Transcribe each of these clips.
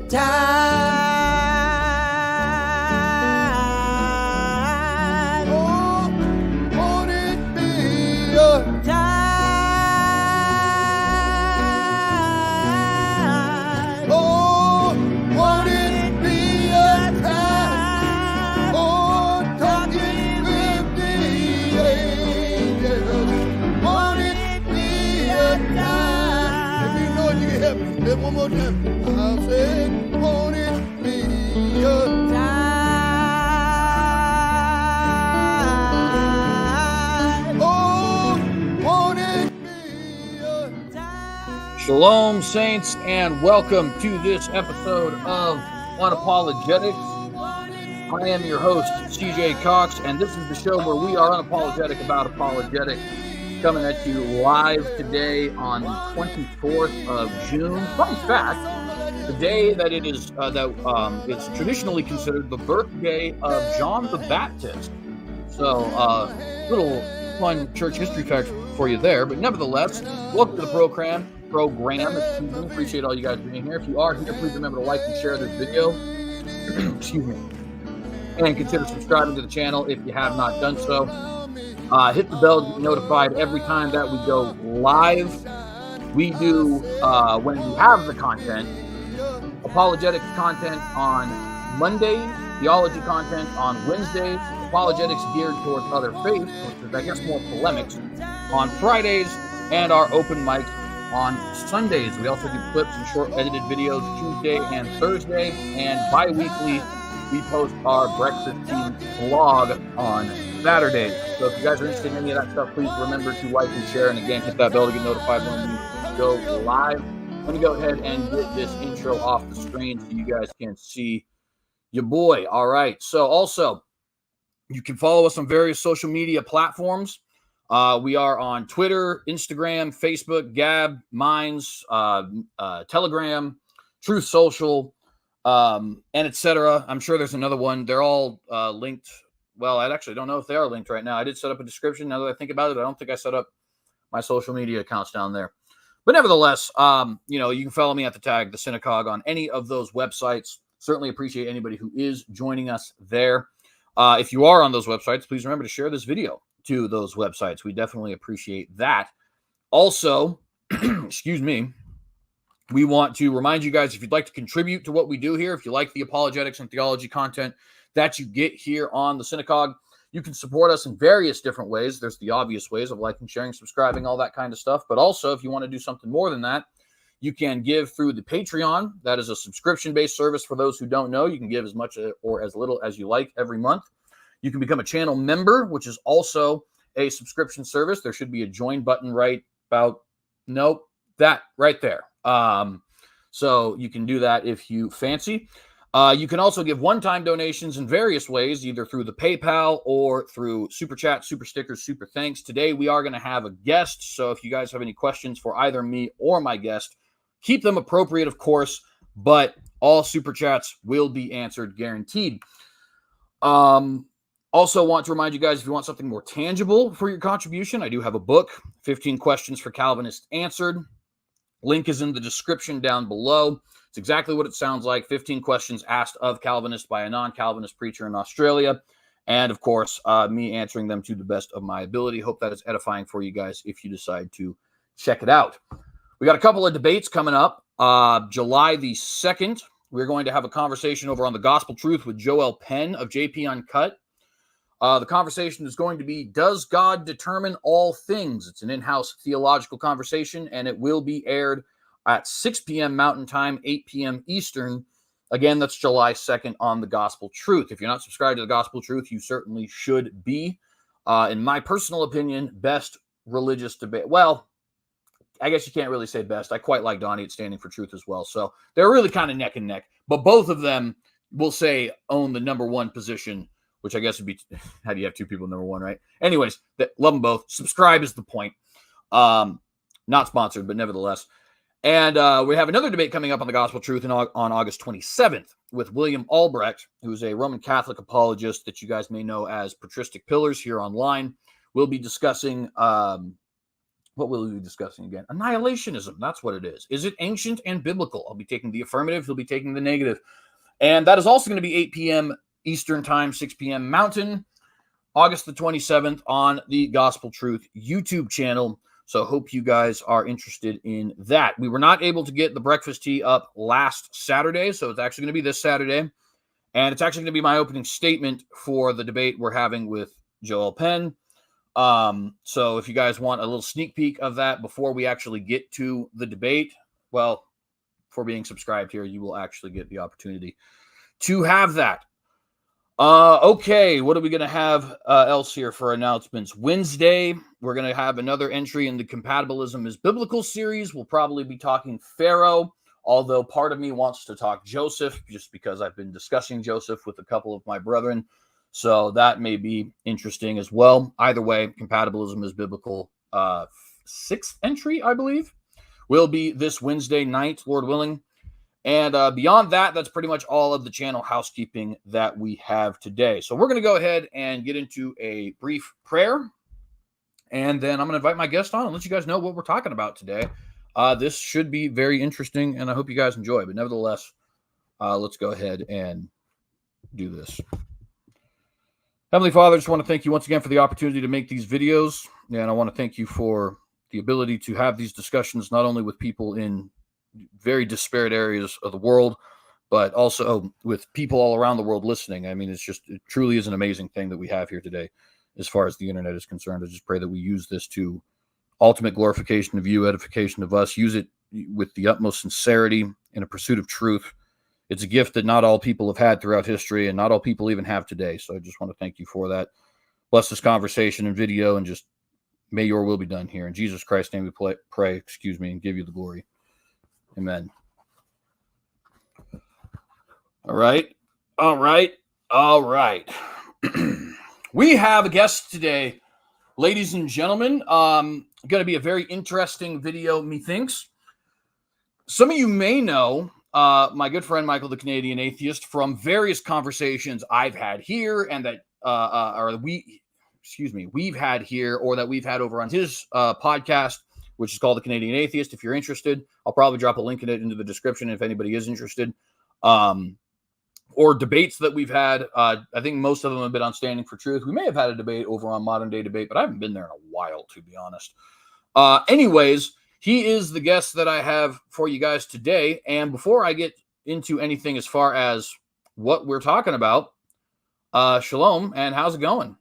Time. Oh, won't it be a time? Oh, won't it be a time? Oh, talking with the angels. Won't it be a time? If you know it, you can help me. Say it one more time. I'll say, won't it be a time? Oh, won't it be a time? Shalom, saints, and welcome to this episode of Un-Apologetic. I am your host, CJ Cox, and this is the show where we are unapologetic about apologetic, coming at you live today on the 24th of June. Fun fact, the day that it is it's traditionally considered the birthday of John the Baptist. So, little fun church history fact for you there. But nevertheless, welcome to the program. Appreciate all you guys being here. If you are here, please remember to like and share this video. Excuse me. And consider subscribing to the channel if you have not done so. Hit the bell to be notified every time that we go live. We do, when we have the content, apologetics content on Mondays, theology content on Wednesdays, apologetics geared towards other faiths, which is, I guess, more polemics, on Fridays, and our open mics on Sundays. We also do clips and short edited videos Tuesday and Thursday, and bi-weekly we post our breakfast team vlog on Saturdays. So if you guys are interested in any of that stuff, please remember to like and share, and again, hit that bell to get notified when we go live. Let me go ahead and get this intro off the screen so you guys can see your boy. All right. So also, you can follow us on various social media platforms. We are on Twitter, Instagram, Facebook, Gab, Minds, Telegram, Truth Social, and etc. I'm sure there's another one. They're all linked. Well, I actually don't know if they are linked right now. I did set up a description. Now that I think about it, I don't think I set up my social media accounts down there. But nevertheless, you can follow me at the tag, The Synagogue, on any of those websites. Certainly appreciate anybody who is joining us there. If you are on those websites, please remember to share this video to those websites. We definitely appreciate that. Also, excuse me, we want to remind you guys, if you'd like to contribute to what we do here, if you like the apologetics and theology content that you get here on the Synagogue, you can support us in various different ways. There's the obvious ways of liking, sharing, subscribing, all that kind of stuff. But also, if you want to do something more than that, you can give through the Patreon. That is a subscription-based service for those who don't know. You can give as much or as little as you like every month. You can become a channel member, which is also a subscription service. There should be a join button right about, nope, that right there. So you can do that if you fancy. You can also give one-time donations in various ways, either through the PayPal or through Super Chat, Super Stickers, Super Thanks. Today, we are going to have a guest. So if you guys have any questions for either me or my guest, keep them appropriate, of course, but all Super Chats will be answered, guaranteed. Also want to remind you guys, if you want something more tangible for your contribution, I do have a book, 15 Questions for Calvinists Answered. Link is in the description down below. It's exactly what it sounds like. 15 questions asked of Calvinists by a non-Calvinist preacher in Australia. And, of course, me answering them to the best of my ability. Hope that is edifying for you guys if you decide to check it out. We got a couple of debates coming up. July the 2nd, we're going to have a conversation over on the Gospel Truth with Joel Penn of JP Uncut. The conversation is going to be, does God determine all things? It's an in-house theological conversation, and it will be aired at 6 p.m. Mountain Time, 8 p.m. Eastern. Again, that's July 2nd on the Gospel Truth. If you're not subscribed to the Gospel Truth, you certainly should be. In my personal opinion, best religious debate. Well, I guess you can't really say best. I quite like Donnie at Standing for Truth as well. So they're really kind of neck and neck. But both of them, will say, own the number one position, which I guess would be, how do you have two people number one, right? Anyways, love them both. Subscribe is the point. Not sponsored, but nevertheless. And we have another debate coming up on the Gospel Truth on August 27th with William Albrecht, who's a Roman Catholic apologist that you guys may know as Patristic Pillars here online. We'll be discussing what will we be discussing again? Annihilationism. That's what it is. Is it ancient and biblical? I'll be taking the affirmative. He'll be taking the negative. And that is also going to be 8 p.m. Eastern Time, 6 p.m. Mountain, August the 27th on the Gospel Truth YouTube channel. So hope you guys are interested in that. We were not able to get the breakfast tea up last Saturday, so it's actually going to be this Saturday. And it's actually going to be my opening statement for the debate we're having with Joel Penn. So if you guys want a little sneak peek of that before we actually get to the debate, well, for being subscribed here, you will actually get the opportunity to have that. Okay, what are we going to have else here for announcements? Wednesday, we're going to have another entry in the Compatibilism is Biblical series. We'll probably be talking Pharaoh, although part of me wants to talk Joseph, just because I've been discussing Joseph with a couple of my brethren. So that may be interesting as well. Either way, Compatibilism is Biblical 6th entry, I believe, will be this Wednesday night, Lord willing. And beyond that, that's pretty much all of the channel housekeeping that we have today. So we're going to go ahead and get into a brief prayer. And then I'm going to invite my guest on and let you guys know what we're talking about today. This should be very interesting, and I hope you guys enjoy. But nevertheless, let's go ahead and do this. Heavenly Father, I just want to thank you once again for the opportunity to make these videos. And I want to thank you for the ability to have these discussions, not only with people in very disparate areas of the world, but also with people all around the world listening. I mean, it truly is an amazing thing that we have here today as far as the internet is concerned. I just pray that we use this to ultimate glorification of you, edification of us, use it with the utmost sincerity in a pursuit of truth. It's a gift that not all people have had throughout history and not all people even have today. So I just want to thank you for that. Bless this conversation and video, and just may your will be done here. In Jesus Christ's name we pray, and give you the glory. Amen. All right. We have a guest today, ladies and gentlemen. Going to be a very interesting video, methinks. Some of you may know my good friend Micheal, the Canadian Atheist, from various conversations I've had here and that we've had here, or that we've had over on his podcast, which is called the Canadian Atheist. If you're interested, I'll probably drop a link in it into the description if anybody is interested. Or debates that we've had. I think most of them have been on Standing for Truth. We may have had a debate over on Modern Day Debate, but I haven't been there in a while, to be honest. Anyways, he is the guest that I have for you guys today. And before I get into anything as far as what we're talking about, Shalom, and how's it going?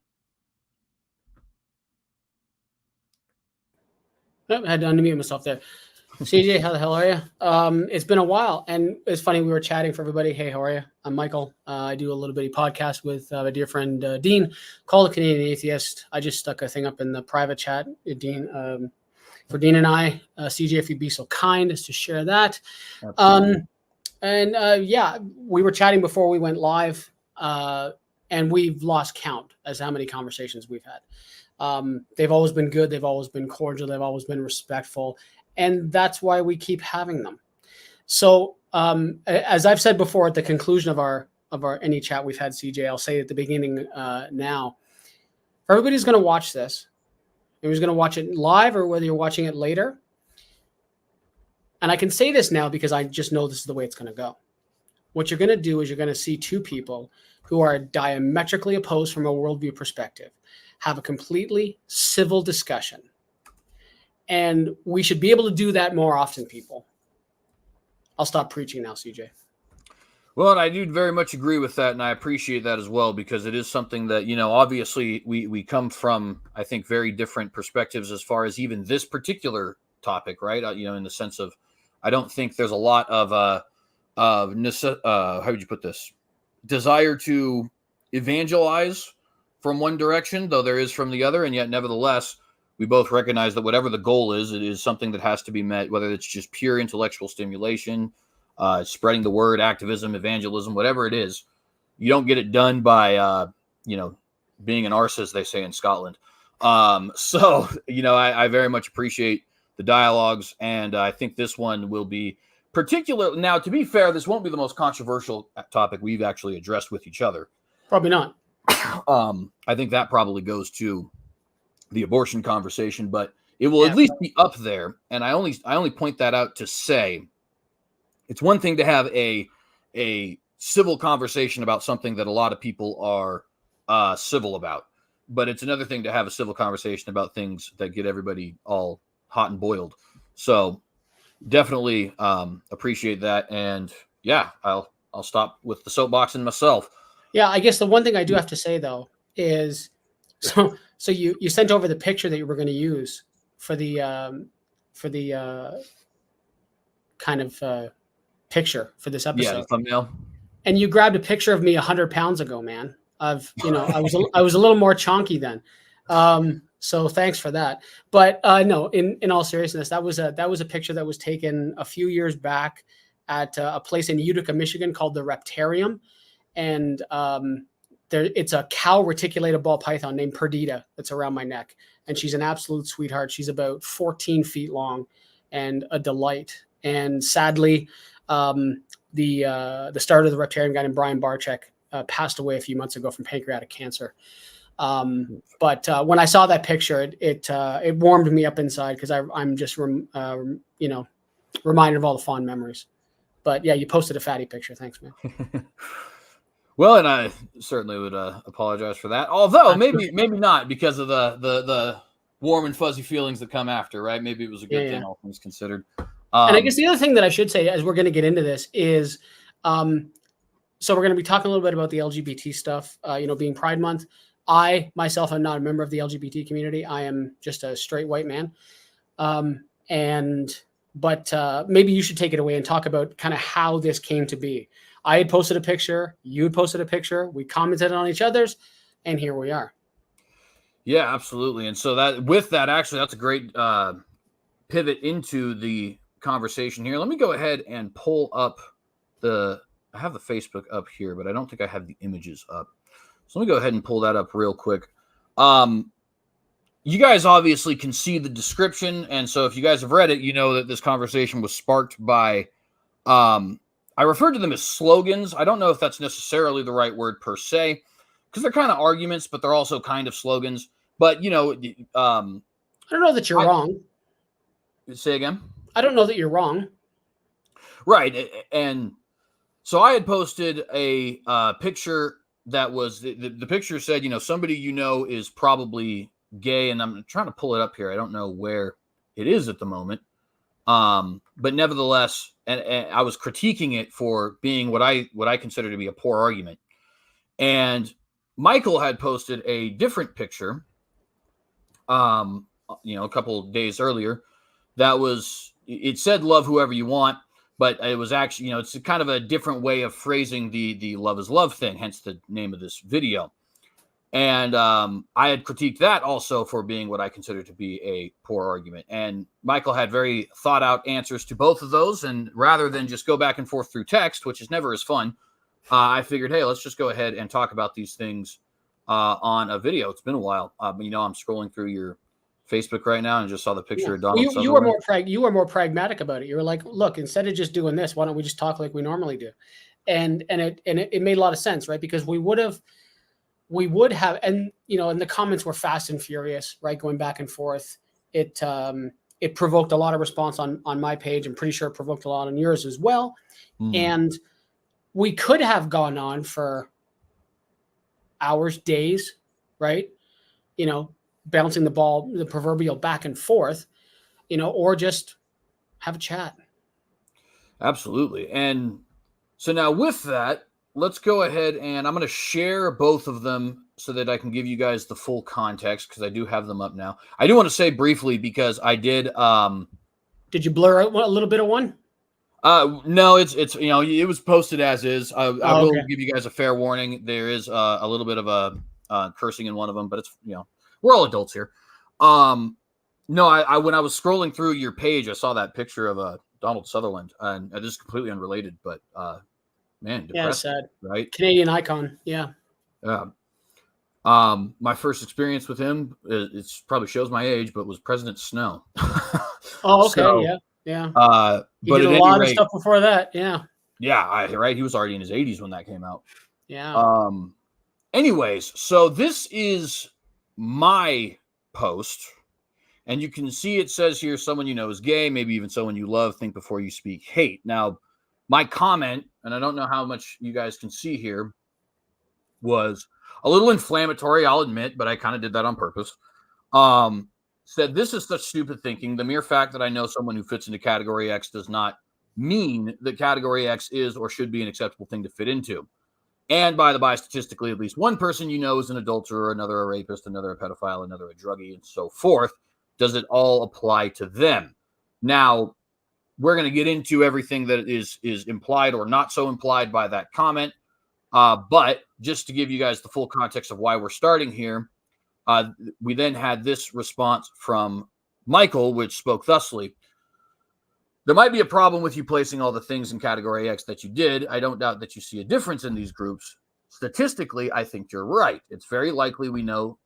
I had to unmute myself there. CJ, how the hell are you? It's been a while, and it's funny, we were chatting for everybody. Hey, how are you? I'm Micheal. I do a little bitty podcast with my dear friend Dean, called the Canadian Atheist. I just stuck a thing up in the private chat, Dean, for Dean and I. CJ, if you'd be so kind as to share that. Yeah, we were chatting before we went live, and we've lost count as how many conversations we've had. They've always been good. They've always been cordial. They've always been respectful. And that's why we keep having them. So as I've said before, at the conclusion of our any chat we've had, CJ, I'll say at the beginning now, everybody's going to watch this. Everybody's going to watch it live or whether you're watching it later. And I can say this now because I just know this is the way it's going to go. What you're going to do is you're going to see two people who are diametrically opposed from a worldview perspective have a completely civil discussion. And we should be able to do that more often, people. I'll stop preaching now, CJ. Well, and I do very much agree with that, and I appreciate that as well, because it is something that, obviously we come from, I think, very different perspectives as far as even this particular topic, right? In the sense of, I don't think there's a lot of, how would you put this? Desire to evangelize from one direction, though there is from the other, and yet nevertheless, we both recognize that whatever the goal is, it is something that has to be met, whether it's just pure intellectual stimulation, spreading the word, activism, evangelism, whatever it is. You don't get it done by, being an arse, as they say in Scotland. I very much appreciate the dialogues, and I think this one will be particular. Now, to be fair, this won't be the most controversial topic we've actually addressed with each other. Probably not. I think that probably goes to the abortion conversation, but it will at least be up there. And I only point that out to say it's one thing to have a civil conversation about something that a lot of people are civil about, but it's another thing to have a civil conversation about things that get everybody all hot and boiled. So definitely appreciate that. And yeah, I'll stop with the soapboxing myself. Yeah, I guess the one thing I do have to say though is, so you sent over the picture that you were going to use for the kind of picture for this episode. Yeah, the thumbnail. And you grabbed a picture of me 100 pounds ago, man. I was a little more chonky then. So thanks for that. But no, in all seriousness, that was a picture that was taken a few years back at a place in Utica, Michigan called the Reptarium. And it's a cow reticulated ball python named Perdita that's around my neck. And she's an absolute sweetheart. She's about 14 feet long and a delight. And sadly, the starter of the Reptarium, guy named Brian Barczyk, passed away a few months ago from pancreatic cancer. But when I saw that picture, it warmed me up inside because I'm just reminded of all the fond memories. But yeah, you posted a fatty picture. Thanks, man. Well, and I certainly would apologize for that. Although maybe not, because of the warm and fuzzy feelings that come after, right? Maybe it was a good thing, all things considered. And I guess the other thing that I should say as we're going to get into this is, so we're going to be talking a little bit about the LGBT stuff, being Pride Month. I myself am not a member of the LGBT community. I am just a straight white man. But maybe you should take it away and talk about kind of how this came to be. I had posted a picture, you had posted a picture, we commented on each other's, and here we are. Yeah, absolutely. And so actually, that's a great pivot into the conversation here. Let me go ahead and pull up I have the Facebook up here, but I don't think I have the images up. So let me go ahead and pull that up real quick. You guys obviously can see the description. And so if you guys have read it, you know that this conversation was sparked by, I refer to them as slogans. I don't know if that's necessarily the right word per se, because they're kind of arguments, but they're also kind of slogans. But, I don't know that you're wrong. Say again? I don't know that you're wrong. Right. And so I had posted a picture that was, the picture said, somebody is probably gay. And I'm trying to pull it up here. I don't know where it is at the moment. But nevertheless, and I was critiquing it for being what I consider to be a poor argument. And Micheal had posted a different picture, a couple of days earlier. It said love whoever you want, but it was actually, it's kind of a different way of phrasing the love is love thing, hence the name of this video. And I had critiqued that also for being what I consider to be a poor argument. And Micheal had very thought out answers to both of those. And rather than just go back and forth through text, which is never as fun, I figured, hey, let's just go ahead and talk about these things on a video. It's been a while. I'm scrolling through your Facebook right now and just saw the picture of Donald Sutherland. You were more pragmatic about it. You were like, look, instead of just doing this, why don't we just talk like we normally do? And it made a lot of sense, right? Because we would have, and and the comments were fast and furious, right? Going back and forth. It provoked a lot of response on my page. I'm pretty sure it provoked a lot on yours as well. And we could have gone on for hours, days, right? Bouncing the ball, the proverbial back and forth, or just have a chat. Absolutely. And so now with that, let's go ahead and I'm going to share both of them so that I can give you guys the full context, because I do have them up now. I do want to say briefly, because I did. Did you blur out a little bit of one? No, it's it was posted as is. I will give you guys a fair warning. There is a little bit of a cursing in one of them, but it's we're all adults here. No, I when I was scrolling through your page, I saw that picture of Donald Sutherland, and it is completely unrelated, but man, depressing, sad, right? Canadian icon, yeah. My first experience with him, it probably shows my age, but was President Snow. Oh, okay, so, yeah. He but did a lot of stuff before that, yeah. Yeah, right. He was already in his 80s when that came out. Yeah. Anyways, so this is my post, And you can see it says here, someone you know is gay, maybe even someone you love, think before you speak hate. Now, my comment, and I don't know how much you guys can see here, was a little inflammatory, I'll admit, but I kind of did that on purpose. Said, this is such stupid thinking. The mere fact that I know someone who fits into category X does not mean that category X is or should be an acceptable thing to fit into. And by the by, statistically, at least one person you know is an adulterer, another a rapist, another a pedophile, another a druggie, and so forth. Does it all apply to them? Now, we're going to get into everything that is implied or not so implied by that comment. But just to give you guys the full context of why we're starting here, we then had this response from Micheal, which spoke thusly. There might be a problem with you placing all the things in category X that you did. I don't doubt that you see a difference in these groups. Statistically, I think you're right. It's very likely we know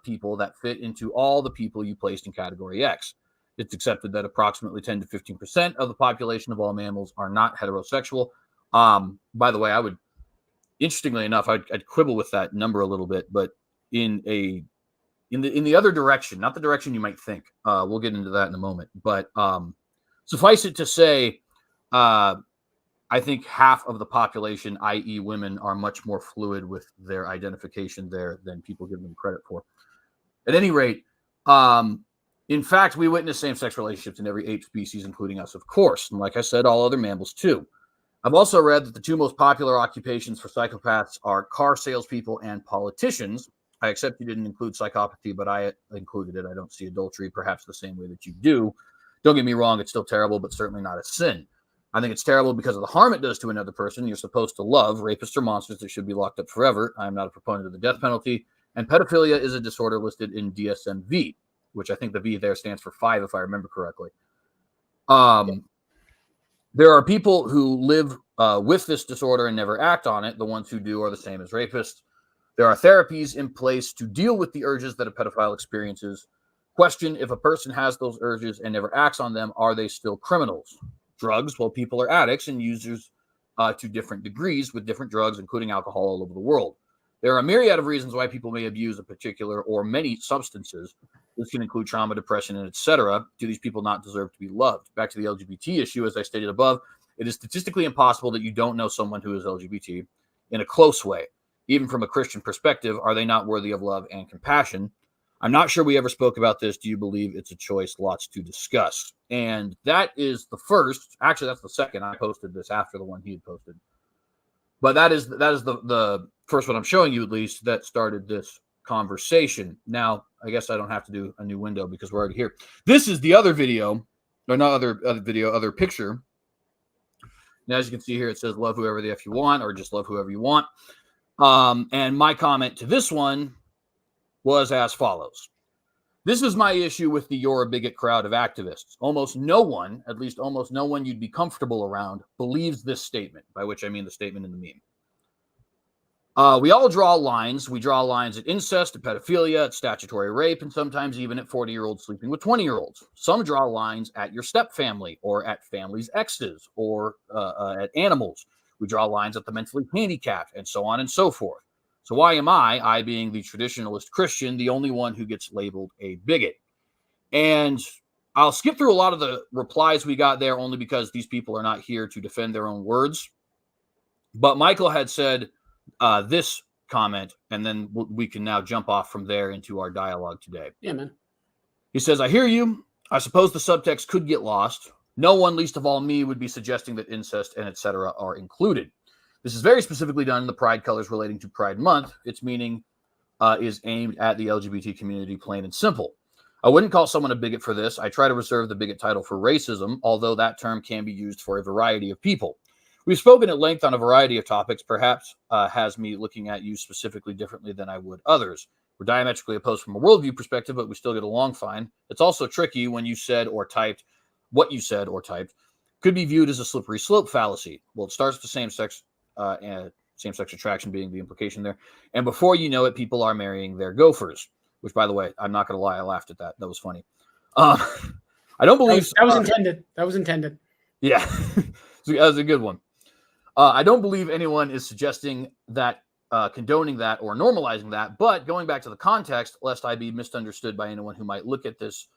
people that fit into all the people you placed in category X. It's accepted that approximately 10 to 15% of the population of all mammals are not heterosexual. By the way, interestingly enough, I'd quibble with that number a little bit, but in the other direction, not the direction you might think. We'll get into that in a moment. But suffice it to say, I think half of the population, i.e. women, are much more fluid with their identification there than people give them credit for. At any rate, in fact, we witness same-sex relationships in every ape species, including us, of course. And like I said, all other mammals, too. I've also read that the two most popular occupations for psychopaths are car salespeople and politicians. I accept you didn't include psychopathy, but I included it. I don't see adultery perhaps the same way that you do. Don't get me wrong, it's still terrible, but certainly not a sin. I think it's terrible because of the harm it does to another person you're supposed to love. Rapists are monsters that should be locked up forever. I am not a proponent of the death penalty. And pedophilia is a disorder listed in DSM-V, which I think the V there stands for 5, if I remember correctly. There are people who live with this disorder and never act on it. The ones who do are the same as rapists. There are therapies in place to deal with the urges that a pedophile experiences. Question, if a person has those urges and never acts on them, are they still criminals? Drugs, well, people are addicts and users to different degrees with different drugs, including alcohol, all over the world. There are a myriad of reasons why people may abuse a particular or many substances. This can include trauma, depression, and etc. Do these people not deserve to be loved? Back to the LGBT issue, as I stated above, it is statistically impossible that you don't know someone who is LGBT in a close way. Even from a Christian perspective, are they not worthy of love and compassion? I'm not sure we ever spoke about this. Do you believe it's a choice? Lots to discuss. And that is the first. Actually, that's the second. I posted this after the one he had posted. But that is the first one I'm showing you, at least, that started this conversation. Now, I guess I don't have to do a new window because we're already here. This is the other video, or not other video, other picture. Now, as you can see here, it says love whoever the F you want, or just love whoever you want. And my comment to this one was as follows. This is my issue with the "you're a bigot" crowd of activists. Almost no one, at least almost no one you'd be comfortable around, believes this statement, by which I mean the statement in the meme. We all draw lines. We draw lines at incest, at pedophilia, at statutory rape, and sometimes even at 40-year-olds sleeping with 20-year-olds. Some draw lines at your stepfamily, or at family's exes, or at animals. We draw lines at the mentally handicapped, and so on and so forth. So why am I being the traditionalist Christian, the only one who gets labeled a bigot? And I'll skip through a lot of the replies we got there only because these people are not here to defend their own words. But Micheal had said this comment, and then we can now jump off from there into our dialogue today. Yeah, man. He says, I hear you. I suppose the subtext could get lost. No one, least of all me, would be suggesting that incest and etc. are included. This is very specifically done in the pride colors relating to Pride Month. Its meaning is aimed at the LGBT community, plain and simple. I wouldn't call someone a bigot for this. I try to reserve the bigot title for racism, although that term can be used for a variety of people. We've spoken at length on a variety of topics, perhaps has me looking at you specifically differently than I would others. We're diametrically opposed from a worldview perspective, but we still get along fine. It's also tricky when you said or typed what you said or typed could be viewed as a slippery slope fallacy. Well, it starts with same-sex attraction being the implication there. And before you know it, people are marrying their gophers, which, by the way, I'm not going to lie, I laughed at that. That was funny. I don't believe... That was intended. That was intended. Yeah, that was a good one. I don't believe anyone is suggesting that, condoning that, or normalizing that. But going back to the context, lest I be misunderstood by anyone who might look at this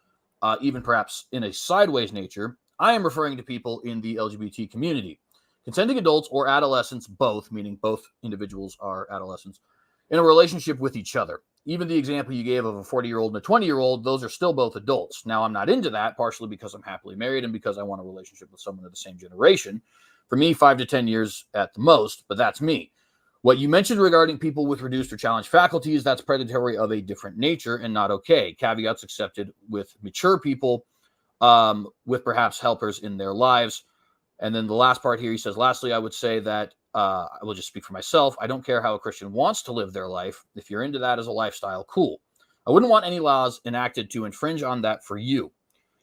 even perhaps in a sideways nature, I am referring to people in the LGBT community. Consenting adults or adolescents, both, meaning both individuals are adolescents, in a relationship with each other. Even the example you gave of a 40-year-old and a 20-year-old, those are still both adults. Now, I'm not into that, partially because I'm happily married and because I want a relationship with someone of the same generation. For me, 5 to 10 years at the most, but that's me. What you mentioned regarding people with reduced or challenged faculties, that's predatory of a different nature and not okay. Caveats accepted with mature people, with perhaps helpers in their lives. And then the last part here, he says, lastly, I would say that I will just speak for myself. I don't care how a Christian wants to live their life. If you're into that as a lifestyle, cool. I wouldn't want any laws enacted to infringe on that for you.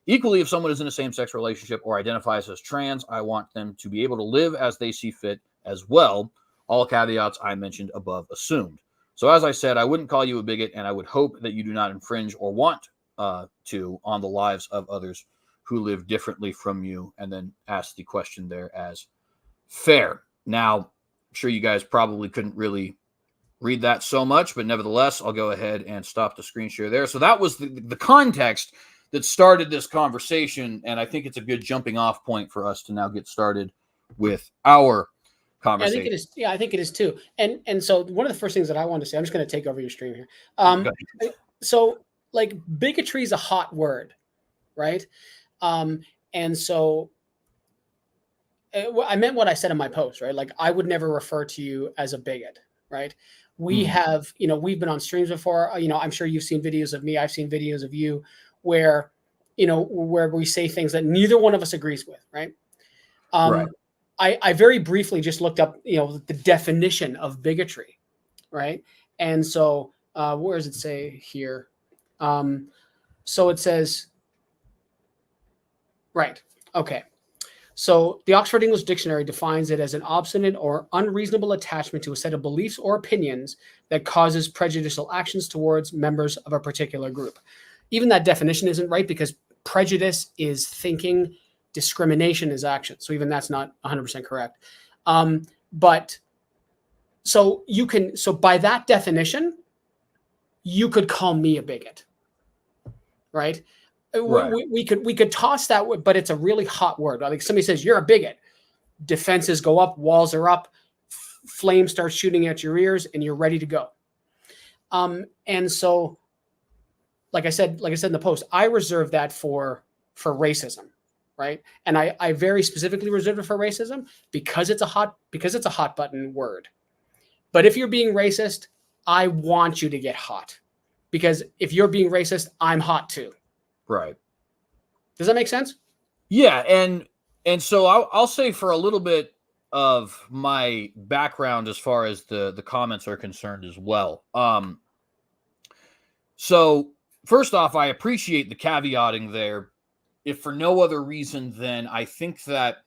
Equally, if someone is in a same-sex relationship or identifies as trans, I want them to be able to live as they see fit as well. All caveats I mentioned above assumed. So as I said, I wouldn't call you a bigot, and I would hope that you do not infringe or want to on the lives of others who live differently from you, and then ask the question there as fair. Now, I'm sure you guys probably couldn't really read that so much, but nevertheless, I'll go ahead and stop the screen share there. So that was the context that started this conversation, and I think it's a good jumping off point for us to now get started with our conversation. I think it is. Yeah, I think it is too. And so one of the first things that I want to say, I'm just going to take over your stream here. So like bigotry is a hot word, right? And so I meant what I said in my post, right? Like I would never refer to you as a bigot, right? We have, we've been on streams before, I'm sure you've seen videos of me. I've seen videos of you where, where we say things that neither one of us agrees with, right? Right. I very briefly just looked up, the definition of bigotry, right? And so where does it say here? So it says, right. Okay. So the Oxford English Dictionary defines it as an obstinate or unreasonable attachment to a set of beliefs or opinions that causes prejudicial actions towards members of a particular group. Even that definition isn't right because prejudice is thinking, discrimination is action. So even that's not 100% correct. But so by that definition, you could call me a bigot, right? Right. We could toss that, but it's a really hot word. Like somebody says you're a bigot, defenses go up, walls are up, flames start shooting at your ears, and you're ready to go. And so, like I said in the post, I reserve that for racism, right? And I very specifically reserve it for racism because it's a hot button word. But if you're being racist, I want you to get hot because if you're being racist, I'm hot too. Right. Does that make sense? Yeah, and so I'll say for a little bit of my background as far as the comments are concerned as well. So first off, I appreciate the caveating there, if for no other reason than I think that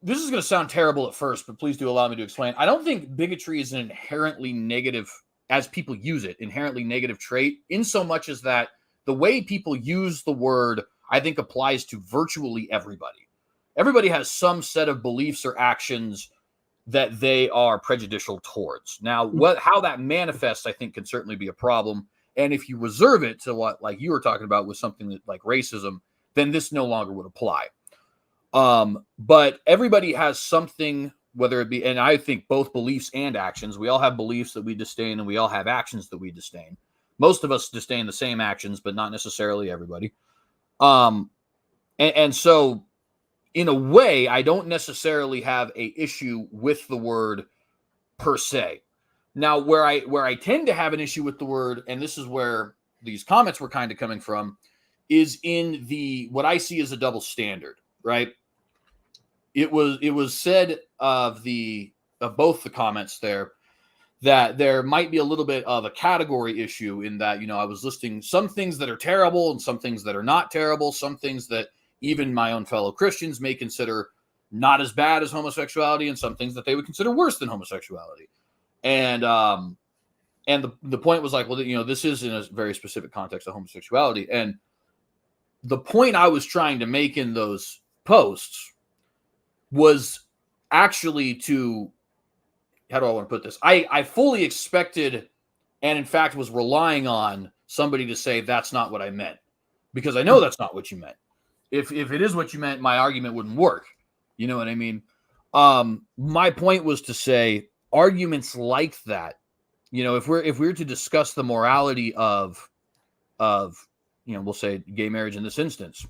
this is going to sound terrible at first, but please do allow me to explain. I don't think bigotry is an inherently negative, as people use it, inherently negative trait, in so much as that the way people use the word, I think, applies to virtually everybody. Everybody has some set of beliefs or actions that they are prejudicial towards. Now, how that manifests, I think, can certainly be a problem. And if you reserve it to what, like you were talking about, with something that, like racism, then this no longer would apply. But everybody has something, whether it be, and I think both beliefs and actions. We all have beliefs that we disdain, and we all have actions that we disdain. Most of us disdain the same actions, but not necessarily everybody. And so, in a way, I don't necessarily have a issue with the word per se. Now, where I tend to have an issue with the word, and this is where these comments were kind of coming from, is in what I see as a double standard, right? It was said of both the comments there that there might be a little bit of a category issue in that, I was listing some things that are terrible and some things that are not terrible, some things that even my own fellow Christians may consider not as bad as homosexuality, and some things that they would consider worse than homosexuality. And the point was like, well, this is in a very specific context of homosexuality. And the point I was trying to make in those posts was actually to, how do I want to put this? I fully expected, and in fact was relying on somebody to say, that's not what I meant. because I know that's not what you meant. If it is what you meant, my argument wouldn't work. You know what I mean? My point was to say arguments like that, you know, if we're to discuss the morality of, you know, we'll say gay marriage in this instance,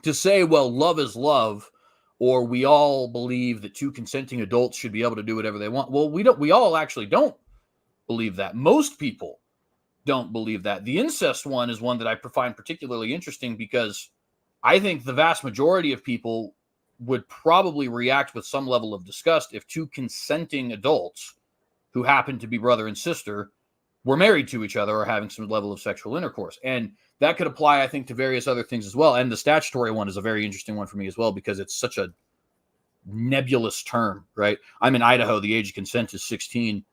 to say, well, love is love, or we all believe that two consenting adults should be able to do whatever they want. Well, we all actually don't believe that. Most people don't believe that. The incest one is one that I find particularly interesting because I think the vast majority of people would probably react with some level of disgust if two consenting adults who happen to be brother and sister were married to each other or having some level of sexual intercourse. And that could apply, I think, to various other things as well. And the statutory one is a very interesting one for me as well, because it's such a nebulous term, right? I'm in Idaho. The age of consent is 16.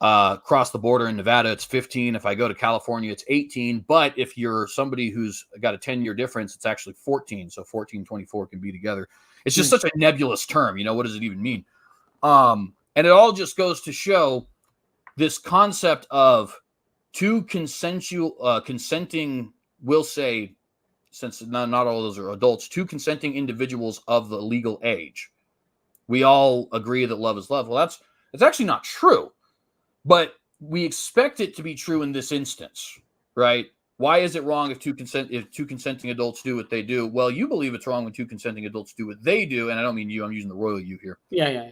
Across the border in Nevada, it's 15. If I go to California, it's 18. But if you're somebody who's got a 10-year difference, it's actually 14. So 14, 24 can be together. It's just such a nebulous term. You know, what does it even mean? And it all just goes to show this concept of two consenting, we'll say, since not all of those are adults, two consenting individuals of the legal age. We all agree that love is love. Well, that's actually not true. But we expect it to be true in this instance, right? Why is it wrong if two consenting adults do what they do? Well, you believe it's wrong when two consenting adults do what they do, and I don't mean you. I'm using the royal you here. Yeah.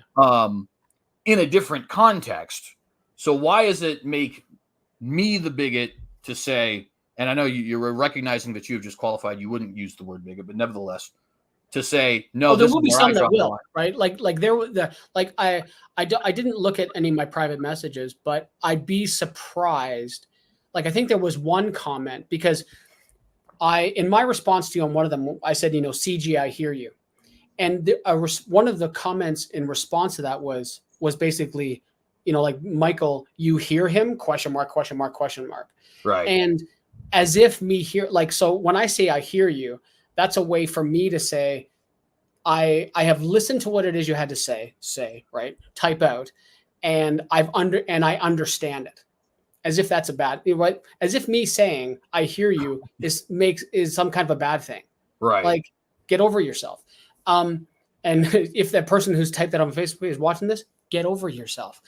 In a different context. So why does it make me the bigot to say? And I know you're recognizing that you have just qualified. You wouldn't use the word bigot, but nevertheless, to say no. There will be some that will, right? Like there were I didn't look at any of my private messages, but I'd be surprised. Like, I think there was one comment, because in my response to you on one of them, I said, you know, CG, I hear you. And one of the comments in response to that was basically, you know, like, Michael, you hear him? ? Right. And as if me hear, like, so when I say I hear you, that's a way for me to say, I have listened to what it is you had to say, right? Type out, and I understand it. As if that's a bad, right? As if me saying I hear you is some kind of a bad thing. Right. Like, get over yourself. And if that person who's typed that on Facebook is watching this, get over yourself.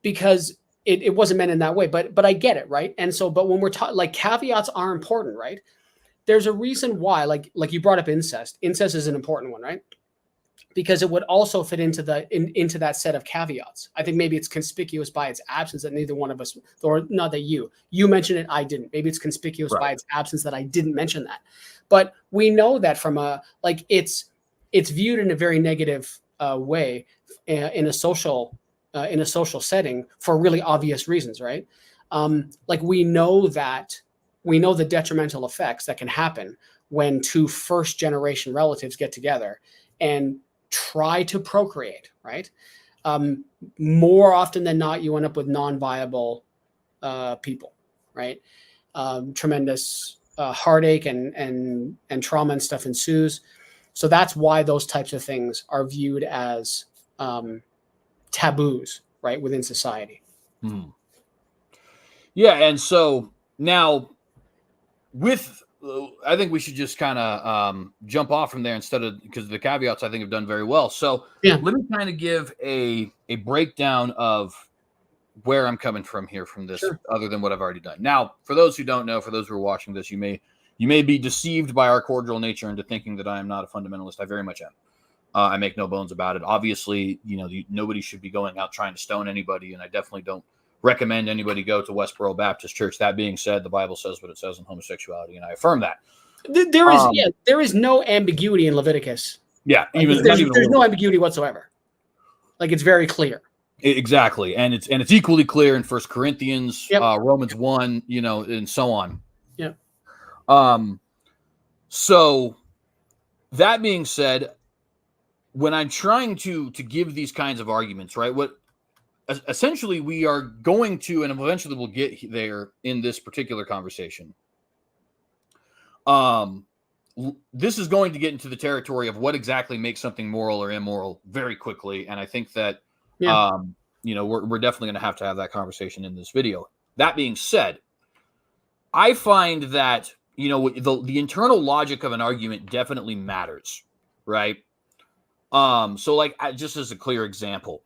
Because it wasn't meant in that way, but I get it, right? And so, but when we're talking, like, caveats are important, right? There's a reason why, like you brought up incest. Incest is an important one, right? Because it would also fit into that set of caveats. I think maybe it's conspicuous by its absence that neither one of us, or not that you mentioned it, I didn't. Maybe it's conspicuous by its absence that I didn't mention that. But we know that from it's viewed in a very negative way in a social setting for really obvious reasons, right? Like, we know the detrimental effects that can happen when two first-generation relatives get together and try to procreate, right? More often than not, you end up with non-viable people, right? Tremendous heartache and trauma and stuff ensues. So that's why those types of things are viewed as taboos, right, within society. Hmm. Yeah, and so now, I think we should just kind of jump off from there because the caveats I think have done very well. So let me kind of give a breakdown of where I'm coming from here from this, other than what I've already done. Now, for those who don't know, for those who are watching this, you may be deceived by our cordial nature into thinking that I am not a fundamentalist. I very much am. I make no bones about it. Obviously, you know, nobody should be going out trying to stone anybody, and I definitely don't recommend anybody go to Westboro Baptist Church. That being said, the Bible says what it says on homosexuality, and I affirm that. There is no ambiguity in Leviticus. Yeah, there's no ambiguity whatsoever. Like, it's very clear. Exactly, and it's equally clear in 1 Corinthians, Romans 1, you know, and so on. Yeah. So that being said, when I'm trying to give these kinds of arguments, right, what essentially we are going to, and eventually we'll get there in this particular conversation. This is going to get into the territory of what exactly makes something moral or immoral very quickly, and I think that you know, we're definitely going to have that conversation in this video. That being said, I find that the internal logic of an argument definitely matters, right? So like, just as a clear example,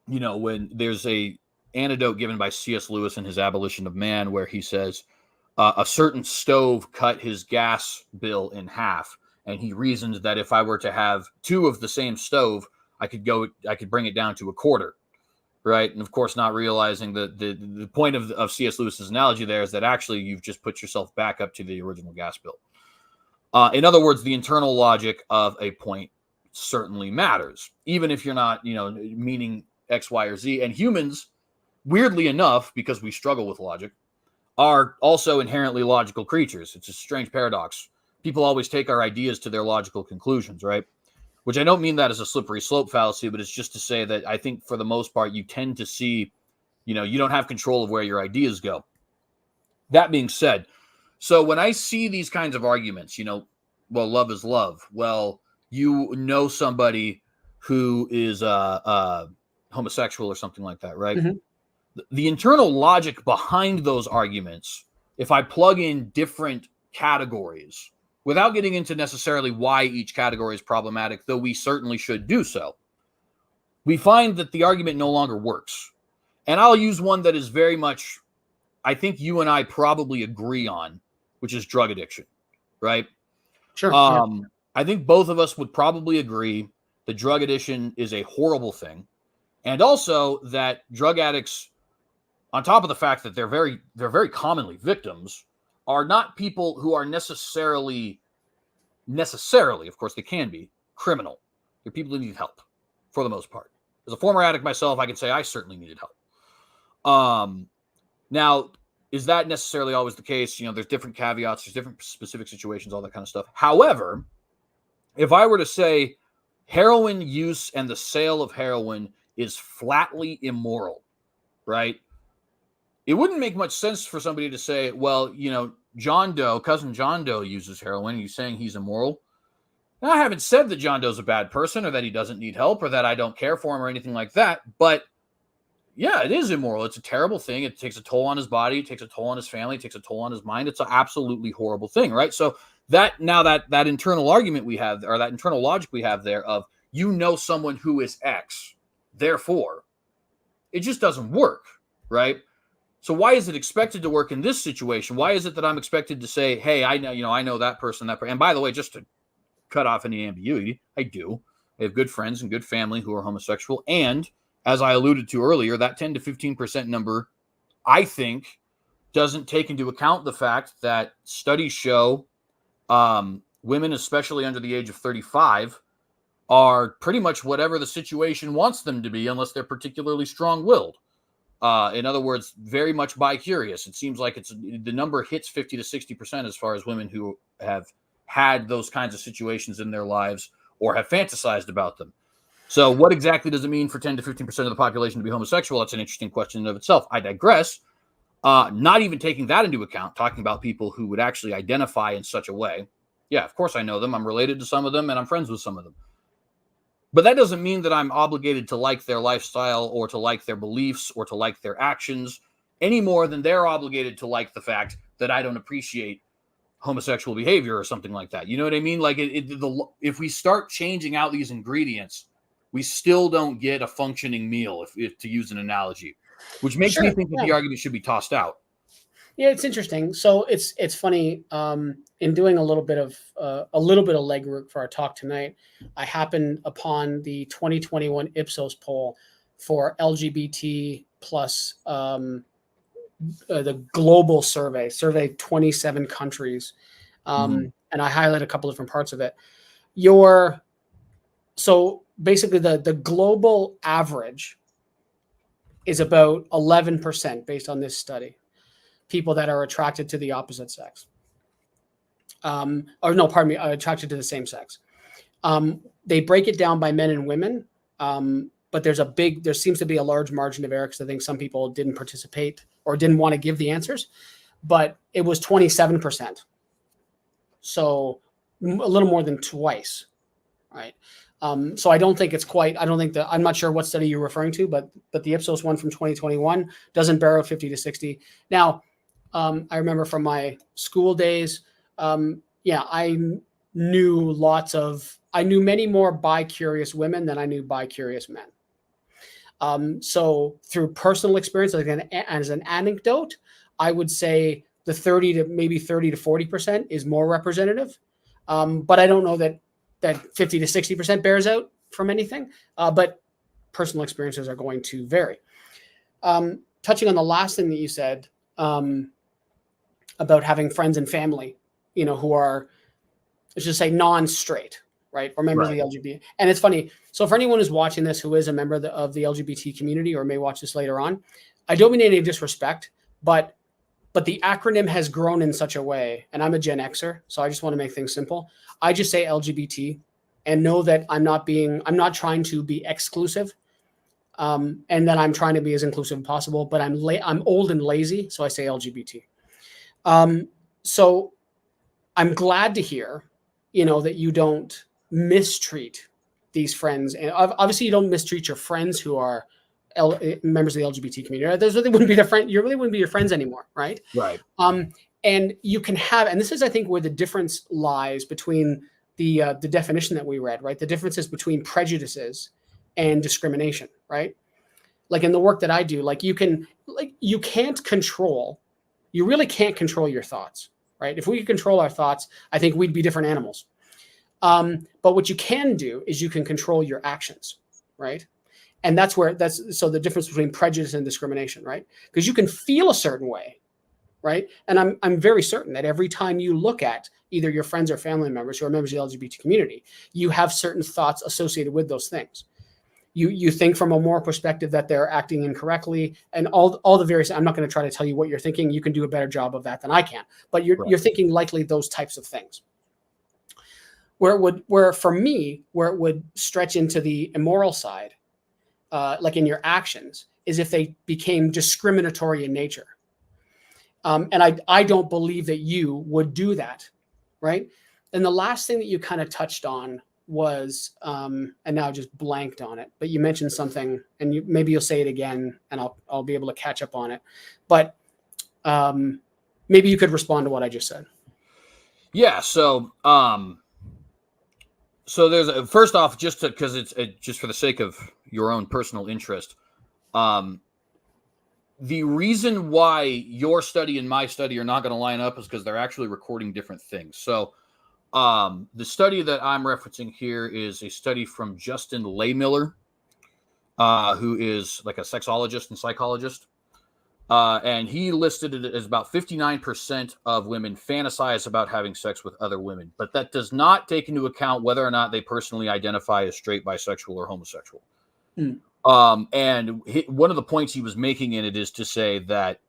when there's a anecdote given by C.S. Lewis in his Abolition of Man, where he says a certain stove cut his gas bill in half, and he reasoned that if I were to have two of the same stove, I could bring it down to a quarter, right? And of course, not realizing that the point of C.S. Lewis's analogy there is that actually you've just put yourself back up to the original gas bill. In other words, the internal logic of a point certainly matters, even if you're not, meaning X, Y, or Z. And humans, weirdly enough, because we struggle with logic, are also inherently logical creatures. It's a strange paradox. People always take our ideas to their logical conclusions, right? Which I don't mean that as a slippery slope fallacy, but it's just to say that I think for the most part, you tend to see, you don't have control of where your ideas go. That being said, so when I see these kinds of arguments, well, love is love. Well, somebody who is homosexual or something like that, right? Mm-hmm. The internal logic behind those arguments, if I plug in different categories, without getting into necessarily why each category is problematic, though we certainly should do so, we find that the argument no longer works. And I'll use one that is very much, I think you and I probably agree on, which is drug addiction, right? Sure. I think both of us would probably agree that drug addiction is a horrible thing. And also that drug addicts, on top of the fact that they're very commonly victims, are not people who are necessarily, of course they can be, criminal. They're people who need help, for the most part. As a former addict myself, I can say I certainly needed help. Now, is that necessarily always the case? There's different caveats, there's different specific situations, all that kind of stuff. However, if I were to say heroin use and the sale of heroin is flatly immoral, right? It wouldn't make much sense for somebody to say, well, cousin John Doe uses heroin. You're saying he's immoral? Now, I haven't said that John Doe's a bad person or that he doesn't need help or that I don't care for him or anything like that. But yeah, it is immoral. It's a terrible thing. It takes a toll on his body. It takes a toll on his family. It takes a toll on his mind. It's an absolutely horrible thing, right? So that internal argument we have, or that internal logic we have there of, someone who is X, therefore, it just doesn't work, right? So why is it expected to work in this situation? Why is it that I'm expected to say, hey, I know that person, and by the way, just to cut off any ambiguity, I do. I have good friends and good family who are homosexual. And as I alluded to earlier, that 10 to 15% number, I think, doesn't take into account the fact that studies show women, especially under the age of 35, are pretty much whatever the situation wants them to be, unless they're particularly strong-willed. In other words, very much bi-curious. It seems like the number hits 50 to 60% as far as women who have had those kinds of situations in their lives or have fantasized about them. So what exactly does it mean for 10 to 15% of the population to be homosexual? That's an interesting question in of itself. I digress. Not even taking that into account, talking about people who would actually identify in such a way. Yeah, of course I know them. I'm related to some of them and I'm friends with some of them. But that doesn't mean that I'm obligated to like their lifestyle or to like their beliefs or to like their actions any more than they're obligated to like the fact that I don't appreciate homosexual behavior or something like that. You know what I mean? Like if we start changing out these ingredients, we still don't get a functioning meal, if to use an analogy, which makes me think that the argument should be tossed out. Yeah, it's interesting. So it's funny. In doing a little bit of legwork for our talk tonight, I happened upon the 2021 Ipsos poll for LGBT plus the global surveyed 27 countries, and I highlight a couple different parts of it. So basically, the global average is about 11% based on this study. People that are attracted to the opposite sex. Attracted to the same sex. They break it down by men and women, but there seems to be a large margin of error because I think some people didn't participate or didn't want to give the answers, but it was 27%. So a little more than twice, right? So I don't think I'm not sure what study you're referring to, but the Ipsos one from 2021 doesn't bear out 50 to 60. Now, I remember from my school days. I knew I knew many more bi-curious women than I knew bi-curious men. So through personal experience, as an anecdote, I would say the 30 to 40% is more representative. But I don't know that 50 to 60% bears out from anything. But personal experiences are going to vary. Touching on the last thing that you said about having friends and family, who are, let's just say, non-straight, right, or members of the LGBT. And it's funny. So for anyone who's watching this who is a member of the LGBT community or may watch this later on, I don't mean any disrespect, but the acronym has grown in such a way, and I'm a Gen Xer, so I just want to make things simple. I just say LGBT and know that I'm not trying to be exclusive. And that I'm trying to be as inclusive as possible, but I'm old and lazy, so I say LGBT. So I'm glad to hear, that you don't mistreat these friends, and obviously you don't mistreat your friends who are members of the LGBT community. Those really wouldn't be their friend. You really wouldn't be your friends anymore, right? Right. And you can have, and this is, I think, where the difference lies between the definition that we read, right? The differences between prejudices and discrimination, right? Like in the work that I do, you really can't control your thoughts, right? If we could control our thoughts, I think we'd be different animals. But what you can do is you can control your actions, right? And so the difference between prejudice and discrimination, right? Because you can feel a certain way, right? And I'm very certain that every time you look at either your friends or family members who are members of the LGBT community, you have certain thoughts associated with those things. You think from a moral perspective that they're acting incorrectly, and all the various. I'm not going to try to tell you what you're thinking. You can do a better job of that than I can. But you're thinking likely those types of things. Where it would stretch into the immoral side, like in your actions, is if they became discriminatory in nature. And I don't believe that you would do that, right? And the last thing that you kind of touched on was, and now I just blanked on it, but you mentioned something, and maybe you'll say it again, and I'll be able to catch up on it. But maybe you could respond to what I just said. Yeah. So there's first off, just because it's just for the sake of your own personal interest, the reason why your study and my study are not going to line up is because they're actually recording different things. So the study that I'm referencing here is a study from Justin Lehmiller, who is like a sexologist and psychologist. And he listed it as about 59% of women fantasize about having sex with other women, but that does not take into account whether or not they personally identify as straight, bisexual, or homosexual. And one of the points he was making in it is to say that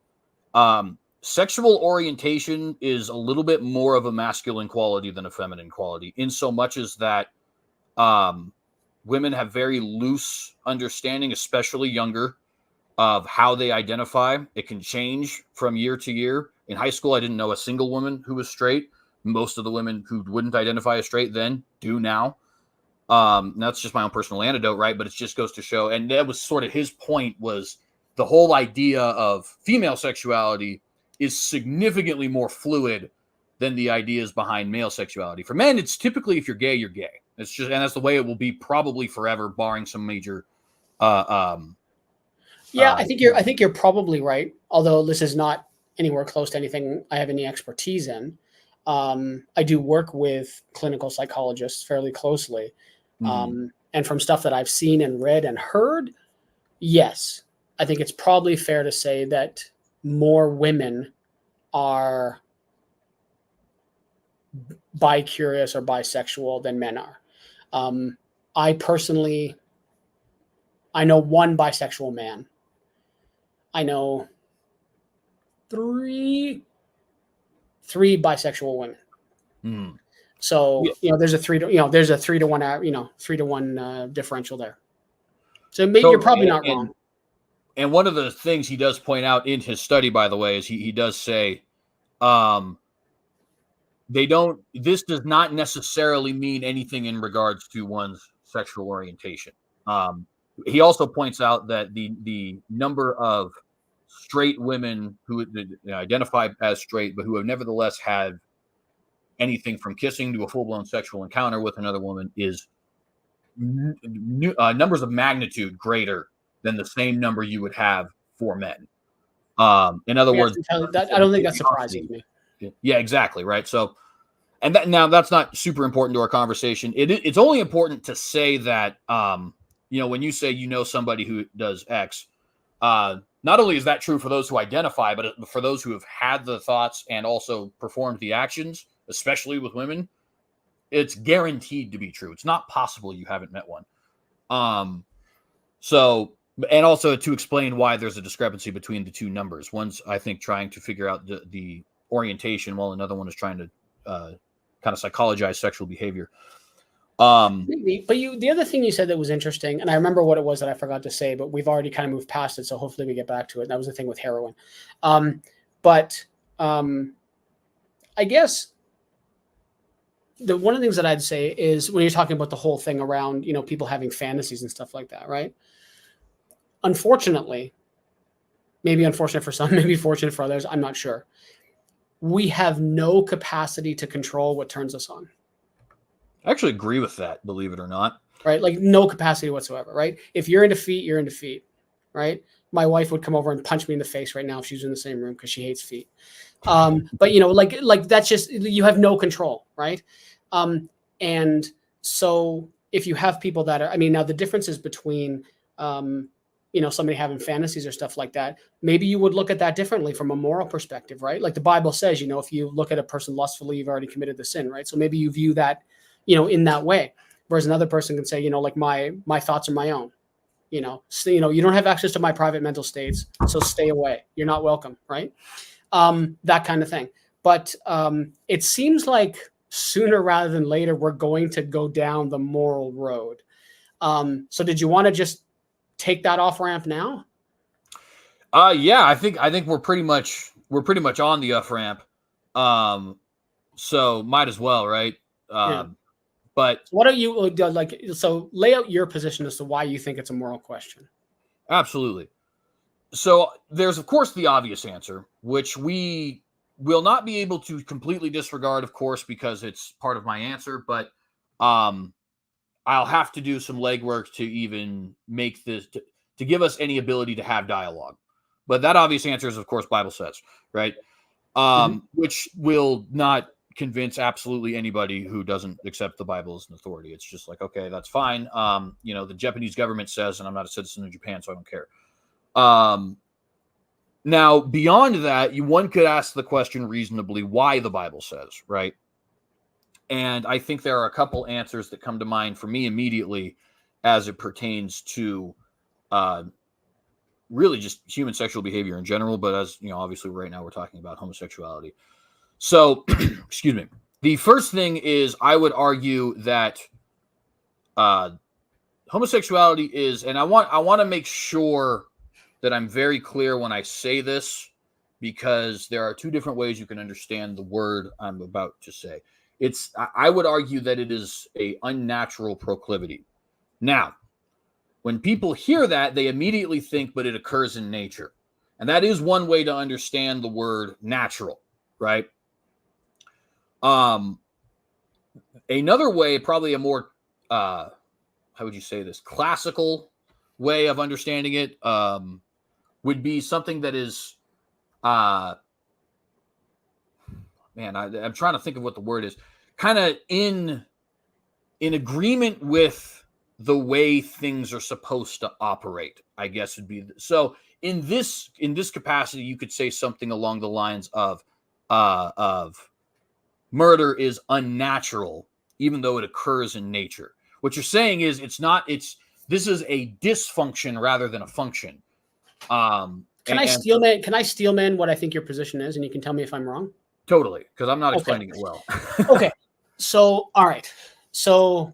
sexual orientation is a little bit more of a masculine quality than a feminine quality, in so much as that women have very loose understanding, especially younger, of how they identify. It can change from year to year. In high school, I didn't know a single woman who was straight. Most of the women who wouldn't identify as straight then do now. That's just my own personal anecdote, right? But it just goes to show, and that was sort of his point, was the whole idea of female sexuality is significantly more fluid than the ideas behind male sexuality. For men, it's typically, if you're gay, you're gay. It's just, and that's the way it will be probably forever, barring some major. I think you're probably right. Although this is not anywhere close to anything I have any expertise in. I do work with clinical psychologists fairly closely, and from stuff that I've seen and read and heard, yes, I think it's probably fair to say that more women are bi-curious or bisexual than men are. I know one bisexual man. I know three bisexual women. So there's a 3 to 1 differential there. So maybe you're probably not wrong. And one of the things he does point out in his study, by the way, is he does say, this does not necessarily mean anything in regards to one's sexual orientation. He also points out that the number of straight women who identify as straight, but who have nevertheless had anything from kissing to a full-blown sexual encounter with another woman is numbers of magnitude greater than the same number you would have for men. In other words, I don't think that surprises me. Yeah, exactly. Right. So, and now that's not super important to our conversation. It's only important to say that, when you say, somebody who does X, not only is that true for those who identify, but for those who have had the thoughts and also performed the actions, especially with women, it's guaranteed to be true. It's not possible you haven't met one. So, and also to explain why there's a discrepancy between the two numbers. One's, I think, trying to figure out the orientation, while another one is trying to kind of psychologize sexual behavior. Maybe. But the other thing you said that was interesting, and I remember what it was that I forgot to say, but we've already kind of moved past it, so hopefully we get back to it. That was the thing with heroin. I guess one of the things that I'd say is when you're talking about the whole thing around, people having fantasies and stuff like that, right? Unfortunately, maybe unfortunate for some, maybe fortunate for others, I'm not sure. We have no capacity to control what turns us on. I actually agree with that, believe it or not. Right? Like no capacity whatsoever, right? If you're into feet, you're into feet, right? My wife would come over and punch me in the face right now if she was in the same room because she hates feet. But like that's just, you have no control, right? And so if you have people that are, now the differences between, somebody having fantasies or stuff like that, maybe you would look at that differently from a moral perspective, right? Like the Bible says, if you look at a person lustfully, you've already committed the sin, right? So maybe you view that, in that way. Whereas another person can say, like my thoughts are my own, so, you don't have access to my private mental states, so stay away. You're not welcome, right? That kind of thing. But it seems like sooner rather than later, we're going to go down the moral road. So did you want to just take that off ramp now? Yeah, I think we're pretty much on the off ramp. So might as well, right? Yeah. But what are you like? So lay out your position as to why you think it's a moral question. Absolutely. So there's, of course, the obvious answer, which we will not be able to completely disregard, of course, because it's part of my answer. But I'll have to do some legwork to even make this to give us any ability to have dialogue. But that obvious answer is, of course, Bible says, right? Which will not convince absolutely anybody who doesn't accept the Bible as an authority. It's just like, okay, that's fine. The Japanese government says, and I'm not a citizen of Japan, so I don't care. Now, beyond that, one could ask the question reasonably why the Bible says, right? And I think there are a couple answers that come to mind for me immediately as it pertains to really just human sexual behavior in general. But as obviously right now we're talking about homosexuality. So, excuse me. The first thing is I would argue that homosexuality is, and I want to make sure that I'm very clear when I say this, because there are two different ways you can understand the word I'm about to say. I would argue that it is a unnatural proclivity. Now, when people hear that, they immediately think, but it occurs in nature. And that is one way to understand the word natural, right? Another way, probably a more, how would you say this, classical way of understanding it, would be something that is, I'm trying to think of what the word is, kind of in agreement with the way things are supposed to operate, I guess would be. So in this capacity, you could say something along the lines of murder is unnatural, even though it occurs in nature. What you're saying is this is a dysfunction rather than a function. Can I steel man what I think your position is, and you can tell me if I'm wrong? Totally, because I'm not explaining it well. Okay. So, all right. So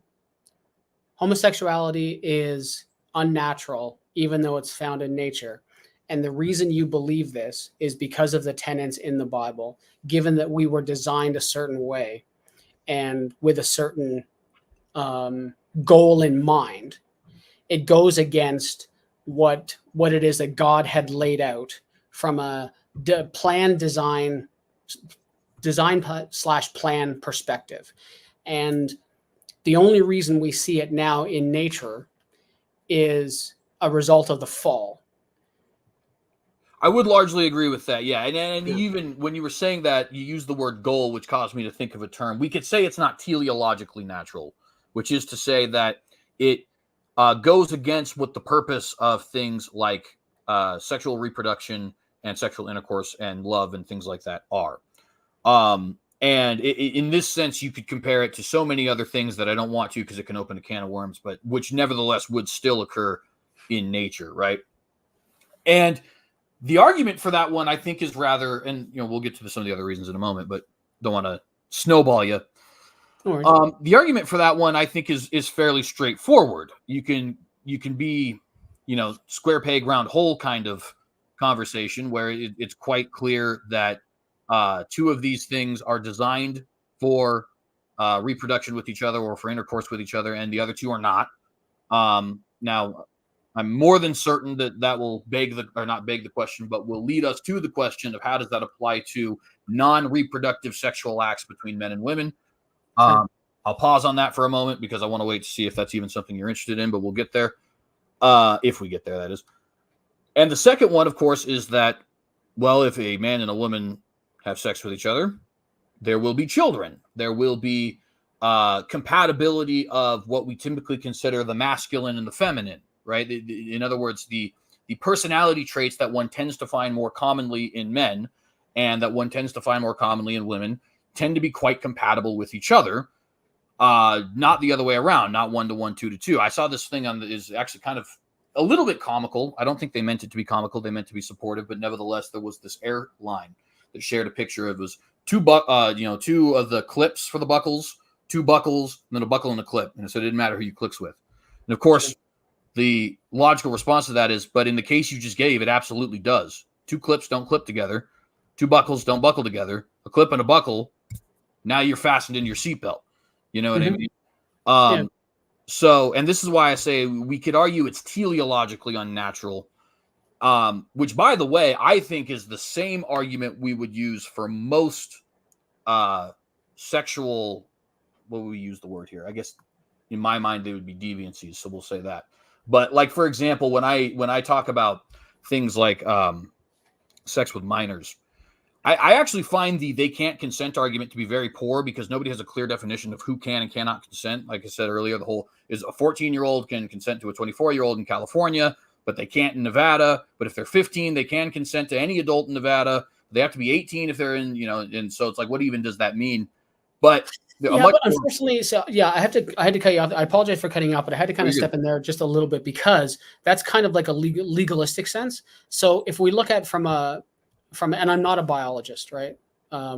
homosexuality is unnatural, even though it's found in nature. And the reason you believe this is because of the tenets in the Bible, given that we were designed a certain way and with a certain goal in mind. It goes against what it is that God had laid out from a plan design / plan perspective. And the only reason we see it now in nature is a result of the fall. I would largely agree with that. Yeah. And even when you were saying that, you used the word goal, which caused me to think of a term. We could say it's not teleologically natural, which is to say that it goes against what the purpose of things like sexual reproduction and sexual intercourse and love and things like that are. And in this sense, you could compare it to so many other things that I don't want to because it can open a can of worms, but which nevertheless would still occur in nature, right? And the argument for that one, I think, is rather, and we'll get to some of the other reasons in a moment, but don't want to snowball you. The argument for that one, I think, is fairly straightforward. You can be, square peg round hole kind of conversation where it's quite clear that two of these things are designed for reproduction with each other or for intercourse with each other, and the other two are not. Now, I'm more than certain that will not beg the question, but will lead us to the question of how does that apply to non-reproductive sexual acts between men and women. Sure. I'll pause on that for a moment because I want to wait to see if that's even something you're interested in, but we'll get there. If we get there, that is. And the second one, of course, is that, well, if a man and a woman have sex with each other, there will be children. There will be compatibility of what we typically consider the masculine and the feminine. Right. In other words, the personality traits that one tends to find more commonly in men and that one tends to find more commonly in women tend to be quite compatible with each other. Not the other way around, not 1 to 1, 2 to 2. I saw this thing is actually kind of a little bit comical. I don't think they meant it to be comical. They meant to be supportive. But nevertheless, there was this airline that shared a picture of two of the clips for the buckles, 2 buckles, and then a buckle and a clip. And so it didn't matter who you clicks with. And of course, the logical response to that is, but in the case you just gave, it absolutely does. 2 clips don't clip together. 2 buckles don't buckle together. A clip and a buckle, now you're fastened in your seatbelt. You know what I mean? So, and this is why I say we could argue it's teleologically unnatural, which, by the way, I think is the same argument we would use for most sexual, what would we use the word here? I guess in my mind, they would be deviancies. So we'll say that. But like, for example, when I talk about things like sex with minors, I actually find the they can't consent argument to be very poor because nobody has a clear definition of who can and cannot consent. Like I said earlier, the whole is a 14-year-old can consent to a 24-year-old in California, but they can't in Nevada. But if they're 15, they can consent to any adult in Nevada. They have to be 18 if they're in, and so it's like, what even does that mean? But unfortunately, I had to cut you off. I apologize for cutting you off, but I had to kind of step in there just a little bit because that's kind of like a legalistic sense. So if we look at from and I'm not a biologist, right? I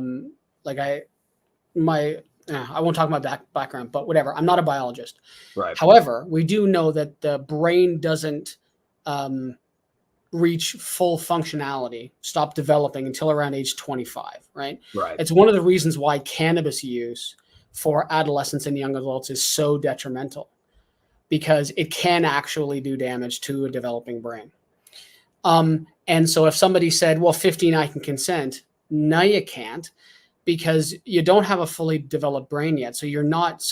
won't talk about background, but whatever. I'm not a biologist. Right. However, we do know that the brain doesn't reach full functionality, stop developing until around age 25, right? Right. It's one of the reasons why cannabis use for adolescents and young adults is so detrimental because it can actually do damage to a developing brain. And so if somebody said, well, 15, I can consent. No, you can't because you don't have a fully developed brain yet. So you're not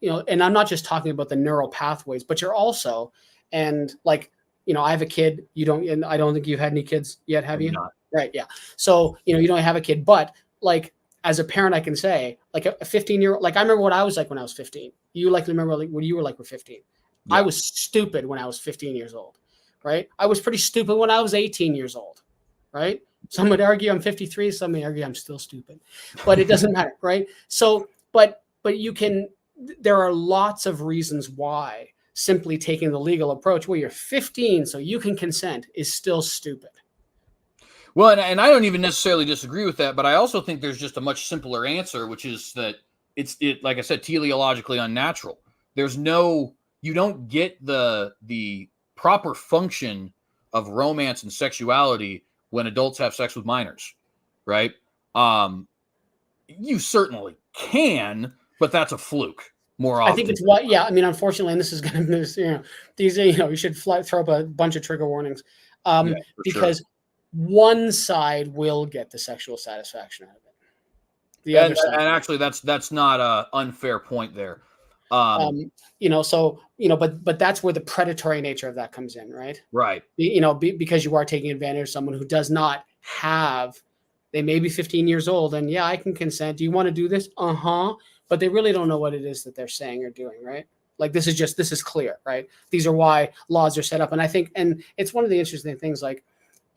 and I'm not just talking about the neural pathways, but you're also, and like, I have a kid, and I don't think you've had any kids yet, have you? Not. Right. Yeah. So, you don't have a kid, but like, as a parent, I can say like a 15-year-old, like I remember what I was like when I was 15. You likely remember like what you were like with 15. Yeah. I was stupid when I was 15 years old. Right. I was pretty stupid when I was 18 years old. Right. Some would argue I'm 53. Some may argue I'm still stupid, but it doesn't matter. Right. So, but there are lots of reasons why simply taking the legal approach where you're 15, so you can consent is still stupid. Well, and I don't even necessarily disagree with that, but I also think there's just a much simpler answer, which is that it's like I said, teleologically unnatural. You don't get the proper function of romance and sexuality when adults have sex with minors, right? You certainly can, but that's a fluke more often. I think it's what, yeah. I mean, unfortunately, and this is going to, you should throw up a bunch of trigger warnings because one side will get the sexual satisfaction out of it. The other side, and actually, that's not an unfair point there. But that's where the predatory nature of that comes in, right? Right. Because you are taking advantage of someone who does not have. They may be 15 years old, and yeah, I can consent. Do you want to do this? But they really don't know what it is that they're saying or doing, right? Like this is clear, right? These are why laws are set up, and I think, and it's one of the interesting things, like.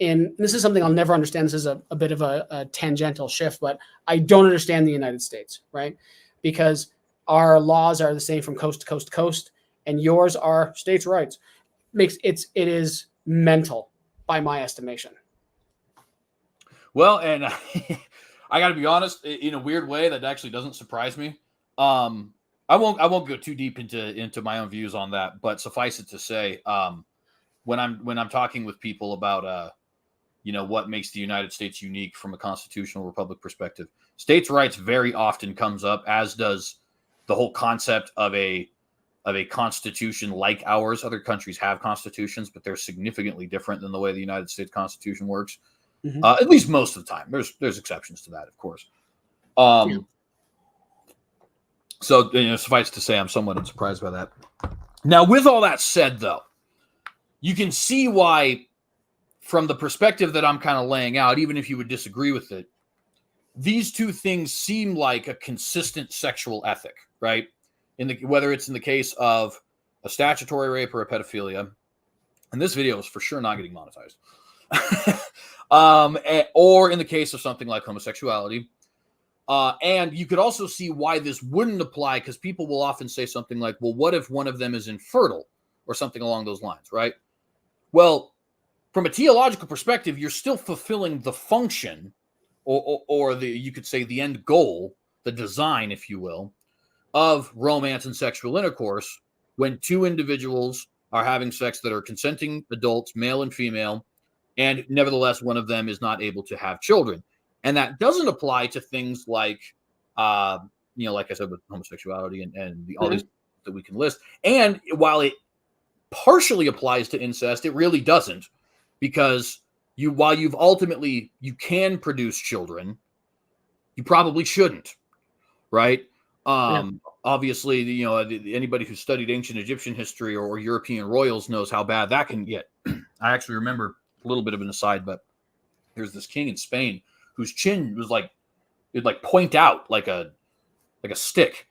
And this is something I'll never understand. This is a bit of a tangential shift, but I don't understand the United States, right? Because our laws are the same from coast to coast to coast, and yours are states' rights. It is mental by my estimation. Well, and I got to be honest, in a weird way, that actually doesn't surprise me. I won't go too deep into my own views on that, but suffice it to say, when I'm talking with people about what makes the United States unique from a constitutional republic perspective, states' rights very often comes up, as does the whole concept of a constitution like ours. Other countries have constitutions, but they're significantly different than the way the United States Constitution works. Mm-hmm. At least most of the time. There's exceptions to that, of course. So suffice to say, I'm somewhat surprised by that. Now, with all that said, though, you can see why, from the perspective that I'm kind of laying out, even if you would disagree with it, these two things seem like a consistent sexual ethic, right? Whether it's in the case of a statutory rape or a pedophilia, and this video is for sure not getting monetized, or in the case of something like homosexuality. And you could also see why this wouldn't apply, because people will often say something like, well, what if one of them is infertile or something along those lines, right? Well, from a theological perspective, you're still fulfilling the function or you could say the end goal, the design, if you will, of romance and sexual intercourse when two individuals are having sex that are consenting adults, male and female, and nevertheless, one of them is not able to have children. And that doesn't apply to things like, like I said, with homosexuality and all these that we can list. And while it partially applies to incest, it really doesn't, because while you can produce children, you probably shouldn't, right? Obviously, anybody who studied ancient Egyptian history or European royals knows how bad that can get. I actually remember a little bit of an aside, but there's this king in Spain whose chin was it'd point out like a stick.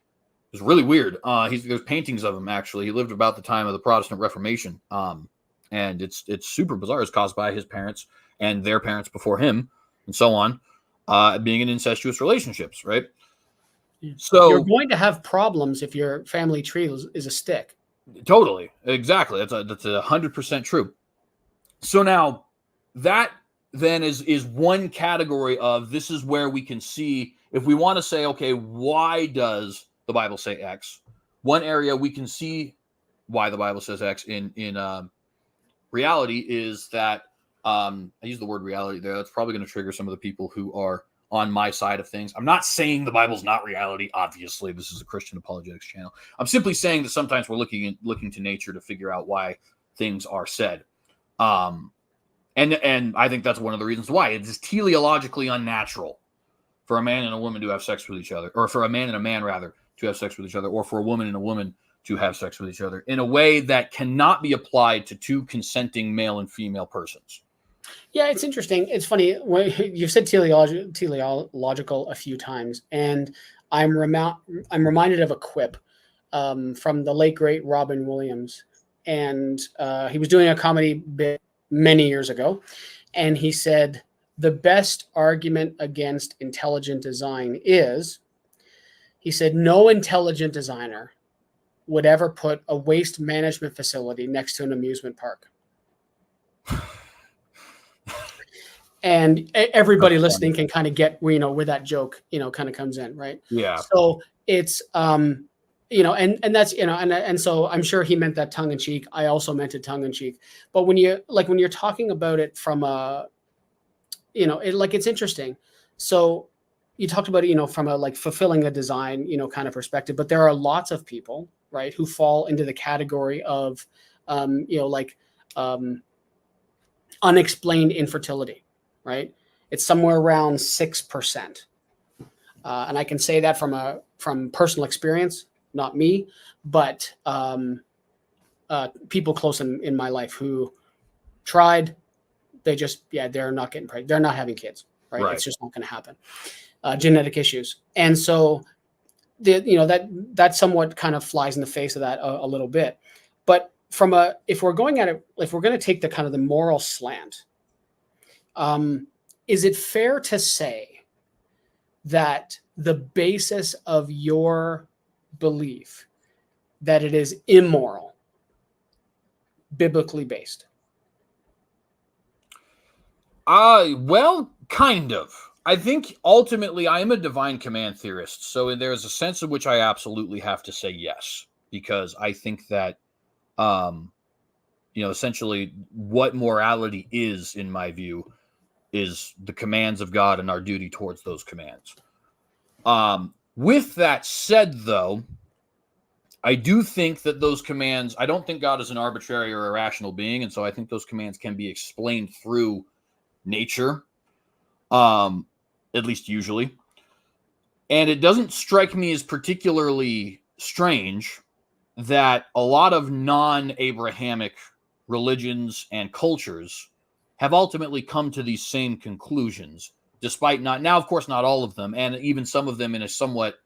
It was really weird. There's paintings of him, actually. He lived about the time of the Protestant Reformation. And it's super bizarre. It's caused by his parents and their parents before him, and so on, being in incestuous relationships, right? So you're going to have problems if your family tree is a stick. Totally, exactly. That's 100% true. So now that then is one category of, this is where we can see, if we want to say, okay, why does the Bible say X? One area we can see why the Bible says X in reality is that, I use the word reality there. That's probably going to trigger some of the people who are on my side of things. I'm not saying the Bible's not reality. Obviously, this is a Christian apologetics channel. I'm simply saying that sometimes we're looking to nature to figure out why things are said. And I think that's one of the reasons why it is teleologically unnatural for a man and a woman to have sex with each other, or for a man and a man rather to have sex with each other, or for a woman and a woman to have sex with each other in a way that cannot be applied to two consenting male and female persons. Yeah, it's interesting. It's funny. You've said teleological a few times, and I'm reminded of a quip from the late, great Robin Williams. And he was doing a comedy bit many years ago, and he said, the best argument against intelligent design is, he said, no intelligent designer would ever put a waste management facility next to an amusement park. And everybody listening can kind of get, where that joke, kind of comes in, right? Yeah. So it's, and that's, and so I'm sure he meant that tongue in cheek. I also meant it tongue in cheek. But when you're talking about it from it's interesting. So you talked about it, from a fulfilling a design, kind of perspective. But there are lots of people, right, who fall into the category of, unexplained infertility. right? It's somewhere around 6%. And I can say that from personal experience, not me, but people close in my life who tried. They're not getting pregnant. They're not having kids, right? It's just not going to happen. Genetic issues. And so that somewhat kind of flies in the face of that a little bit. But if we're going to take the kind of the moral slant, is it fair to say that the basis of your belief that it is immoral, biblically based? Well, kind of. I think ultimately I am a divine command theorist. So there's a sense in which I absolutely have to say yes, because I think that, essentially what morality is, in my view, is the commands of God and our duty towards those commands. With that said, though, I do think that those commands, I don't think God is an arbitrary or irrational being. And so I think those commands can be explained through nature, at least usually. And it doesn't strike me as particularly strange that a lot of non-Abrahamic religions and cultures have ultimately come to these same conclusions, despite now, of course, not all of them, and even some of them in a somewhat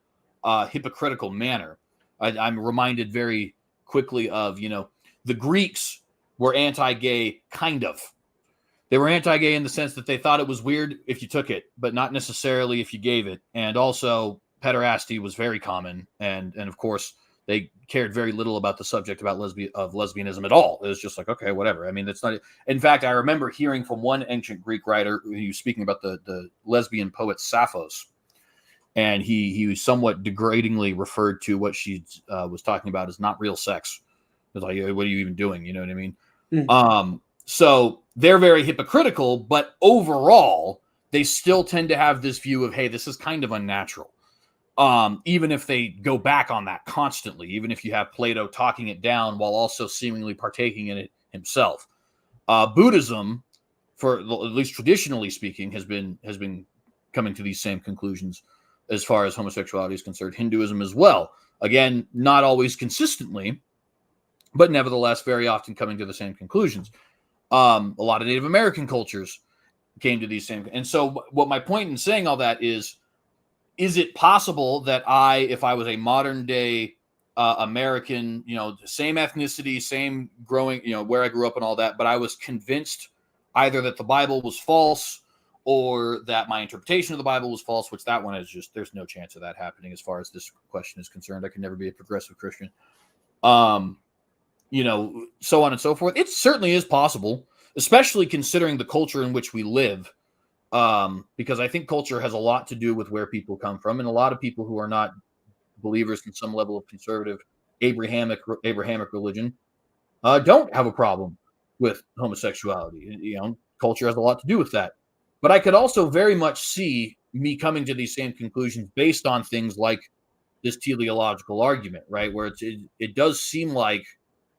hypocritical manner. I'm reminded very quickly of, the Greeks were anti-gay, kind of. They were anti-gay in the sense that they thought it was weird if you took it, but not necessarily if you gave it. And also, pederasty was very common, and of course, they cared very little about the subject about lesbianism at all. It was just like, okay, whatever. I mean, that's not. In fact, I remember hearing from one ancient Greek writer who was speaking about the lesbian poet Sappho's, and he was somewhat degradingly referred to what she was talking about as not real sex. It was like, what are you even doing? You know what I mean? Mm. So they're very hypocritical, but overall, they still tend to have this view of, hey, this is kind of unnatural. Even if they go back on that constantly, even if you have Plato talking it down while also seemingly partaking in it himself. Buddhism, for at least traditionally speaking, has been coming to these same conclusions as far as homosexuality is concerned. Hinduism as well. Again, not always consistently, but nevertheless, very often coming to the same conclusions. A lot of Native American cultures came to these same. And so what my point in saying all that is it possible that if I was a modern day American, same ethnicity, same growing, where I grew up and all that, but I was convinced either that the Bible was false or that my interpretation of the Bible was false, which that one is just, there's no chance of that happening as far as this question is concerned. I could never be a progressive Christian. So on and so forth. It certainly is possible, especially considering the culture in which we live. Because I think culture has a lot to do with where people come from, and a lot of people who are not believers in some level of conservative Abrahamic religion don't have a problem with homosexuality. Culture has a lot to do with that. But I could also very much see me coming to these same conclusions based on things like this teleological argument, right? Where it does seem like,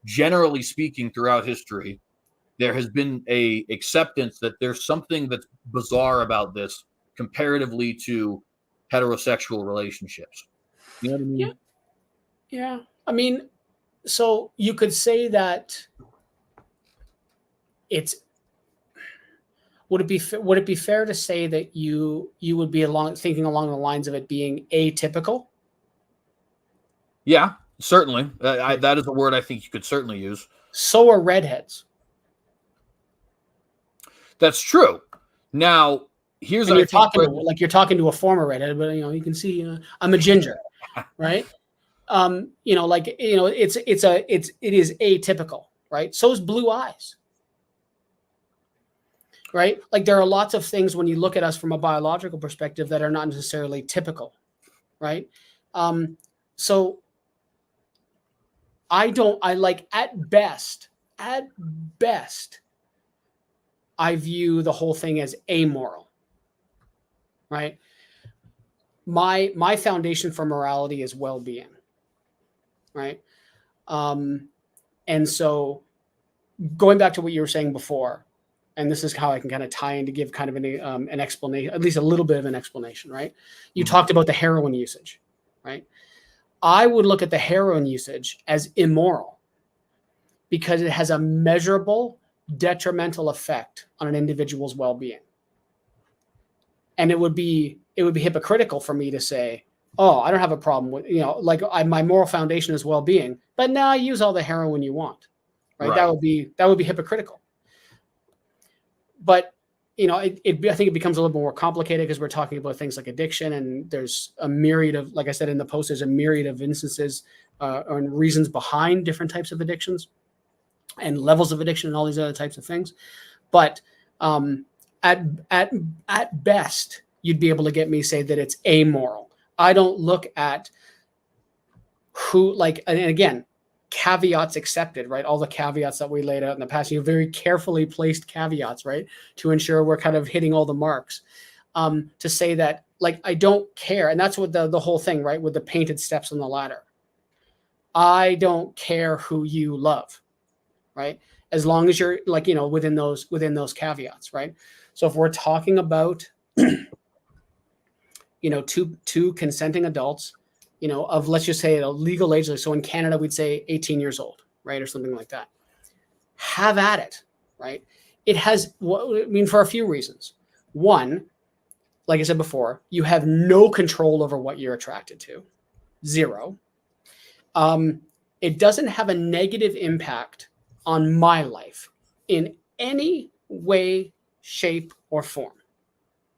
generally speaking, throughout history, there has been a acceptance that there's something that's bizarre about this comparatively to heterosexual relationships. You know what I mean? Yeah. I mean, so you could say that would it be fair to say that you would be thinking along the lines of it being atypical? Yeah, certainly. That is a word I think you could certainly use. So are redheads. That's true. Now, here's you're talking to a former redhead, but you can see I'm a ginger, right? It is atypical, right? So is blue eyes, right? Like there are lots of things when you look at us from a biological perspective that are not necessarily typical, right? So at best, I view the whole thing as amoral, right? My foundation for morality is well-being, right? And so going back to what you were saying before, and this is how I can kind of tie in to give kind of an explanation, at least a little bit of an explanation, right? You talked about the heroin usage, right? I would look at the heroin usage as immoral because it has a measurable detrimental effect on an individual's well-being. And it would be hypocritical for me to say, oh, I don't have a problem with, my moral foundation is well-being, but now use all the heroin you want, right? That would be hypocritical. But, I think it becomes a little more complicated because we're talking about things like addiction, and there's a myriad of, like I said in the post, there's a myriad of instances or reasons behind different types of addictions and levels of addiction and all these other types of things. But at best, you'd be able to get me say that it's amoral. I don't look at who, and again, caveats accepted, right? All the caveats that we laid out in the past, very carefully placed caveats, right? To ensure we're kind of hitting all the marks. To say that, I don't care. And that's what the whole thing, right? With the painted steps on the ladder. I don't care who you love, right? As long as you're within those caveats, right? So if we're talking about, two consenting adults, of, let's just say, a legal age. So in Canada, we'd say 18 years old, right? Or something like that. Have at it, right? It has, for a few reasons. One, like I said before, you have no control over what you're attracted to. Zero. It doesn't have a negative impact on my life in any way, shape, or form.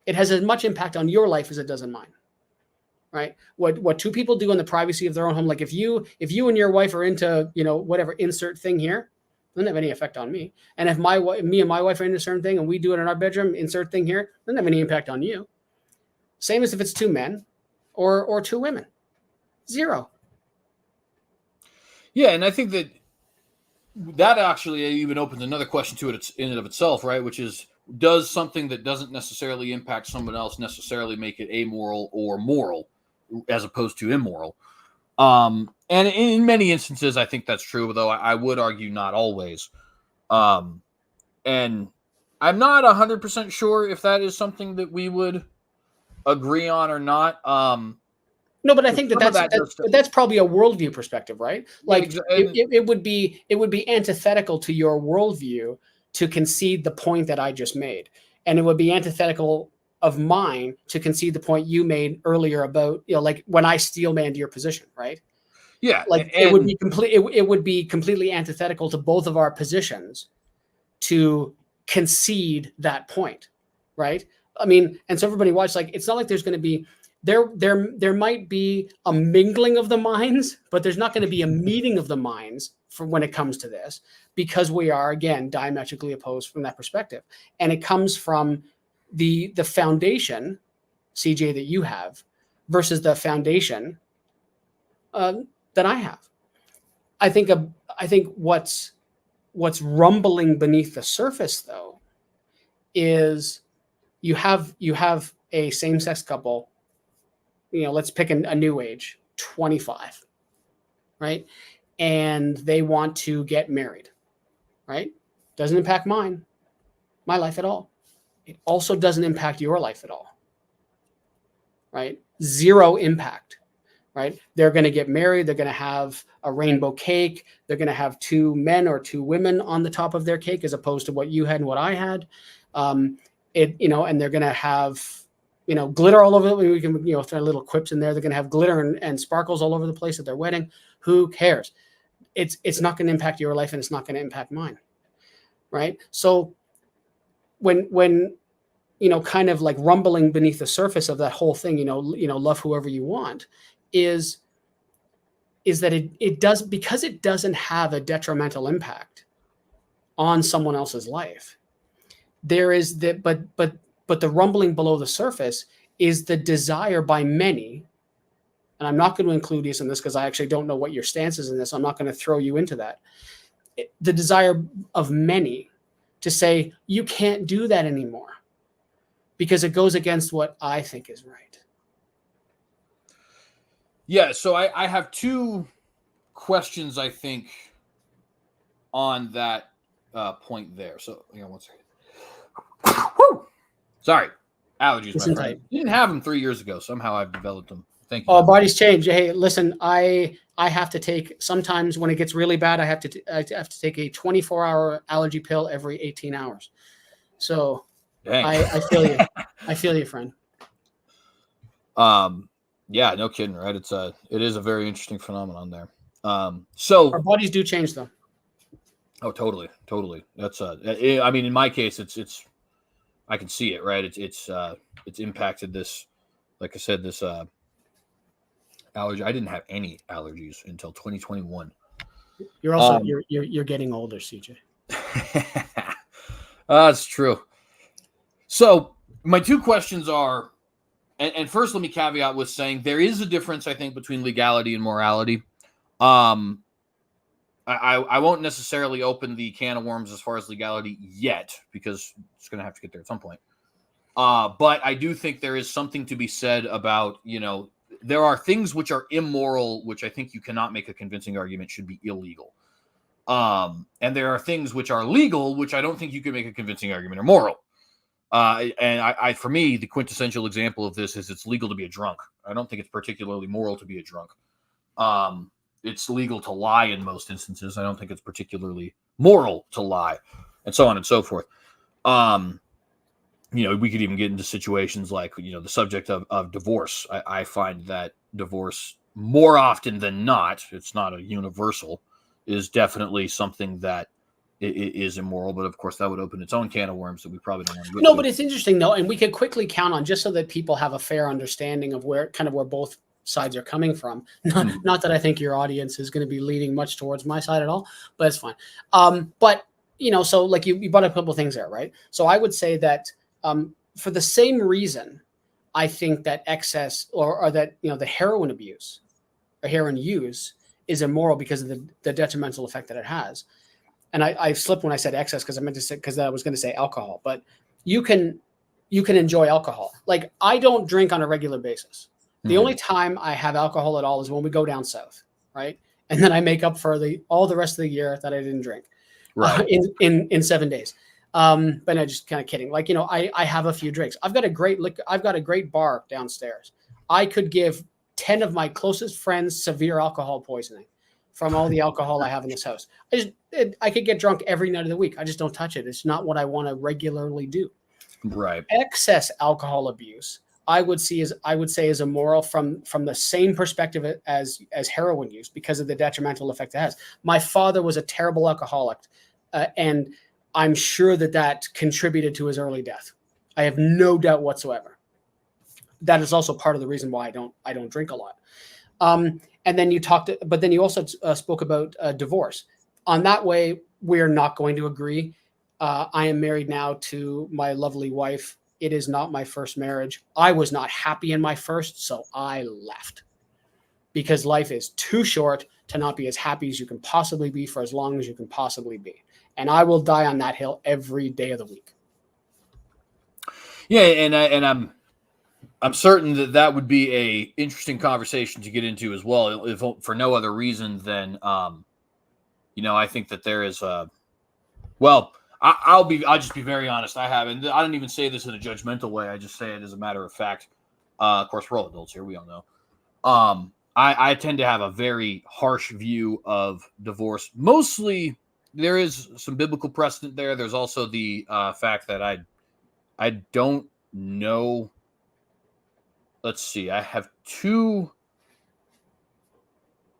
It has as much impact on your life as it does on mine. Right? What two people do in the privacy of their own home, like if you and your wife are into, whatever, insert thing here, doesn't have any effect on me. And if me and my wife are into a certain thing and we do it in our bedroom, insert thing here, doesn't have any impact on you. Same as if it's two men or two women. Zero. Yeah, and I think that actually even opens another question to it in and of itself, right? Which is, does something that doesn't necessarily impact someone else necessarily make it amoral or moral, as opposed to immoral? And in many instances, I think that's true, though I would argue not always. And I'm not 100% sure if that is something that we would agree on or not. No, but I think that's probably a worldview perspective, right? It would be antithetical to your worldview to concede the point that I just made, and it would be antithetical of mine to concede the point you made earlier about, when I steel manned your position, right? Yeah, it would be it would be completely antithetical to both of our positions to concede that point, right? And so everybody watch, it's not like there's going to be there might be a mingling of the minds, but there's not going to be a meeting of the minds for when it comes to this, because we are, again, diametrically opposed from that perspective. And it comes from the foundation, CJ, that you have versus the foundation that I have. I think what's rumbling beneath the surface, though, is you have a same-sex couple, let's pick a new age, 25, right? And they want to get married, right? Doesn't impact my life at all. It also doesn't impact your life at all, right? Zero impact, right? They're going to get married. They're going to have a rainbow cake. They're going to have two men or two women on the top of their cake, as opposed to what you had and what I had. And they're going to have, glitter all over it. We can, throw little quips in there. They're going to have glitter and sparkles all over the place at their wedding. Who cares? It's not going to impact your life, and it's not going to impact mine, right? So when kind of like rumbling beneath the surface of that whole thing, love whoever you want, is that it does, because it doesn't have a detrimental impact on someone else's life. There is that, but the rumbling below the surface is the desire by many. And I'm not going to include you in this because I actually don't know what your stance is in this. I'm not going to throw you into that. The desire of many to say, you can't do that anymore because it goes against what I think is right. Yeah, so I have two questions, I think, on that point there. So, one second. Woo! Sorry, allergies, Listen my friend. tight. You didn't have them 3 years ago. Somehow I've developed them. Thank you. Oh, body's changed. Hey, listen, I have to take, sometimes when it gets really bad, I have to take a 24-hour allergy pill every 18 hours. So Dang. I feel you. I feel you, friend. Yeah, no kidding, right? It is a very interesting phenomenon there. So Our bodies do change, though. Oh, totally. That's I mean, in my case, it's I can see it, right? It's impacted this, like I said, this allergy. I didn't have any allergies until 2021. You're also you're getting older, CJ. That's true. So my two questions are, and first let me caveat with saying there is a difference, I think, between legality and morality. I won't necessarily open the can of worms as far as legality yet, because it's going to have to get there at some point. But I do think there is something to be said about, there are things which are immoral, which I think you cannot make a convincing argument should be illegal. And there are things which are legal, which I don't think you can make a convincing argument are moral. And for me, the quintessential example of this is it's legal to be a drunk. I don't think it's particularly moral to be a drunk. It's legal to lie in most instances. I don't think it's particularly moral to lie, and so on and so forth. We could even get into situations like, the subject of divorce. I find that divorce, more often than not, it's not a universal, is definitely something that is immoral. But of course, that would open its own can of worms that we probably don't want to go to. But it's interesting, though, and we could quickly count on, just so that people have a fair understanding of where both sides are coming from. Not that I think your audience is going to be leaning much towards my side at all, but it's fine. But so like you brought up a couple of things there, right? So I would say that for the same reason, I think that excess or that the heroin abuse or heroin use is immoral because of the detrimental effect that it has. And I slipped when I said excess because I was going to say alcohol, but you can enjoy alcohol. Like, I don't drink on a regular basis. The only time I have alcohol at all is when we go down south, right? And then I make up for all the rest of the year that I didn't drink, right? In 7 days. But I'm just kind of kidding. Like, I have a few drinks. I've got a great bar downstairs. I could give 10 of my closest friends severe alcohol poisoning from all the alcohol I have in this house. I could get drunk every night of the week. I just don't touch it. It's not what I want to regularly do. Right. Excess alcohol abuse, I would say is immoral from the same perspective as heroin use, because of the detrimental effect it has. My father was a terrible alcoholic, and I'm sure that contributed to his early death. I have no doubt whatsoever. That is also part of the reason why I don't drink a lot. And then you also spoke about divorce. On that way, we're not going to agree. I am married now to my lovely wife. It is not my first marriage. I was not happy in my first, so I left. Because life is too short to not be as happy as you can possibly be for as long as you can possibly be. And I will die on that hill every day of the week. Yeah, and I'm certain that would be a interesting conversation to get into as well, if for no other reason than I think that there is I'll just be very honest. I don't even say this in a judgmental way. I just say it as a matter of fact. Of course, we're all adults here. We all know. I tend to have a very harsh view of divorce. Mostly, there is some biblical precedent there. There's also the fact that I don't know. Let's see. I have two.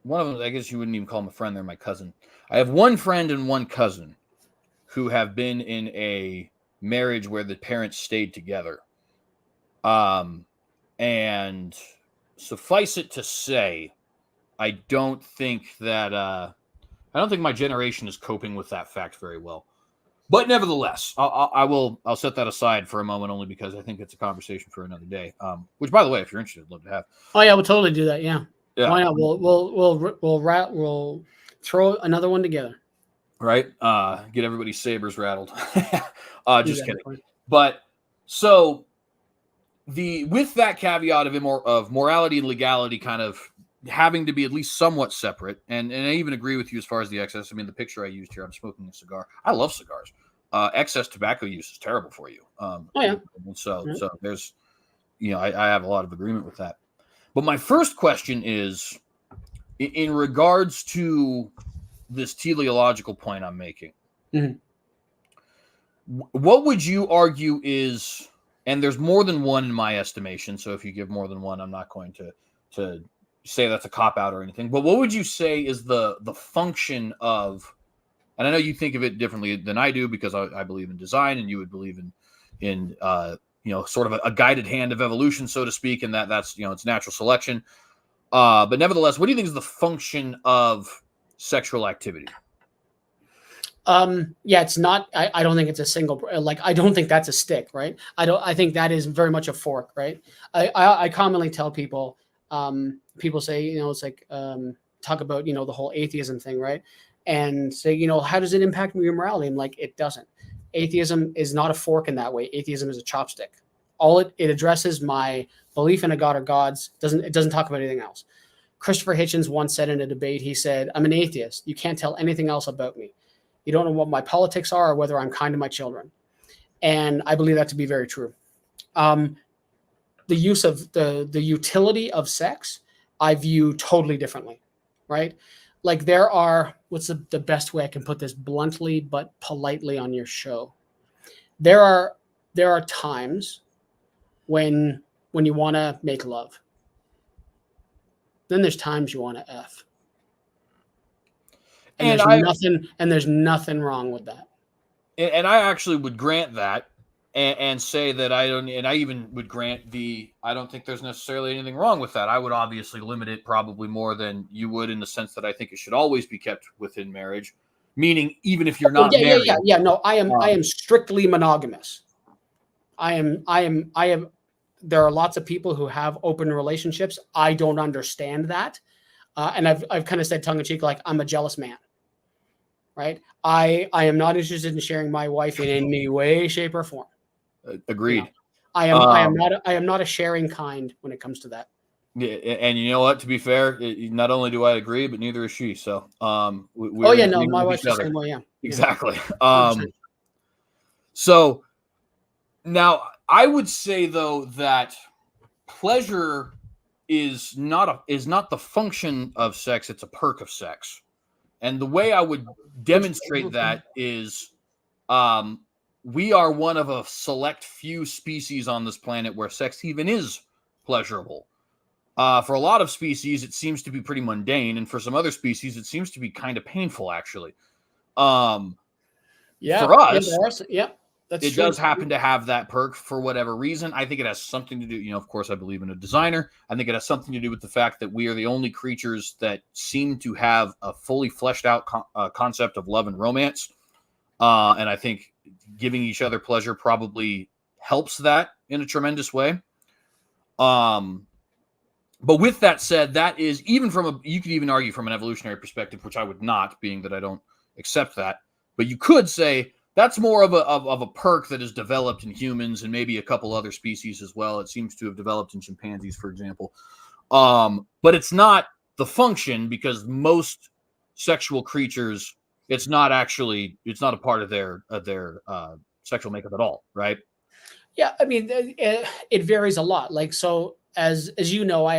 One of them, I guess you wouldn't even call him a friend. They're my cousin. I have one friend and one cousin who have been in a marriage where the parents stayed together. And suffice it to say, I don't think my generation is coping with that fact very well. But nevertheless, I'll set that aside for a moment, only because I think it's a conversation for another day. Which, by the way, if you're interested, I'd love to have. Oh yeah, we'll totally do that. Yeah. Why not? We'll throw another one together. Right. Get everybody's sabers rattled. Just kidding. But so with that caveat of morality and legality kind of having to be at least somewhat separate, and I even agree with you as far as the excess. I mean, the picture I used here, I'm smoking a cigar. I love cigars. excess tobacco use is terrible for you. So there's, I have a lot of agreement with that. But my first question is in regards to this teleological point I'm making. Mm-hmm. What would you argue is, and there's more than one in my estimation, so if you give more than one, I'm not going to say that's a cop-out or anything, but what would you say is the function of, and I know you think of it differently than I do because I believe in design and you would believe in sort of a guided hand of evolution, so to speak, and that's it's natural selection. But nevertheless, what do you think is the function of sexual activity? It's not, I don't think it's a single, I don't think that's a stick, right? I think that is very much a fork, right? I commonly tell people, people say, it's like, talk about, the whole atheism thing, right? And say, how does it impact your morality? I'm like, it doesn't. Atheism is not a fork in that way. Atheism is a chopstick. All it addresses my belief in a god or gods. It doesn't talk about anything else. Christopher Hitchens once said in a debate, he said, I'm an atheist. You can't tell anything else about me. You don't know what my politics are or whether I'm kind to my children. And I believe that to be very true. The use of the utility of sex, I view totally differently, right? Like there are, what's the best way I can put this bluntly but politely on your show? There are times when you want to make love. Then there's times you want to F. And there's nothing wrong with that. And I actually would grant that and say that I even would grant I don't think there's necessarily anything wrong with that. I would obviously limit it probably more than you would in the sense that I think it should always be kept within marriage, meaning even if you're not married. Yeah. No, I am strictly monogamous. There are lots of people who have open relationships. I don't understand that. And I've kind of said tongue in cheek, like I'm a jealous man, right? I am not interested in sharing my wife in any way, shape, or form. Agreed. I am not a sharing kind when it comes to that. Yeah, and you know what? To be fair, not only do I agree, but neither is she. So, my wife's the same way. Yeah, exactly. So now I would say though that pleasure is not the function of sex; it's a perk of sex. And the way I would demonstrate that is, we are one of a select few species on this planet where sex even is pleasurable. For a lot of species, it seems to be pretty mundane, and for some other species, it seems to be kind of painful, actually. For us, it does happen to have that perk for whatever reason. I think it has something to do, of course, I believe in a designer. I think it has something to do with the fact that we are the only creatures that seem to have a fully fleshed out concept of love and romance. And I think giving each other pleasure probably helps that in a tremendous way. But with that said, that is even you could even argue from an evolutionary perspective, which I would not, being that I don't accept that. But you could say that's more of a perk that is developed in humans and maybe a couple other species as well. It seems to have developed in chimpanzees, for example. But it's not the function, because most sexual creatures, it's not a part of their sexual makeup at all, right? Yeah, I mean, it varies a lot. Like, so as you know, I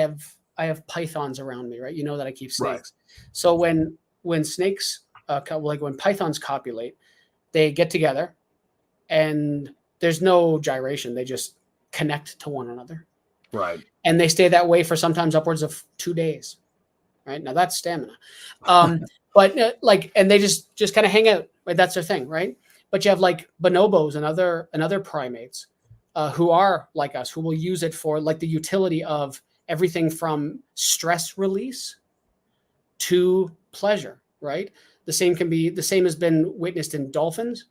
have pythons around me, right? You know that I keep snakes. Right. So when snakes, when pythons copulate, they get together, and there's no gyration. They just connect to one another, right? And they stay that way for sometimes upwards of 2 days, right? Now that's stamina, but and they just kind of hang out, right? That's their thing, right? But you have like bonobos and other primates who are like us, who will use it for like the utility of everything from stress release to pleasure, right? The same has been witnessed in dolphins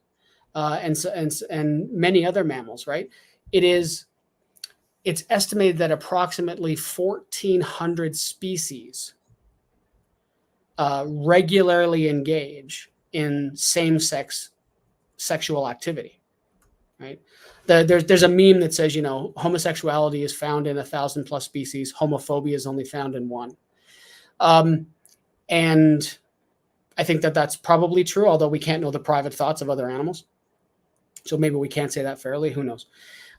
and many other mammals, right? It's estimated that approximately 1,400 species regularly engage in same-sex sexual activity, right? There's a meme that says, homosexuality is found in 1,000+ species. Homophobia is only found in 1. And I think that that's probably true, although we can't know the private thoughts of other animals. So maybe we can't say that fairly. Who knows?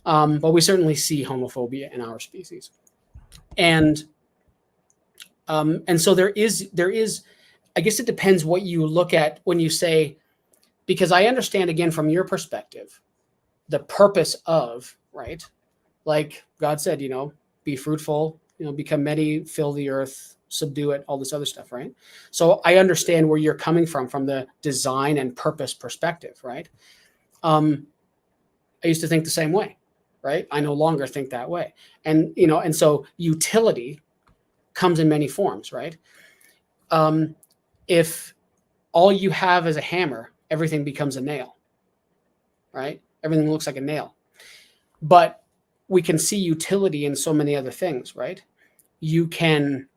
But we certainly see homophobia in our species. And so there is, I guess it depends what you look at when you say, because I understand, again, from your perspective, the purpose of, right? Like God said, be fruitful, become many, fill the earth, subdue it, all this other stuff, right? So I understand where you're coming from the design and purpose perspective, right? I used to think the same way, right? I no longer think that way. And, and so utility comes in many forms, right? If all you have is a hammer, everything becomes a nail, right? Everything looks like a nail. But we can see utility in so many other things, right? You can,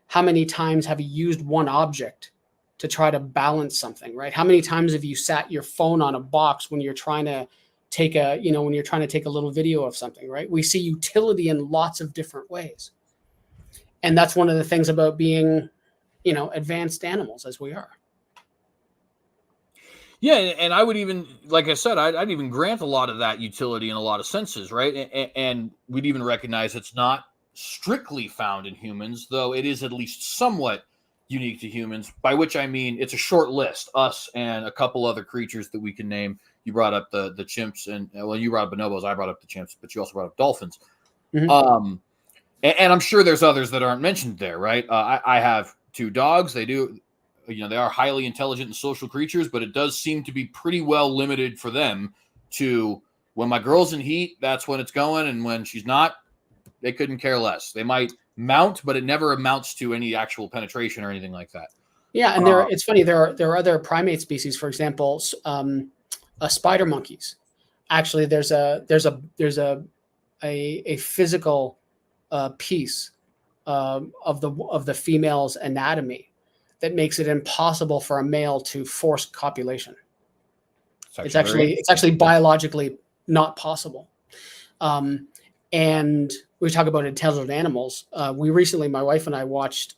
how many times have you used one object to try to balance something, right? How many times have you sat your phone on a box when you're trying to take a little video of something, right? We see utility in lots of different ways. And that's one of the things about being, advanced animals as we are. Yeah, and I would even, like I said, I'd even grant a lot of that utility in a lot of senses, right? And we'd even recognize it's not strictly found in humans, though it is at least somewhat unique to humans, by which I mean it's a short list, us and a couple other creatures that we can name. You brought up the chimps, and you brought up bonobos, I brought up the chimps, but you also brought up dolphins. Mm-hmm. And I'm sure there's others that aren't mentioned there, right? I have 2 dogs. They are highly intelligent and social creatures, but it does seem to be pretty well limited for them to, when my girl's in heat, that's when it's going. And when she's not, they couldn't care less. They might mount, but it never amounts to any actual penetration or anything like that. Yeah. And it's funny. There are other primate species, for example, spider monkeys. Actually, there's a physical piece of the female's anatomy that makes it impossible for a male to force copulation. It's actually biologically not possible. And we talk about intelligent animals. We recently, my wife and I, watched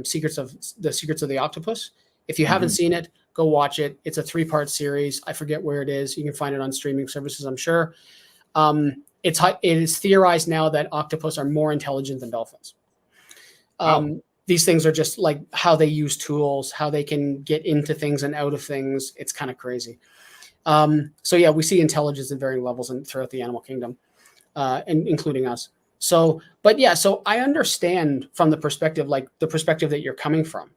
Secrets of the Octopus. If you haven't seen it, go watch it. It's a 3-part series. I forget where it is. You can find it on streaming services, I'm sure. It is theorized now that octopus are more intelligent than dolphins. These things are just like how they use tools, how they can get into things and out of things. It's kind of crazy. So yeah, we see intelligence in varying levels throughout the animal kingdom, and including us. So I understand from the perspective that you're coming from.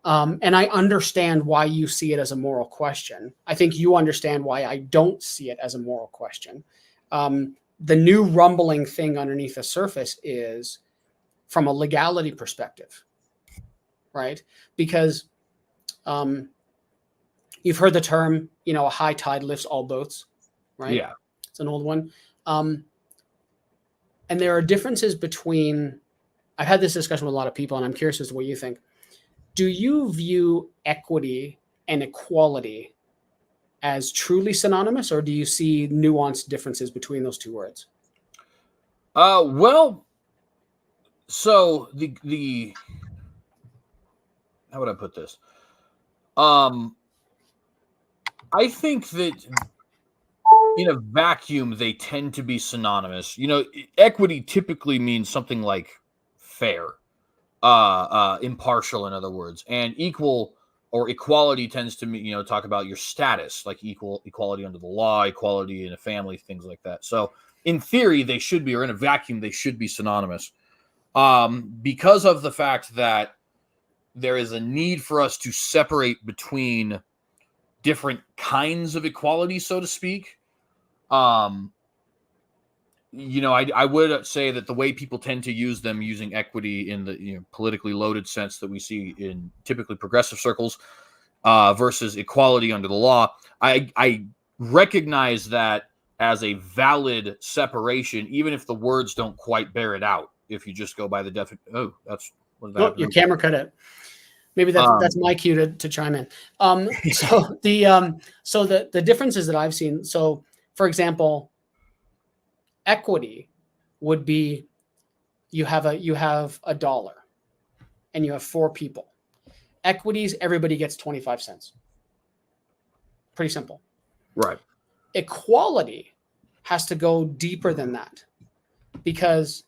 And I understand why you see it as a moral question. I think you understand why I don't see it as a moral question. The new rumbling thing underneath the surface is from a legality perspective, right? Because you've heard the term, a high tide lifts all boats, right? Yeah. It's an old one. And there are differences between, I've had this discussion with a lot of people, and I'm curious as to what you think. Do you view equity and equality as truly synonymous, or do you see nuanced differences between those 2 words? Well, so the how would I put this? I think that in a vacuum they tend to be synonymous. Equity typically means something like fair, impartial, in other words, and equal or equality tends to mean, talk about your status, like equality under the law, equality in a family, things like that. So in theory, they should be, or in a vacuum, they should be synonymous. Because of the fact that there is a need for us to separate between different kinds of equality, so to speak. I would say that the way people tend to use them, using equity in the politically loaded sense that we see in typically progressive circles, versus equality under the law, I recognize that as a valid separation, even if the words don't quite bear it out. If you just go by the definition, your camera cut out. Maybe that's my cue to chime in. So the differences that I've seen. So, for example, equity would be you have a dollar, and you have 4 people. Equities, everybody gets 25 cents. Pretty simple. Right. Equality has to go deeper than that, because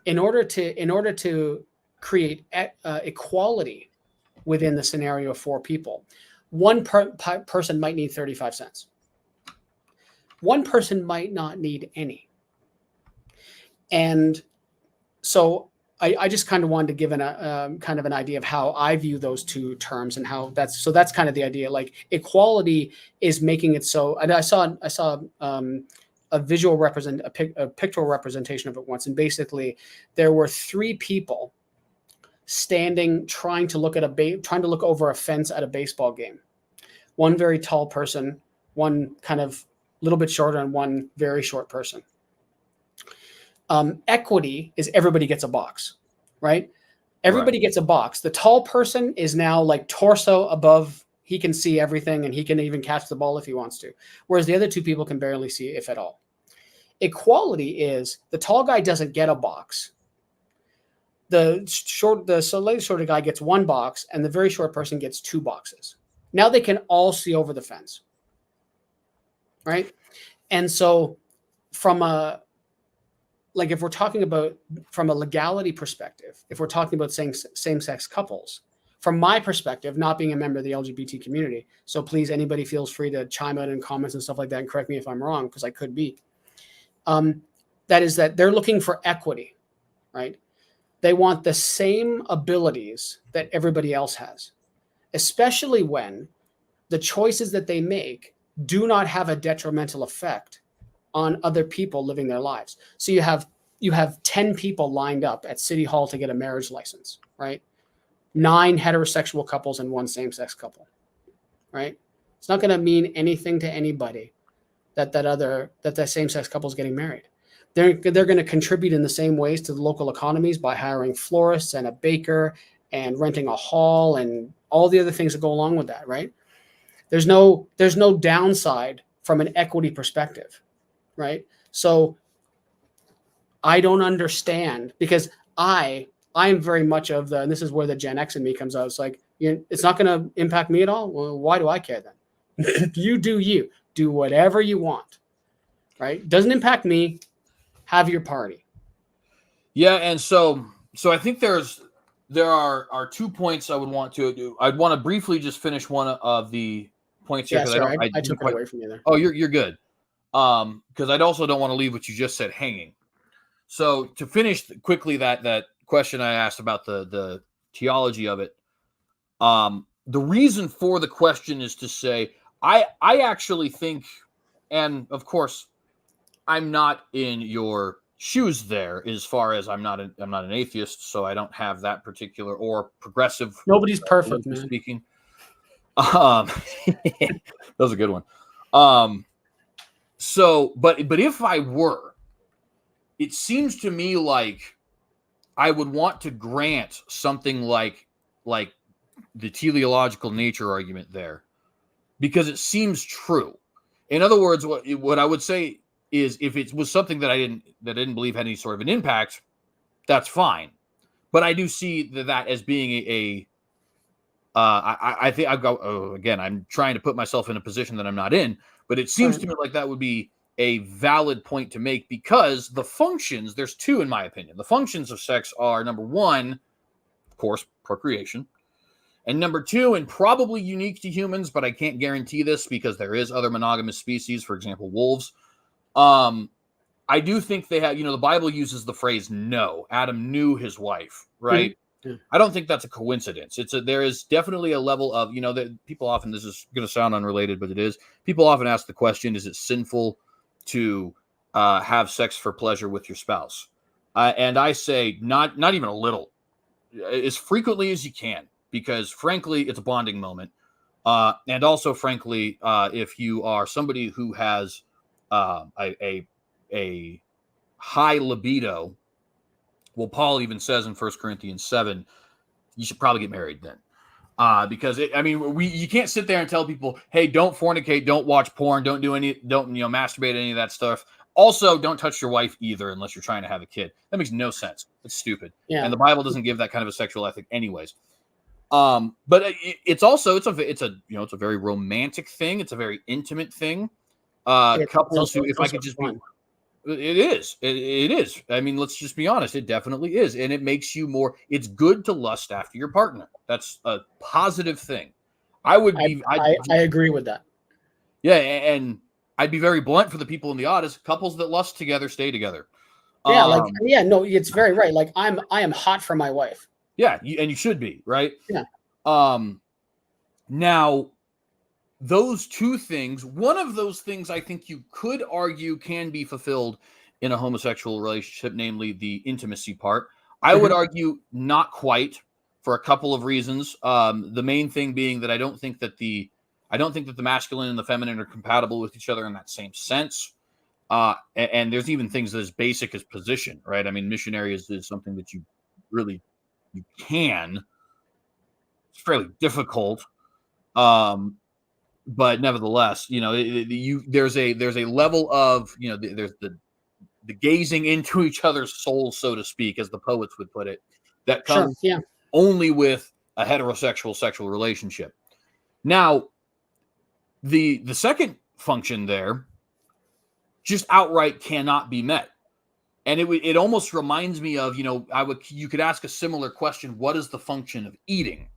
in order to create equality within the scenario of 4 people, one person might need 35 cents. One person might not need any. And so I just kind of wanted to give kind of an idea of how I view those two terms, and how that's kind of the idea. Like, equality is making it so. And I saw a visual a pictorial representation of it once, and basically there were 3 people standing, trying to look over a fence at a baseball game. One very tall person, one kind of a little bit shorter, and one very short person. Equity is everybody gets a box, right? Everybody gets a box. The tall person is now like torso above. He can see everything, and he can even catch the ball if he wants to. Whereas the other 2 people can barely see, if at all. Equality is the tall guy doesn't get a box. The slightly shorter guy gets 1 box, and the very short person gets 2 boxes. Now they can all see over the fence, right? And so if we're talking about from a legality perspective, if we're talking about same-sex couples, from my perspective, not being a member of the LGBT community, so please, anybody feels free to chime out in comments and stuff like that and correct me if I'm wrong, because I could be. That is that they're looking for equity, right? They want the same abilities that everybody else has, especially when the choices that they make do not have a detrimental effect on other people living their lives. So you have 10 people lined up at City Hall to get a marriage license, right? 9 heterosexual couples and 1 same-sex couple, right? It's not going to mean anything to anybody that same-sex couple is getting married. They're going to contribute in the same ways to the local economies by hiring florists and a baker and renting a hall and all the other things that go along with that, right? There's no downside from an equity perspective, right? So I don't understand, because I am very much of and this is where the Gen X in me comes out. It's like, it's not going to impact me at all. Well, why do I care then? You do whatever you want, right? Doesn't impact me. Have your party. Yeah, and so I think there are 2 points I would want to do. I'd want to briefly just finish one of the points here. Yeah, sorry, I took it away from you there. Oh, you're good. Because I also don't want to leave what you just said hanging. So to finish quickly that question I asked about the theology of it, the reason for the question is to say I actually think, and of course I'm not in your shoes there, as far as I'm not an atheist, so I don't have that particular or progressive. Nobody's perfect, man. Speaking. That was a good one. So, but if I were, it seems to me like I would want to grant something like the teleological nature argument there, because it seems true. In other words, what I would say is, if it was something that I didn't believe had any sort of an impact, that's fine. But I do see that as being I think I've got, again, I'm trying to put myself in a position that I'm not in, but it seems to me like that would be a valid point to make, because the functions, there's 2 in my opinion. The functions of sex are, number 1, of course, procreation. And number 2, and probably unique to humans, but I can't guarantee this because there is other monogamous species, for example, wolves. I do think they have, the Bible uses the phrase "know." Adam knew his wife, right? Mm-hmm. I don't think that's a coincidence. There is definitely a level of, that people often, this is going to sound unrelated, but it is. People often ask the question, is it sinful to have sex for pleasure with your spouse? And I say not even a little, as frequently as you can, because frankly, it's a bonding moment. And also, frankly, if you are somebody who has a high libido, well, Paul even says in 1 Corinthians 7, you should probably get married then. Because you can't sit there and tell people, hey, don't fornicate, don't watch porn, don't masturbate, any of that stuff. Also, don't touch your wife either, unless you're trying to have a kid. That makes no sense. It's stupid. Yeah. And the Bible doesn't give that kind of a sexual ethic anyways. But it's also it's a very romantic thing. It's a very intimate thing. Couples who, if I could just be, it is. It is. I mean, let's just be honest. It definitely is, and it makes you more. It's good to lust after your partner. That's a positive thing. I agree with that. Yeah, and I'd be very blunt for the people in the audience. Couples that lust together stay together. Yeah, no, it's very right. Like I am hot for my wife. Yeah, and you should be, right? Yeah. Now, those two things, one of those things I think you could argue can be fulfilled in a homosexual relationship, namely the intimacy part. I would argue not quite, for a couple of reasons. The main thing being that I don't think that the masculine and the feminine are compatible with each other in that same sense. And there's even things as basic as position, right? I mean, missionary is something that you can. It's fairly difficult. But nevertheless, there's a level of, there's the gazing into each other's souls, so to speak, as the poets would put it, that comes only with a heterosexual sexual relationship. Now, the second function there just outright cannot be met. And it almost reminds me of, you could ask a similar question: what is the function of eating?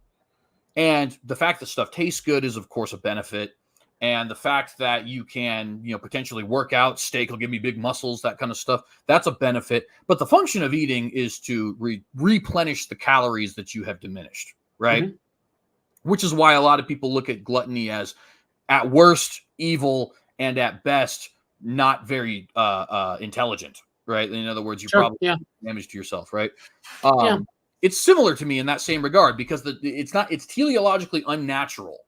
And the fact that stuff tastes good is, of course, a benefit. And the fact that you can, potentially work out, steak will give me big muscles, that kind of stuff, that's a benefit. But the function of eating is to replenish the calories that you have diminished, right? Which is why a lot of people look at gluttony as, at worst, evil, and at best, not very intelligent, right? In other words, you probably damage to yourself, right? It's similar to me in that same regard, because it's teleologically unnatural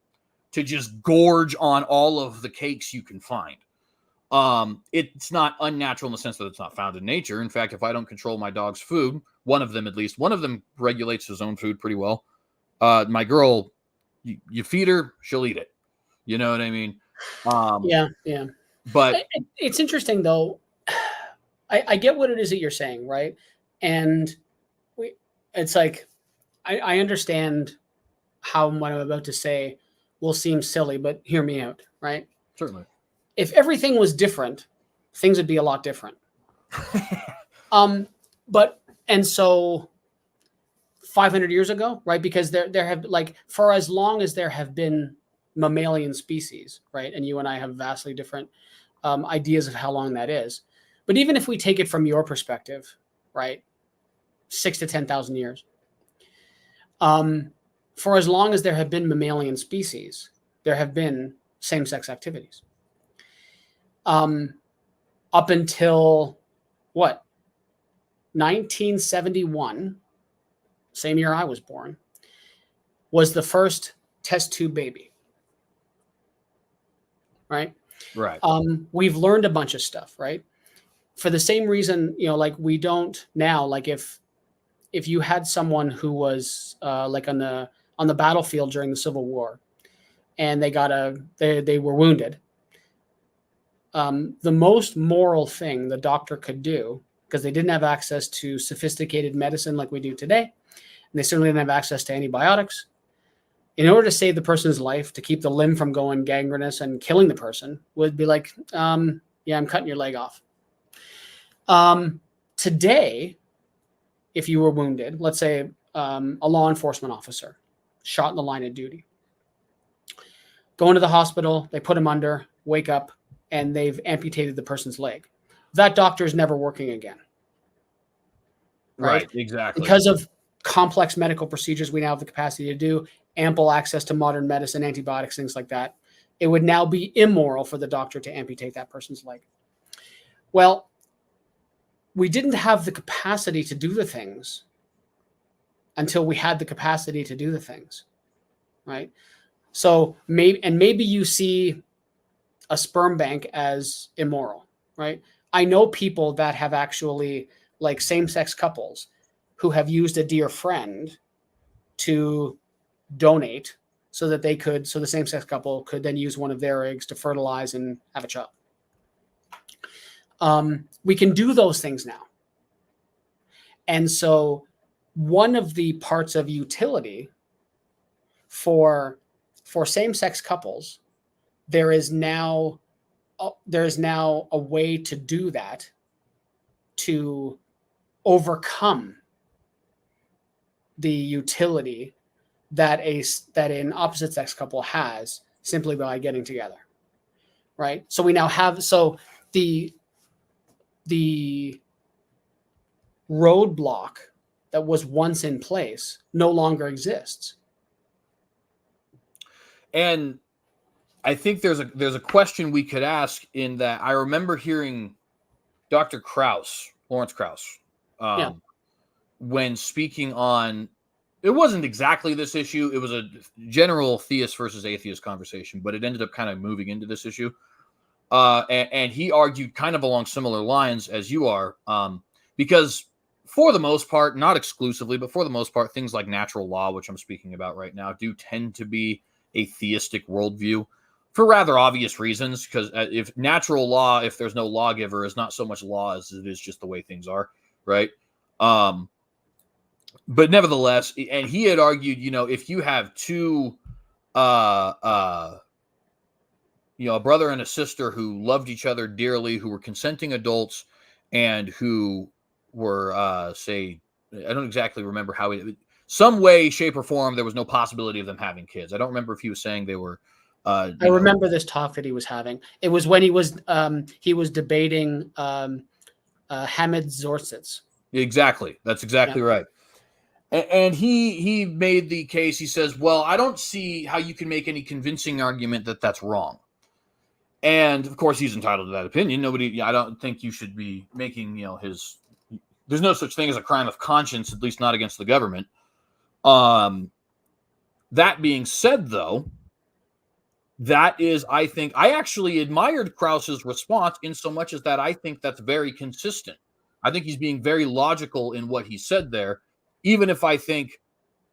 to just gorge on all of the cakes you can find. It's not unnatural in the sense that it's not found in nature. In fact, if I don't control my dog's food, one of them regulates his own food pretty well. My girl, you feed her, she'll eat it. You know what I mean? Yeah. But it's interesting though. I get what it is that you're saying, right? And it's like, I understand how what I'm about to say will seem silly, but hear me out, right? Certainly. If everything was different, things would be a lot different. And so 500 years ago, right? Because there have, like, for as long as there have been mammalian species, right? And you and I have vastly different ideas of how long that is. But even if we take it from your perspective, right? 6,000 to 10,000 years. For as long as there have been mammalian species, there have been same-sex activities. Up until what? 1971, same year I was born, was the first test tube baby. Right? Right. We've learned a bunch of stuff, right? For the same reason, like we don't now, like if you had someone who was like on the battlefield during the Civil War, and they were wounded, the most moral thing the doctor could do, because they didn't have access to sophisticated medicine like we do today, and they certainly didn't have access to antibiotics, in order to save the person's life, to keep the limb from going gangrenous and killing the person, would be like, I'm cutting your leg off. Today, if you were wounded, let's say a law enforcement officer shot in the line of duty, go into the hospital, they put him under, wake up, and they've amputated the person's leg. That doctor is never working again. Right, exactly. Because of complex medical procedures we now have the capacity to do, ample access to modern medicine, antibiotics, things like that, it would now be immoral for the doctor to amputate that person's leg. Well, we didn't have the capacity to do the things until we had the capacity to do the things, right? So maybe you see a sperm bank as immoral, right? I know people that have actually, like same-sex couples, who have used a dear friend to donate so that so the same-sex couple could then use one of their eggs to fertilize and have a child. We can do those things now. And so one of the parts of utility for same-sex couples, there is now a way to do that, to overcome the utility that an opposite sex couple has simply by getting together, right? So we now have the roadblock that was once in place no longer exists. And I think there's a question we could ask in that. I remember hearing Dr. Lawrence Krauss, when speaking on, it wasn't exactly this issue. It was a general theist versus atheist conversation, but it ended up kind of moving into this issue. And he argued kind of along similar lines as you are, because for the most part, not exclusively, but for the most part, things like natural law, which I'm speaking about right now, do tend to be a theistic worldview for rather obvious reasons. Because if natural law, if there's no lawgiver, is not so much law as it is just the way things are, right? But nevertheless, and he had argued, if you have two, a brother and a sister who loved each other dearly, who were consenting adults, and who were, say, I don't exactly remember how some way, shape, or form, there was no possibility of them having kids. I don't remember if he was saying they were. I remember this talk that he was having. It was when he was debating Hamid Zorsitz. Exactly. That's exactly right. And he made the case. He says, well, I don't see how you can make any convincing argument that that's wrong. And of course, he's entitled to that opinion. I don't think you should be making, there's no such thing as a crime of conscience, at least not against the government. That being said, though, that is, I think, I actually admired Krauss's response in so much as that I think that's very consistent. I think he's being very logical in what he said there, even if I think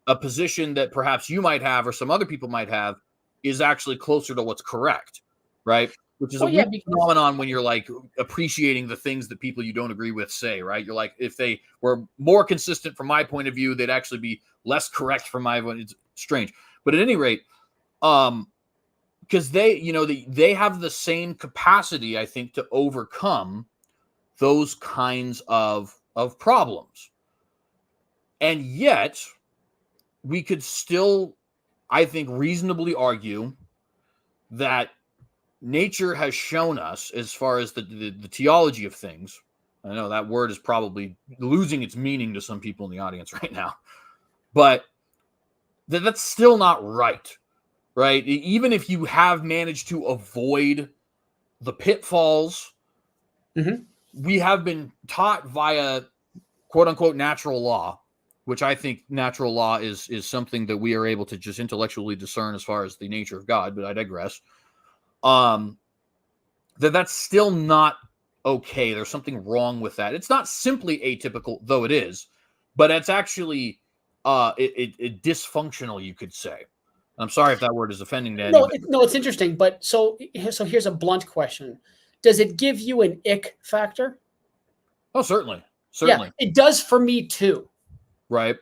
a position that perhaps you might have or some other people might have is actually closer to what's correct, right? Which is a weird phenomenon when you're like appreciating the things that people you don't agree with say, right? You're like, if they were more consistent from my point of view, they'd actually be less correct from my point. It's strange. But at any rate, because they have the same capacity, I think, to overcome those kinds of problems. And yet, we could still, I think, reasonably argue that nature has shown us, as far as the theology of things, I know that word is probably losing its meaning to some people in the audience right now, but that's still not right, right? Even if you have managed to avoid the pitfalls, we have been taught via quote-unquote natural law, which I think natural law is something that we are able to just intellectually discern as far as the nature of God, but I digress. That's still not okay. There's something wrong with that. It's not simply atypical, though it is, but it's actually it dysfunctional, you could say. I'm sorry if that word is offending to anybody. No, it's interesting. But so here's a blunt question: does it give you an ick factor? Oh, certainly. Yeah, it does for me too. Right.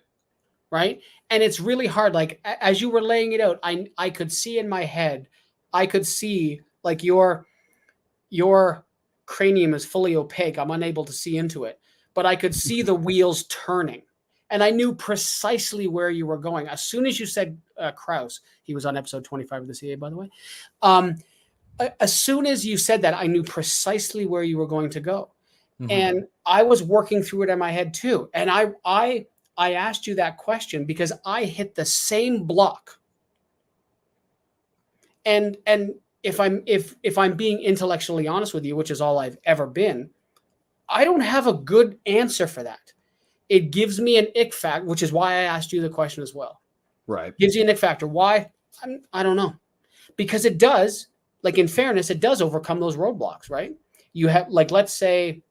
And it's really hard. Like, as you were laying it out, I could see in my head, I could see like your cranium is fully opaque. I'm unable to see into it, but I could see the wheels turning, and I knew precisely where you were going. As soon as you said Krauss, he was on episode 25 of the CA, by the way. As soon as you said that, I knew precisely where you were going to go. And I was working through it in my head too. And I asked you that question because I hit the same block. And if I'm being intellectually honest with you, which is all I've ever been, I don't have a good answer for that. It gives me an ick factor, which is why I asked you the question as well. Right. Gives you an ick factor. Why? I don't know. Because it does, like, in fairness, it does overcome those roadblocks, right? You have, like, let's say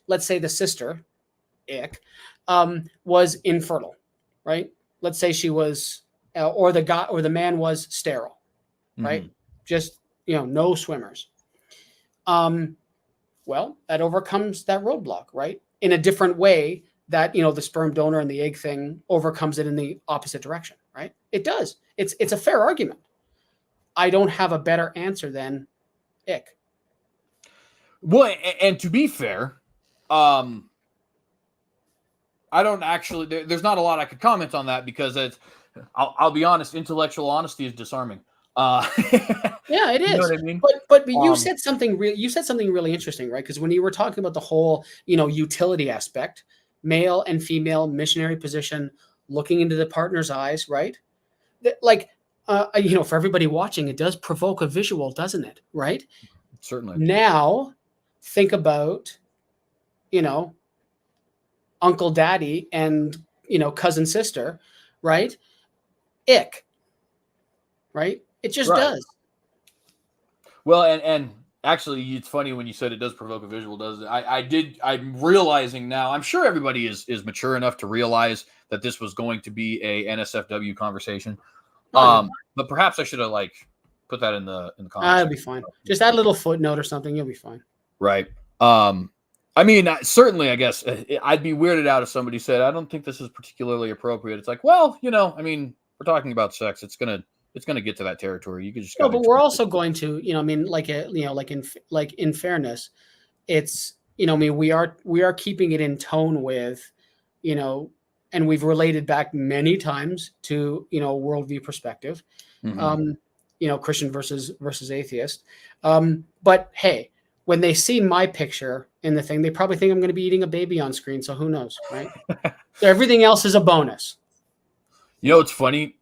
the sister, ick, was infertile, right? Let's say she was, or the guy or the man was sterile, right? Just, no swimmers. Well, that overcomes that roadblock, right? In a different way that, the sperm donor and the egg thing overcomes it in the opposite direction, right? It does. It's a fair argument. I don't have a better answer than ick. Well, and to be fair, I don't actually. There's not a lot I could comment on that because I'll be honest. Intellectual honesty is disarming. Yeah, it is. You know what I mean? But you said something really interesting, right? Because when you were talking about the whole, utility aspect, male and female missionary position, looking into the partner's eyes, right? For everybody watching, it does provoke a visual, doesn't it? Right? Certainly. Now, think about, uncle, daddy, and cousin, sister, right? Ick, right? It just does. Well, and actually, it's funny when you said it does provoke a visual, does it? I'm realizing now, I'm sure everybody is mature enough to realize that this was going to be a NSFW conversation. But perhaps I should have put that in the comments. It'll be fine. Just add a little footnote or something. You'll be fine. Right. I mean, certainly, I guess I'd be weirded out if somebody said, I don't think this is particularly appropriate. It's like, well, I mean, we're talking about sex. It's gonna get to that territory. You could just. No, but we're also going to, I mean, in fairness, it's, I mean, we are keeping it in tone with, and we've related back many times to, worldview perspective, Christian versus atheist. But hey, when they see my picture in the thing, they probably think I'm going to be eating a baby on screen. So who knows, right? So everything else is a bonus. It's funny.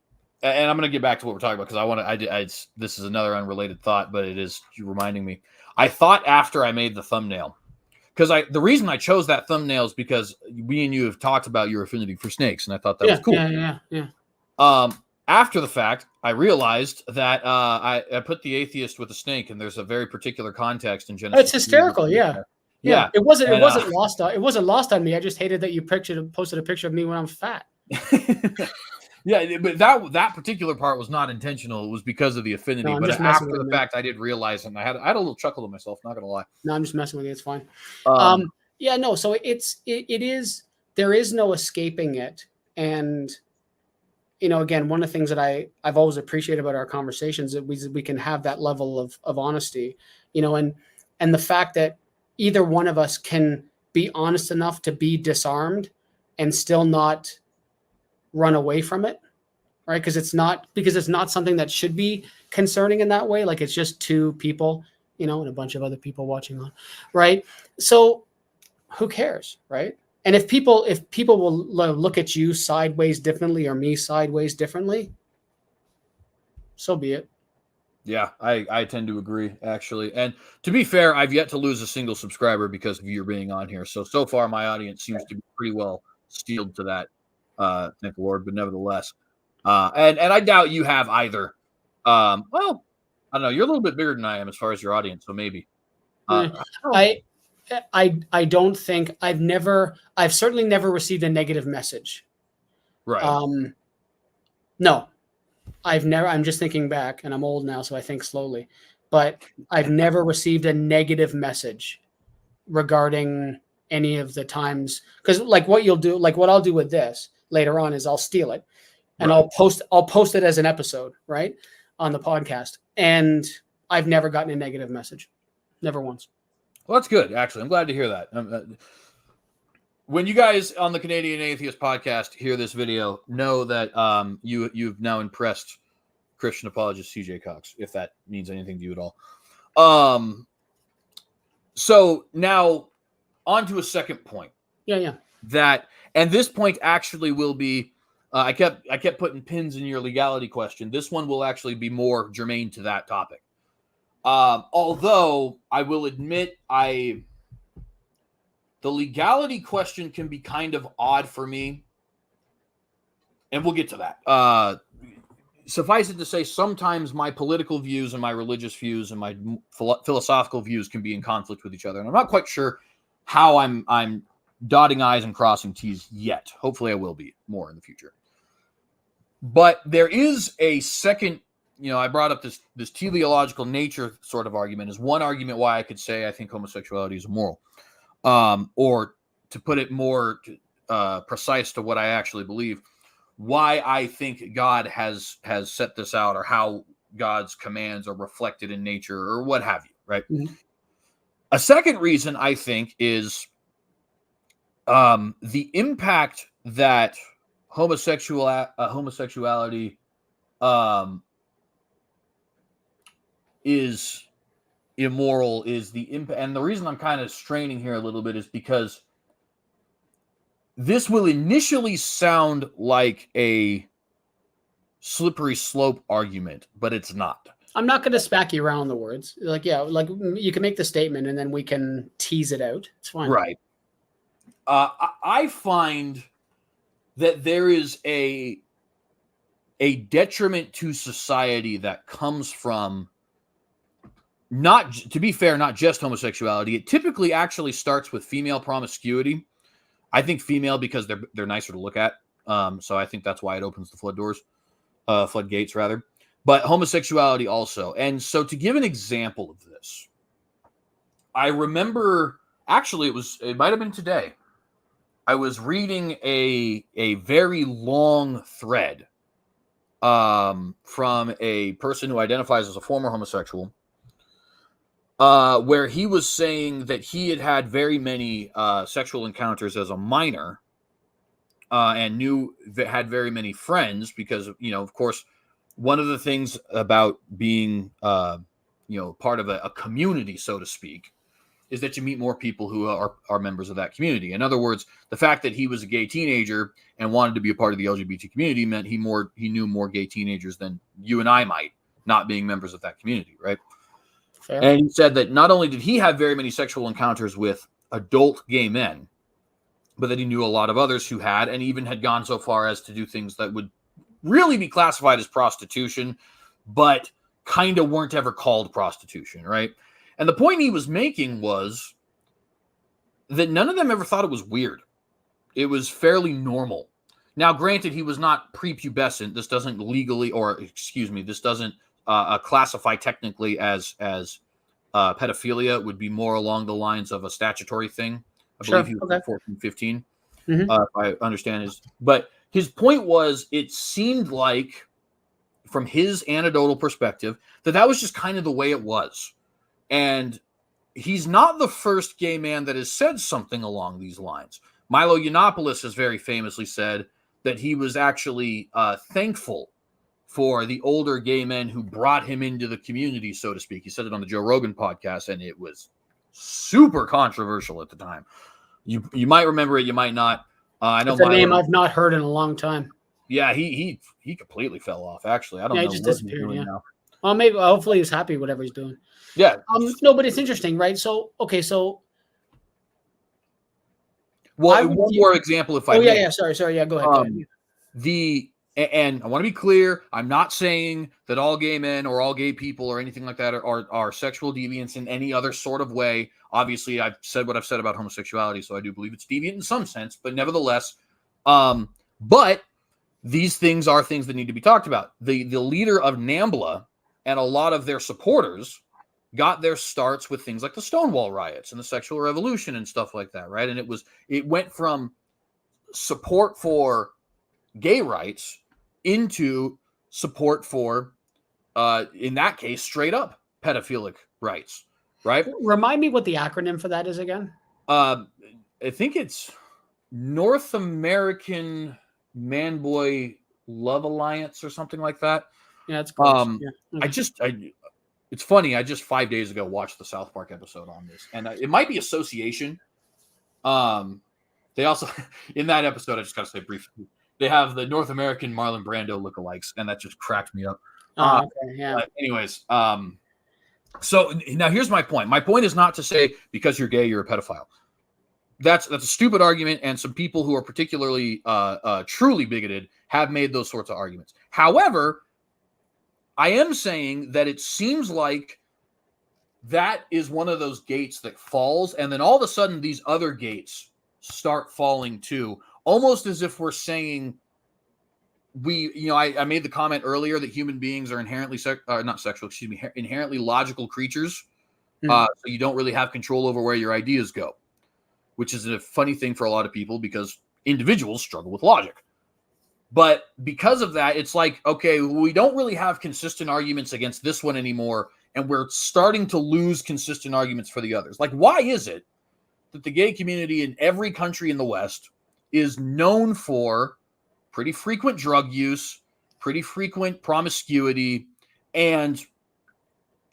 And I'm going to get back to what we're talking about because this is another unrelated thought, but it is reminding me. I thought after I made the thumbnail, because the reason I chose that thumbnail is because we and you have talked about your affinity for snakes, and I thought that was cool. Yeah. After the fact, I realized that I put the atheist with a snake, and there's a very particular context in Genesis. It's hysterical, yeah. It wasn't lost on me. I just hated that you posted a picture of me when I'm fat. Yeah, but that particular part was not intentional. It was because of the affinity. No, but after the fact, I did realize it, and I had a little chuckle to myself. Not gonna lie. No, I'm just messing with you. It's fine. So it is. There is no escaping it. And again, one of the things that I've always appreciated about our conversations is we can have that level of honesty. And the fact that either one of us can be honest enough to be disarmed and still not run away from it, right? Because it's not something that should be concerning in that way. Like it's just two people, and a bunch of other people watching on, right? So who cares, right? And if people will look at you sideways differently or me sideways differently, so be it. Yeah, I tend to agree, actually. And to be fair, I've yet to lose a single subscriber because of you being on here. So far, my audience seems to be pretty well steeled to that. Thank the Lord, but nevertheless, and I doubt you have either. Well, I don't know. You're a little bit bigger than I am as far as your audience, so maybe. I don't think I've certainly never received a negative message. Right. No, I've never. I'm just thinking back, and I'm old now, so I think slowly. But I've never received a negative message regarding any of the times, because what I'll do with this later on is I'll steal it and I'll post it as an episode, right, on the podcast. And I've never gotten a negative message. Never once. Well, that's good. Actually, I'm glad to hear that. When you guys on the Canadian Atheist podcast hear this video, know that you've now impressed Christian apologist CJ Cox, if that means anything to you at all. So now on to a second point. Yeah. And this point actually will be, I kept putting pins in your legality question. This one will actually be more germane to that topic. Although I will admit the legality question can be kind of odd for me. And we'll get to that. Suffice it to say, sometimes my political views and my religious views and my philosophical views can be in conflict with each other. And I'm not quite sure how I'm dotting I's and crossing T's yet. Hopefully I will be more in the future. But there is a second, I brought up this teleological nature sort of argument is one argument why I could say I think homosexuality is immoral. Or to put it more precise to what I actually believe, why I think God has set this out, or how God's commands are reflected in nature, or what have you, right? Mm-hmm. A second reason I think is the impact that homosexuality is immoral is the impact. And the reason I'm kind of straining here a little bit is because this will initially sound like a slippery slope argument, but it's not. I'm not going to smack you around the words. Like, yeah, like you can make the statement and then we can tease it out. It's fine. Right. I find that there is a detriment to society that comes from, not, to be fair, not just homosexuality. It typically actually starts with female promiscuity. I think female because they're nicer to look at. So I think that's why it opens the floodgates rather. But homosexuality also. And so to give an example of this, I remember, actually it might have been today. I was reading a very long thread from a person who identifies as a former homosexual, where he was saying that he had very many sexual encounters as a minor, and had very many friends because, of course, one of the things about being, part of a community, so to speak, is that you meet more people who are members of that community. In other words, the fact that he was a gay teenager and wanted to be a part of the LGBT community meant he knew more gay teenagers than you and I might, not being members of that community, right? Fair. And he said that not only did he have very many sexual encounters with adult gay men, but that he knew a lot of others who had, and even had gone so far as to do things that would really be classified as prostitution, but kind of weren't ever called prostitution, right? And the point he was making was that none of them ever thought it was weird. It was fairly normal. Now, granted, he was not prepubescent. This doesn't this doesn't classify technically as pedophilia. It would be more along the lines of a statutory thing. I believe he was 14, 15, if I understand but his point was, it seemed like, from his anecdotal perspective, that was just kind of the way it was. And he's not the first gay man that has said something along these lines. Milo Yiannopoulos has very famously said that he was actually thankful for the older gay men who brought him into the community, so to speak. He said it on the Joe Rogan podcast, and it was super controversial at the time. You might remember it, you might not. I know it's a name I've not heard in a long time. Yeah, he completely fell off. Actually, I don't know. He just disappeared. Yeah. Now. Well, maybe hopefully he's happy whatever he's doing. Yeah. No, but it's interesting, right? So okay, so. Well, one more example, if I may. Yeah. Sorry. Yeah, go ahead. And I want to be clear. I'm not saying that all gay men or all gay people or anything like that are sexual deviants in any other sort of way. Obviously, I've said what I've said about homosexuality, so I do believe it's deviant in some sense, but nevertheless, but these things are things that need to be talked about. The leader of NAMBLA and a lot of their supporters got their starts with things like the Stonewall riots and the sexual revolution and stuff like that, right? And it went from support for gay rights into support for, in that case, straight up pedophilic rights, right? Remind me what the acronym for that is again. I think it's North American Man-Boy Love Alliance or something like that. Yeah, it's close. It's funny. I just 5 days ago watched the South Park episode on this, and it might be association. They also, in that episode, I just got to say briefly, they have the North American Marlon Brando lookalikes, and that just cracked me up. Okay, yeah. Anyways, so now here's my point. My point is not to say because you're gay, you're a pedophile. That's a stupid argument, and some people who are particularly truly bigoted have made those sorts of arguments. However, I am saying that it seems like that is one of those gates that falls, and then all of a sudden these other gates start falling too, almost as if we're saying I made the comment earlier that human beings are inherently inherently logical creatures. So you don't really have control over where your ideas go, which is a funny thing for a lot of people because individuals struggle with logic. But because of that, it's like, okay, we don't really have consistent arguments against this one anymore, and we're starting to lose consistent arguments for the others. Like, why is it that the gay community in every country in the West is known for pretty frequent drug use, pretty frequent promiscuity, and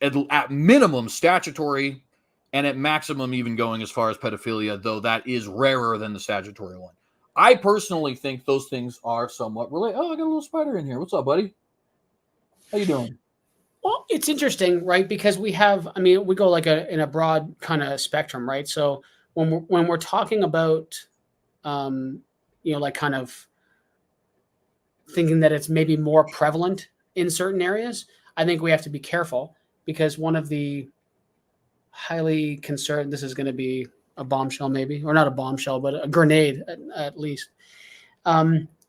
at minimum statutory, and at maximum even going as far as pedophilia, though that is rarer than the statutory one? I personally think those things are somewhat related. Oh, I got a little spider in here. What's up, buddy? How you doing? Well, it's interesting, right? Because we have, I mean, we go like in a broad kind of spectrum, right? So when we're talking about, like kind of thinking that it's maybe more prevalent in certain areas, I think we have to be careful, because one of the highly concerned, this is going to be a bombshell maybe, or not a bombshell, but a grenade at least.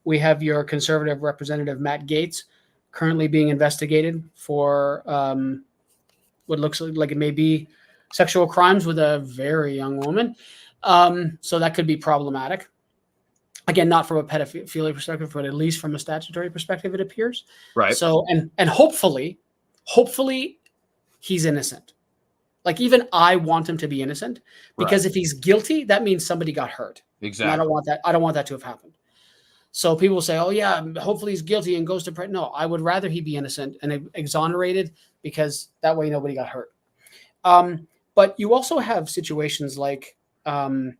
We have your conservative representative, Matt Gaetz, currently being investigated for what looks like it may be sexual crimes with a very young woman. So that could be problematic. Again, not from a pedophilia perspective, but at least from a statutory perspective, it appears. Right. So, and hopefully he's innocent. Like, even I want him to be innocent, because if he's guilty, that means somebody got hurt. Exactly. And I don't want that. I don't want that to have happened. So people say, "Oh yeah, hopefully he's guilty and goes to prison." No, I would rather he be innocent and exonerated, because that way nobody got hurt. But you also have situations like, I don't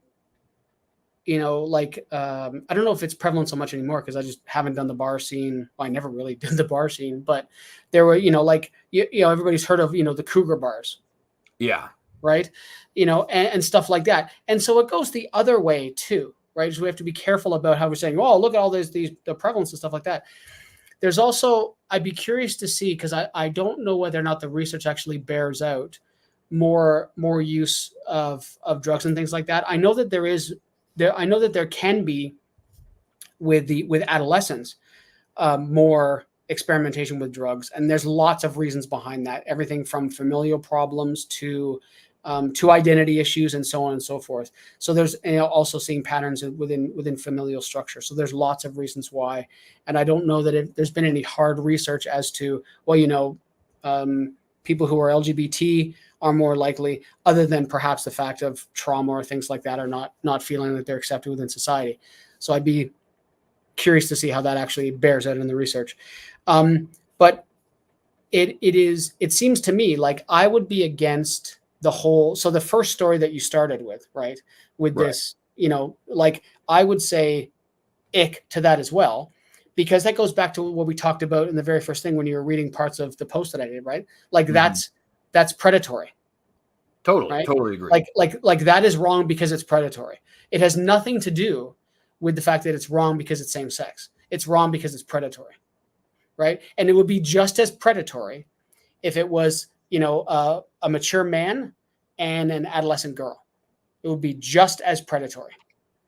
know if it's prevalent so much anymore, because I just haven't done the bar scene. Well, I never really did the bar scene, but there were, everybody's heard of, the Cougar bars. Yeah. Right. And stuff like that. And so it goes the other way too. Right. So we have to be careful about how we're saying, oh, look at all the prevalence and stuff like that. There's also, I'd be curious to see, because I don't know whether or not the research actually bears out more use of drugs and things like that. I know that there can be with adolescents more experimentation with drugs, and there's lots of reasons behind that. Everything from familial problems to identity issues and so on and so forth. So there's also seeing patterns within familial structure. So there's lots of reasons why, and I don't know that there's been any hard research as to, well, people who are LGBT are more likely, other than perhaps the fact of trauma or things like that, are not feeling that they're accepted within society. So I'd be curious to see how that actually bears out in the research. But it seems to me like I would be against the whole. So the first story that you started with, right, with this, like, I would say ick to that as well, because that goes back to what we talked about in the very first thing when you were reading parts of the post that I did, right? Like, that's predatory. Totally. Right? Totally agree. Like that is wrong because it's predatory. It has nothing to do with the fact that it's wrong because it's same sex. It's wrong because it's predatory. Right. And it would be just as predatory if it was, a mature man and an adolescent girl. It would be just as predatory.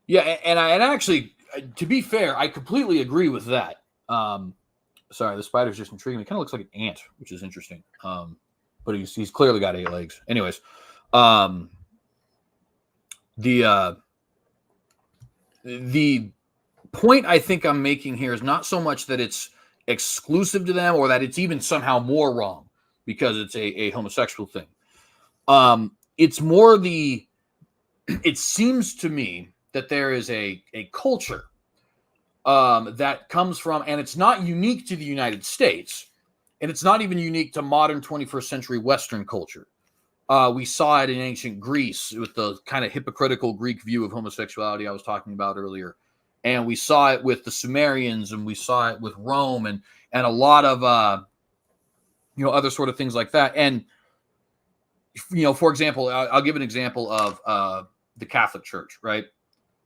Yeah. And actually, to be fair, I completely agree with that. Sorry, the spider's just intriguing me. It kind of looks like an ant, which is interesting. But he's clearly got 8 legs. Anyways, the point I think I'm making here is not so much that it's exclusive to them or that it's even somehow more wrong because it's a homosexual thing. It's more it seems to me that there is a culture that comes from, and it's not unique to the United States, and it's not even unique to modern 21st century Western culture. We saw it in ancient Greece with the kind of hypocritical Greek view of homosexuality I was talking about earlier. And we saw it with the Sumerians, and we saw it with Rome, and a lot of, other sort of things like that. And, for example, I'll give an example of the Catholic Church, right?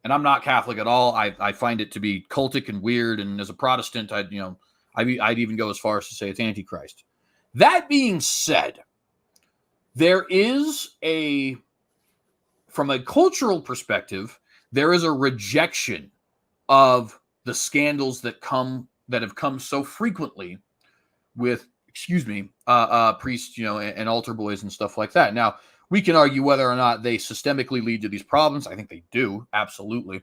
And I'm not Catholic at all. I find it to be cultic and weird. And as a Protestant, I'd even go as far as to say it's Antichrist. That being said, there is from a cultural perspective, there is a rejection of the scandals that have come so frequently with, priests, and altar boys and stuff like that. Now, we can argue whether or not they systemically lead to these problems. I think they do, absolutely.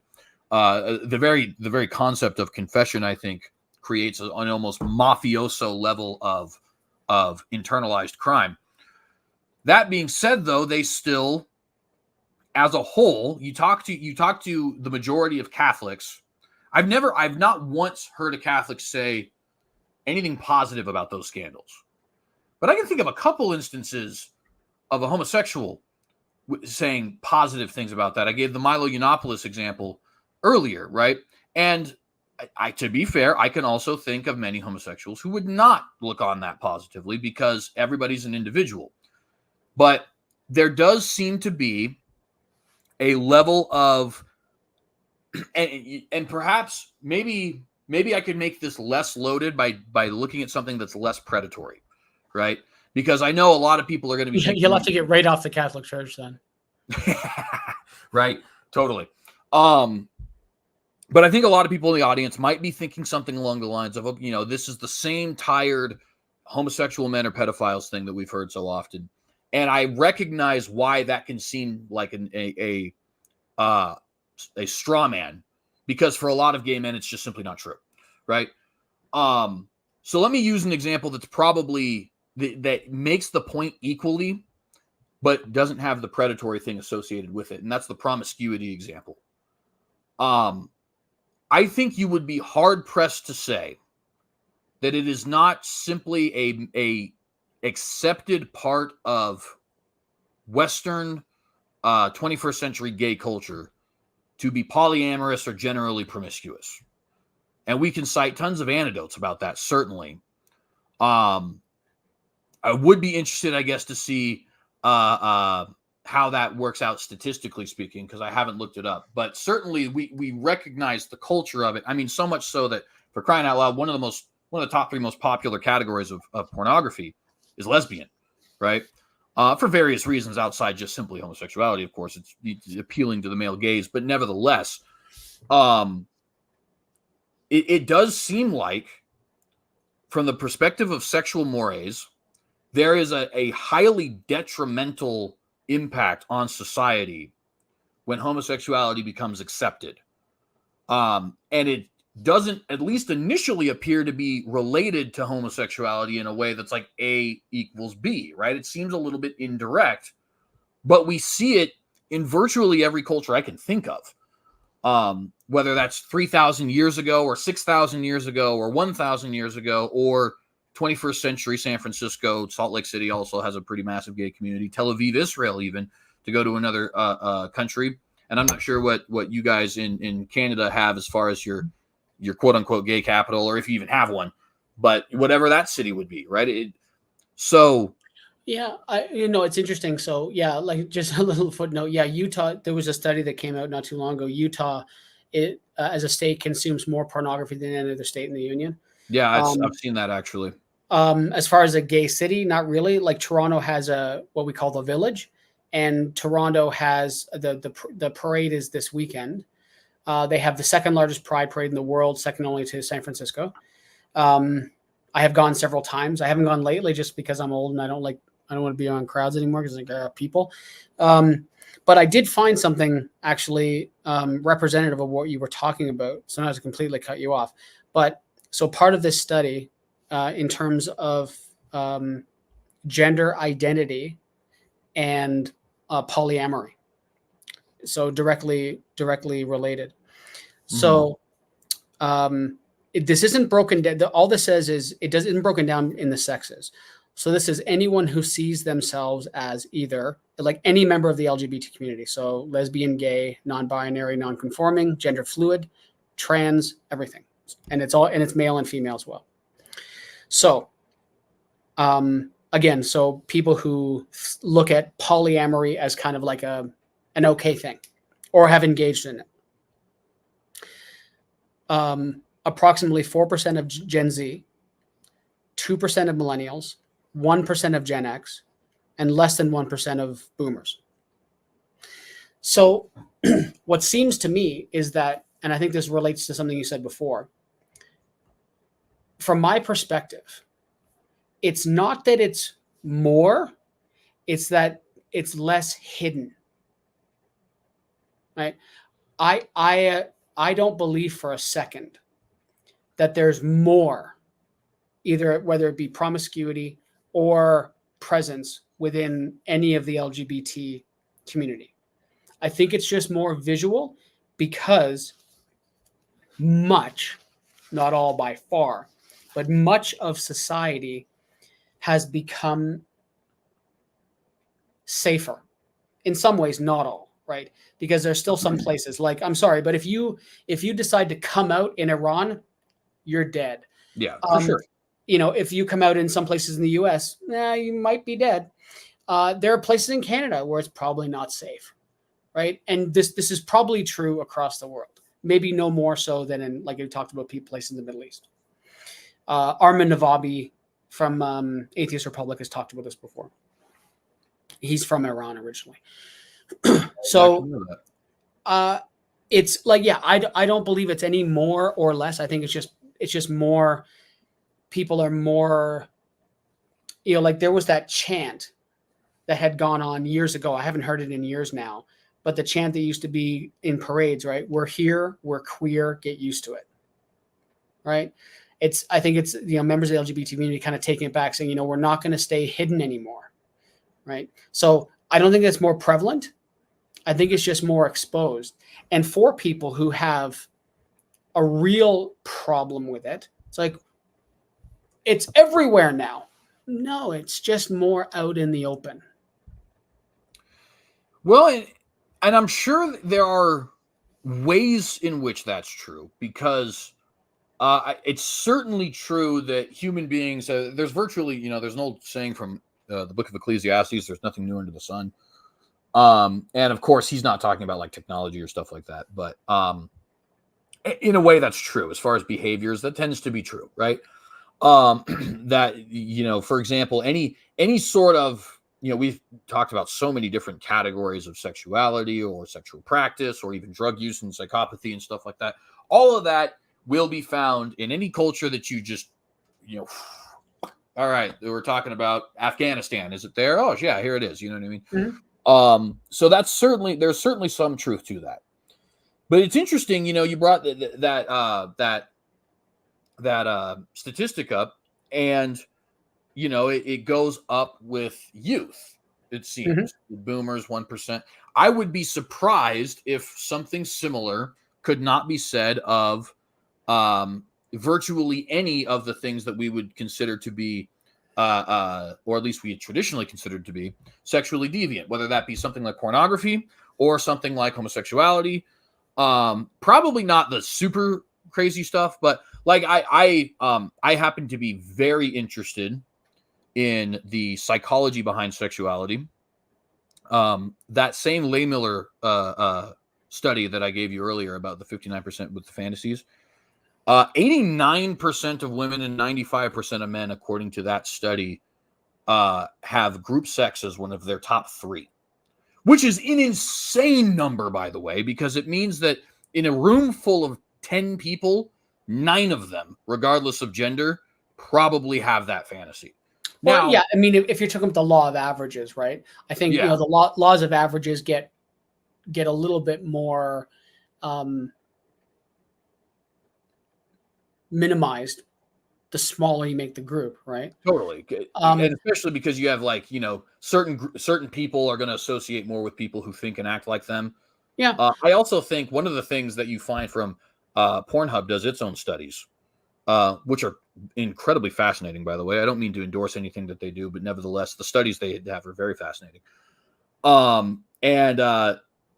The very concept of confession, I think, creates an almost mafioso level of internalized crime. That being said, though, they still, as a whole, you talk to the majority of Catholics. I've not once heard a Catholic say anything positive about those scandals, but I can think of a couple instances of a homosexual saying positive things about that. I gave the Milo Yiannopoulos example earlier, right? And I, to be fair, I can also think of many homosexuals who would not look on that positively because everybody's an individual. But there does seem to be a level of, and perhaps maybe I could make this less loaded by looking at something that's less predatory, right? Because I know a lot of people are going to be You'll have to get right off the Catholic Church then. Right, totally. But I think a lot of people in the audience might be thinking something along the lines of, this is the same tired homosexual men or pedophiles thing that we've heard so often. And I recognize why that can seem like a straw man, because for a lot of gay men, it's just simply not true, right? So let me use an example that's probably that makes the point equally, but doesn't have the predatory thing associated with it, and that's the promiscuity example. I think you would be hard pressed to say that it is not simply a accepted part of Western 21st century gay culture to be polyamorous or generally promiscuous. And we can cite tons of anecdotes about that, certainly. I would be interested, I guess, to see how that works out statistically speaking, because I haven't looked it up. But certainly we recognize the culture of it. I mean, so much so that, for crying out loud, one of the top 3 most popular categories of pornography is lesbian, right? For various reasons outside just simply homosexuality, of course. It's appealing to the male gaze, but nevertheless, it does seem like, from the perspective of sexual mores, there is a highly detrimental impact on society when homosexuality becomes accepted. And it doesn't, at least initially, appear to be related to homosexuality in a way that's like A equals B, right? It seems a little bit indirect, but we see it in virtually every culture I can think of. Whether that's 3,000 years ago or 6,000 years ago or 1,000 years ago or 21st century San Francisco. Salt Lake City also has a pretty massive gay community. Tel Aviv, Israel, even, to go to another country. And I'm not sure what you guys in Canada have as far as your quote unquote gay capital, or if you even have one, but whatever that city would be, right? Yeah, it's interesting. So yeah, like just a little footnote. Yeah, Utah, there was a study that came out not too long ago. Utah, as a state, consumes more pornography than any other state in the union. Yeah, I've seen that actually. As far as a gay city, not really. Like Toronto has what we call the Village, and Toronto has the parade is this weekend. They have the second largest pride parade in the world, second only to San Francisco. I have gone several times. I haven't gone lately just because I'm old and I don't want to be around crowds anymore because there are people. But I did find something actually representative of what you were talking about. So not to completely cut you off, but so part of this study in terms of gender identity and polyamory, so directly related. So this isn't broken down. All this says is it isn't broken down in the sexes. So this is anyone who sees themselves as either like any member of the LGBT community. So lesbian, gay, non-binary, non-conforming, gender fluid, trans, everything. And it's male and female as well. So again, so people who look at polyamory as kind of like an okay thing or have engaged in it. Approximately 4% of Gen Z, 2% of millennials, 1% of Gen X, and less than 1% of boomers. So what seems to me is that, and I think this relates to something you said before, from my perspective, it's not that it's more, it's that it's less hidden, right? I I don't believe for a second that there's more, either whether it be promiscuity or presence within any of the LGBT community. I think it's just more visual because much, not all by far, but much of society has become safer. In some ways, not all, right? Because there's still some places, like, I'm sorry, but if you decide to come out in Iran, you're dead. Yeah, for sure. If you come out in some places in the US, you might be dead. There are places in Canada where it's probably not safe, right? And this is probably true across the world. Maybe no more so than in, like we talked about, places in the Middle East. Armin Navabi from Atheist Republic has talked about this before. He's from Iran originally. So it's like, I don't believe it's any more or less. I think it's just more, people are more, like there was that chant that had gone on years ago. I haven't heard it in years now, but the chant that used to be in parades, right? We're here, we're queer, get used to it. Right? I think it's, members of the LGBT community kind of taking it back, saying, we're not going to stay hidden anymore. Right? So I don't think that's more prevalent. I think it's just more exposed. And for people who have a real problem with it, it's like, it's everywhere now. No, it's just more out in the open. Well, and I'm sure there are ways in which that's true, because it's certainly true that human beings, there's virtually, there's an old saying from the book of Ecclesiastes, there's nothing new under the sun. And of course, he's not talking about like technology or stuff like that, but in a way that's true. As far as behaviors, that tends to be true, right? That, for example, any sort of, we've talked about so many different categories of sexuality or sexual practice or even drug use and psychopathy and stuff like that. All of that will be found in any culture that you just, all right, we're talking about Afghanistan. Is it there? Oh, yeah, here it is. You know what I mean? Mm-hmm. So there's certainly some truth to that. But it's interesting, you brought that statistic up, and it goes up with youth. It seems boomers 1%. I would be surprised if something similar could not be said of virtually any of the things that we would consider to be, or at least we traditionally considered to be, sexually deviant, whether that be something like pornography or something like homosexuality. Probably not the super crazy stuff, but like I happen to be very interested in the psychology behind sexuality. That same Lehmiller study that I gave you earlier about the 59% with the fantasies, 89% of women and 95% of men, according to that study, have group sex as one of their top 3, which is an insane number, by the way, because it means that in a room full of 10 people, 9 of them, regardless of gender, probably have that fantasy. Well, now, yeah, I mean, if you're talking about the law of averages, right? I think the laws of averages get a little bit more minimized the smaller you make the group, right? Totally, and especially because you have like certain people are going to associate more with people who think and act like them. Yeah, I also think one of the things that you find from Pornhub does its own studies, which are incredibly fascinating, by the way. I don't mean to endorse anything that they do, but nevertheless, the studies they have are very fascinating. And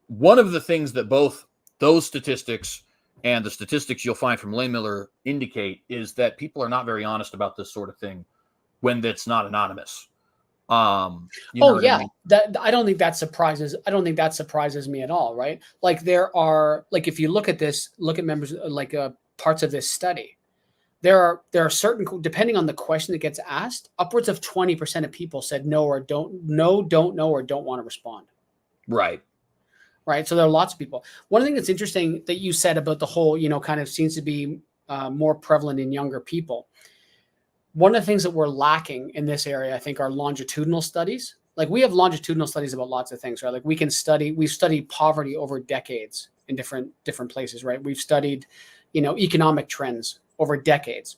one of the things that both those statistics and the statistics you'll find from Lehmiller indicate is that people are not very honest about this sort of thing when it's not anonymous. I don't think that surprises me at all, right? Like there are, like if you look at members, like parts of this study, there are certain, depending on the question that gets asked, upwards of 20% of people said no or don't know or don't want to respond. Right. Right. So there are lots of people. One thing that's interesting that you said about the whole, kind of seems to be more prevalent in younger people. One of the things that we're lacking in this area, I think, are longitudinal studies. Like we have longitudinal studies about lots of things, right? Like we've studied poverty over decades in different places, right? We've studied, economic trends over decades.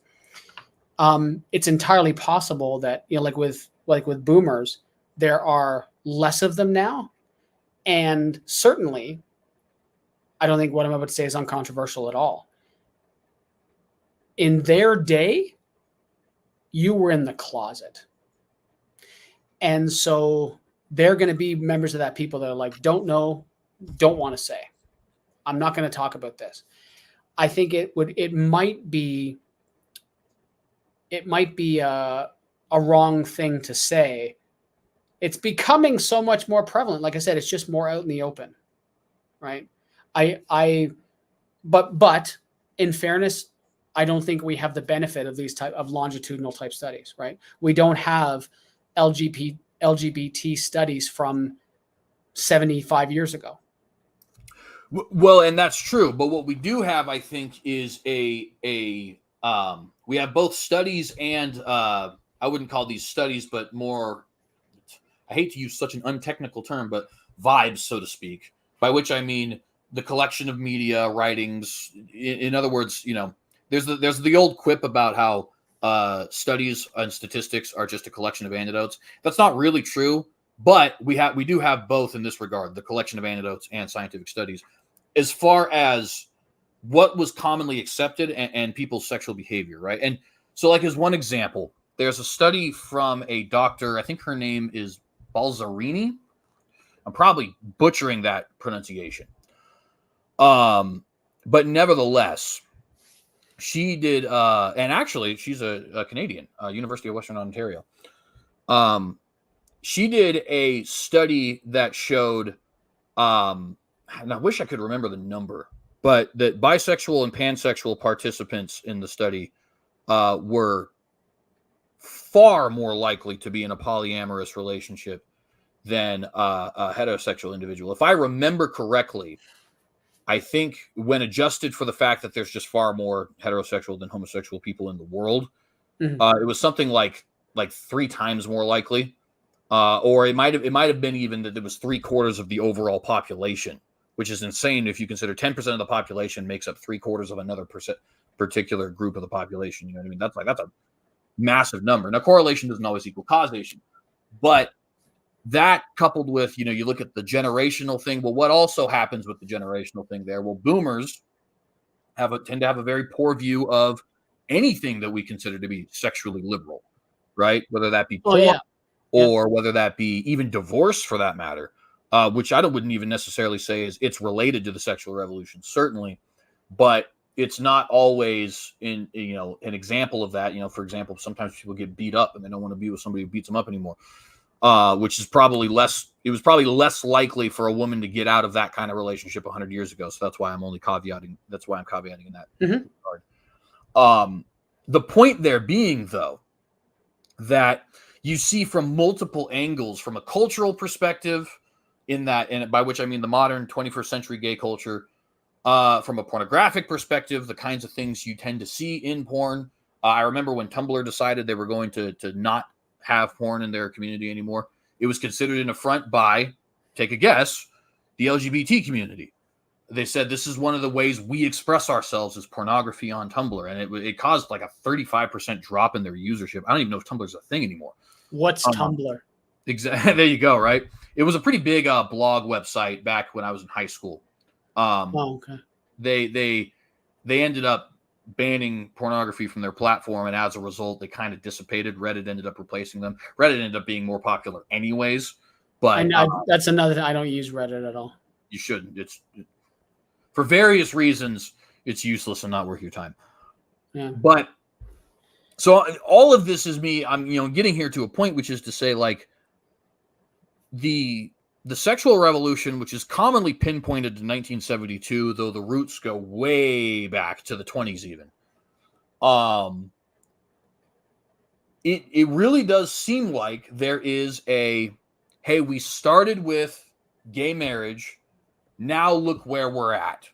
It's entirely possible that, like with boomers, there are less of them now. And certainly, I don't think what I'm about to say is uncontroversial at all. In their day, you were in the closet. And so they're going to be members of that people that are like, don't know, don't want to say. I'm not going to talk about this. I think it might be a wrong thing to say. It's becoming so much more prevalent. Like I said, it's just more out in the open, right? But in fairness, I don't think we have the benefit of these type of longitudinal type studies, right? We don't have LGBT studies from 75 years ago. Well, and that's true. But what we do have, I think, is we have both studies and I wouldn't call these studies, but more, I hate to use such an untechnical term, but vibes, so to speak, by which I mean the collection of media, writings. In other words, there's the old quip about how studies and statistics are just a collection of anecdotes. That's not really true, but we do have both in this regard, the collection of anecdotes and scientific studies. As far as what was commonly accepted and people's sexual behavior, right? And so, like, as one example, there's a study from a doctor, I think her name is Balzarini. I'm probably butchering that pronunciation. But nevertheless, she did, and actually, she's a Canadian, University of Western Ontario. She did a study that showed, and I wish I could remember the number, but that bisexual and pansexual participants in the study were far more likely to be in a polyamorous relationship than a heterosexual individual. If I remember correctly, I think when adjusted for the fact that there's just far more heterosexual than homosexual people in the world, it was something like 3 times more likely, or it might have been even that it was 3/4 of the overall population, which is insane if you consider 10% of the population makes up 3/4 of another particular group of the population. You know what I mean? That's a massive number. Now, correlation doesn't always equal causation, but that coupled with, you look at the generational thing. Well, what also happens with the generational thing there? Well, boomers tend to have a very poor view of anything that we consider to be sexually liberal, right? Whether that be porn or whether that be even divorce for that matter, which I wouldn't even necessarily say it's related to the sexual revolution, certainly, but it's not always an example of that. For example, sometimes people get beat up and they don't want to be with somebody who beats them up anymore. Which is probably less. It was probably less likely for a woman to get out of that kind of relationship 100 years ago. So that's why I'm caveating in that regard. The point there being, though, that you see from multiple angles, from a cultural perspective, and by which I mean the modern 21st century gay culture, from a pornographic perspective, the kinds of things you tend to see in porn. I remember when Tumblr decided they were going to not have porn in their community anymore. It was considered an affront by, take a guess, the LGBT community. They said this is one of the ways we express ourselves as pornography on Tumblr, and it caused like a 35% drop in their usership. I don't even know if Tumblr's a thing anymore. What's Tumblr? Exactly. There you go. Right. It was a pretty big blog website back when I was in high school. Okay. They ended up banning pornography from their platform, and as a result, they kind of dissipated. Reddit ended up replacing them. Reddit ended up being more popular anyways, but that's another thing. I don't use Reddit at all. You shouldn't. For various reasons, it's useless and not worth your time. Yeah. But so all of this is me. I'm getting here to a point, which is to say, like, the sexual revolution, which is commonly pinpointed to 1972, though the roots go way back to the 20s even. It really does seem like there is hey, we started with gay marriage, now look where we're at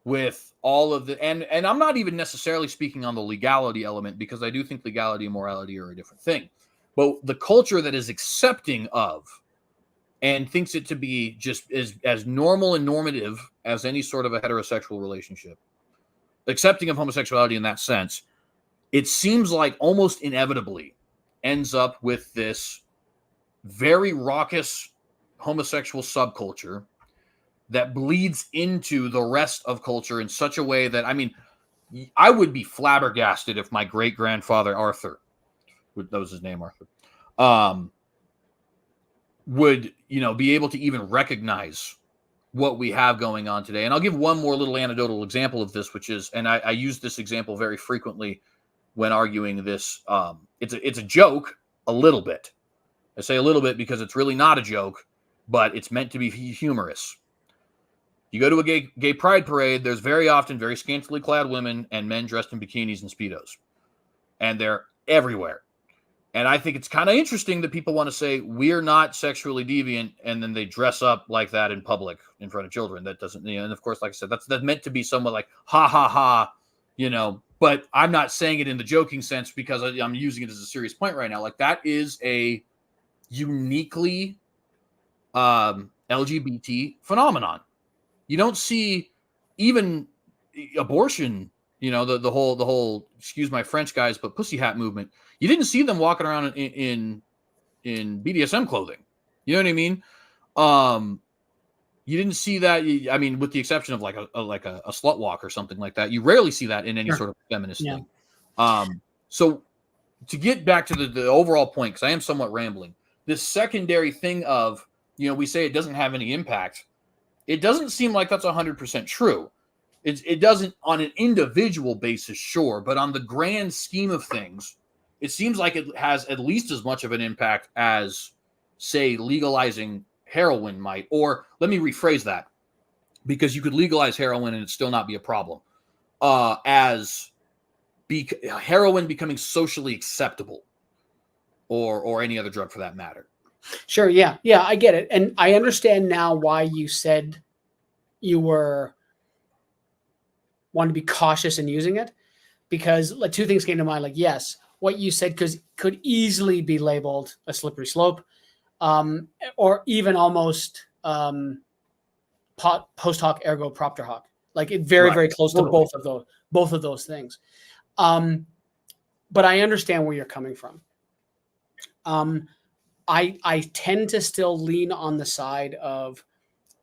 with all of the, and I'm not even necessarily speaking on the legality element, because I do think legality and morality are a different thing. But the culture that is accepting of and thinks it to be just as normal and normative as any sort of a heterosexual relationship, accepting of homosexuality in that sense, it seems like almost inevitably ends up with this very raucous homosexual subculture that bleeds into the rest of culture in such a way that, I mean, I would be flabbergasted if my great-grandfather Arthur, that was his name, Arthur, would, be able to even recognize what we have going on today. And I'll give one more little anecdotal example of this, which is, and I use this example very frequently when arguing this. It's a joke a little bit. I say a little bit because it's really not a joke, but it's meant to be humorous. You go to a gay pride parade, there's very often very scantily clad women and men dressed in bikinis and Speedos. And they're everywhere. And I think it's kind of interesting that people want to say we're not sexually deviant, and then they dress up like that in public in front of children. That doesn't, and of course, like I said, that's meant to be somewhat like ha ha ha, But I'm not saying it in the joking sense because I'm using it as a serious point right now. Like, that is a uniquely LGBT phenomenon. You don't see even abortion. The whole excuse my French, guys, but pussy hat movement. You didn't see them walking around in BDSM clothing. You know what I mean? You didn't see that. I mean, with the exception of like a slut walk or something like that, you rarely see that in any sort of feminist thing. So to get back to the overall point, because I am somewhat rambling, this secondary thing of, we say it doesn't have any impact. It doesn't seem like that's 100% true. It doesn't on an individual basis, sure, but on the grand scheme of things, it seems like it has at least as much of an impact as, say, legalizing heroin might. Or let me rephrase that, because you could legalize heroin and it still not be a problem, heroin becoming socially acceptable, or any other drug for that matter. Sure, yeah, I get it, and I understand now why you said you wanted to be cautious in using it, because like two things came to mind. Like, yes, what you said could easily be labeled a slippery slope, or even almost post hoc ergo propter hoc. Like, it very close to both of those things. But I understand where you're coming from. I tend to still lean on the side of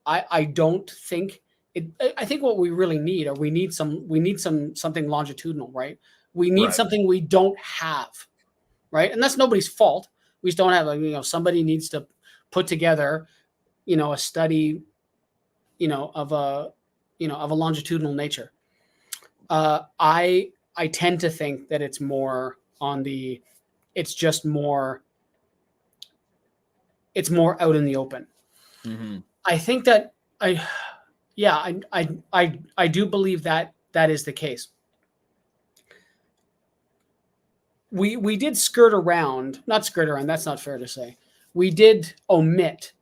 I don't think it. I think what we really need, or we need something longitudinal, right? We need something we don't have, right? And that's nobody's fault. We just don't have somebody needs to put together, a study, of a longitudinal nature. I tend to think that it's more on the, it's more out in the open. Mm-hmm. I think that I do believe that is the case. We did not skirt around, that's not fair to say. We did omit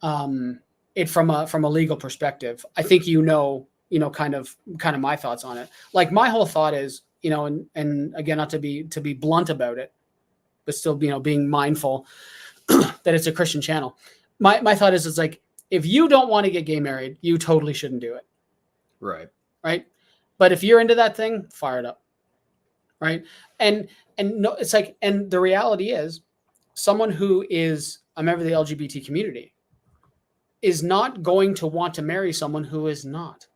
it from a legal perspective. I think kind of my thoughts on it. Like, my whole thought is, and again, not to be blunt about it, but still, being mindful that it's a Christian channel. My thought is, it's like, if you don't want to get gay married, you totally shouldn't do it. Right. But if you're into that thing, fire it up. Right. And no, it's like, and the reality is, someone who is a member of the LGBT community is not going to want to marry someone who is not.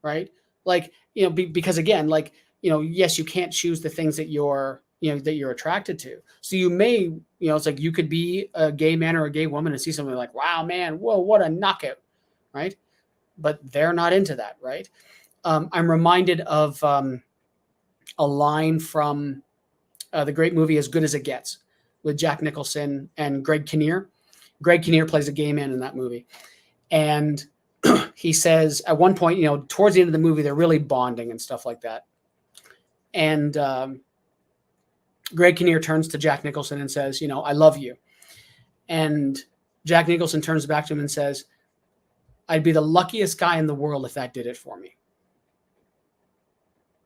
Right. Like, because again, like, yes, you can't choose the things that you're attracted to. So you may, it's like, you could be a gay man or a gay woman and see something like, wow, man, whoa, what a knockout. Right. But they're not into that. Right. I'm reminded of a line from the great movie As Good as It Gets, with Jack Nicholson and Greg Kinnear. Greg Kinnear plays a gay man in that movie. And he says at one point, towards the end of the movie, they're really bonding and stuff like that. And Greg Kinnear turns to Jack Nicholson and says, I love you. And Jack Nicholson turns back to him and says, I'd be the luckiest guy in the world if that did it for me.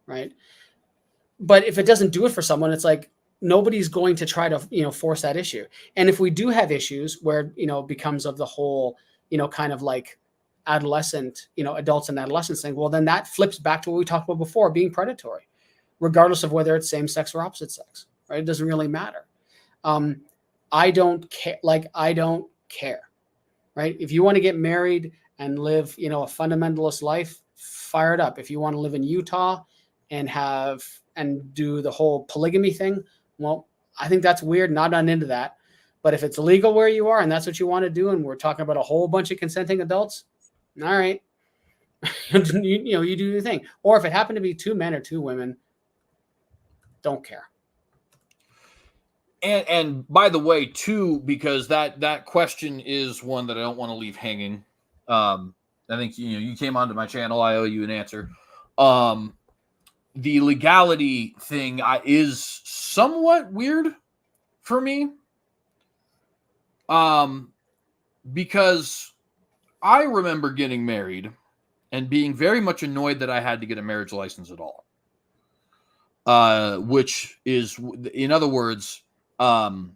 Right. But if it doesn't do it for someone, it's like, nobody's going to try to, force that issue. And if we do have issues where, it becomes of the whole, kind of like adolescent, adults and adolescents thing, well, then that flips back to what we talked about before, being predatory, regardless of whether it's same sex or opposite sex, right? It doesn't really matter. I don't care. I don't care, right? If you want to get married and live, a fundamentalist life, fire it up. If you want to live in Utah and do the whole polygamy thing, well, I think that's weird. Not into that. But if it's legal where you are and that's what you want to do, and we're talking about a whole bunch of consenting adults, all right, you do your thing. Or if it happened to be 2 men or 2 women, don't care. And by the way, too, because that question is one that I don't want to leave hanging. I think you came onto my channel. I owe you an answer. The legality thing is somewhat weird for me. Because I remember getting married and being very much annoyed that I had to get a marriage license at all. Which is, in other words, I'm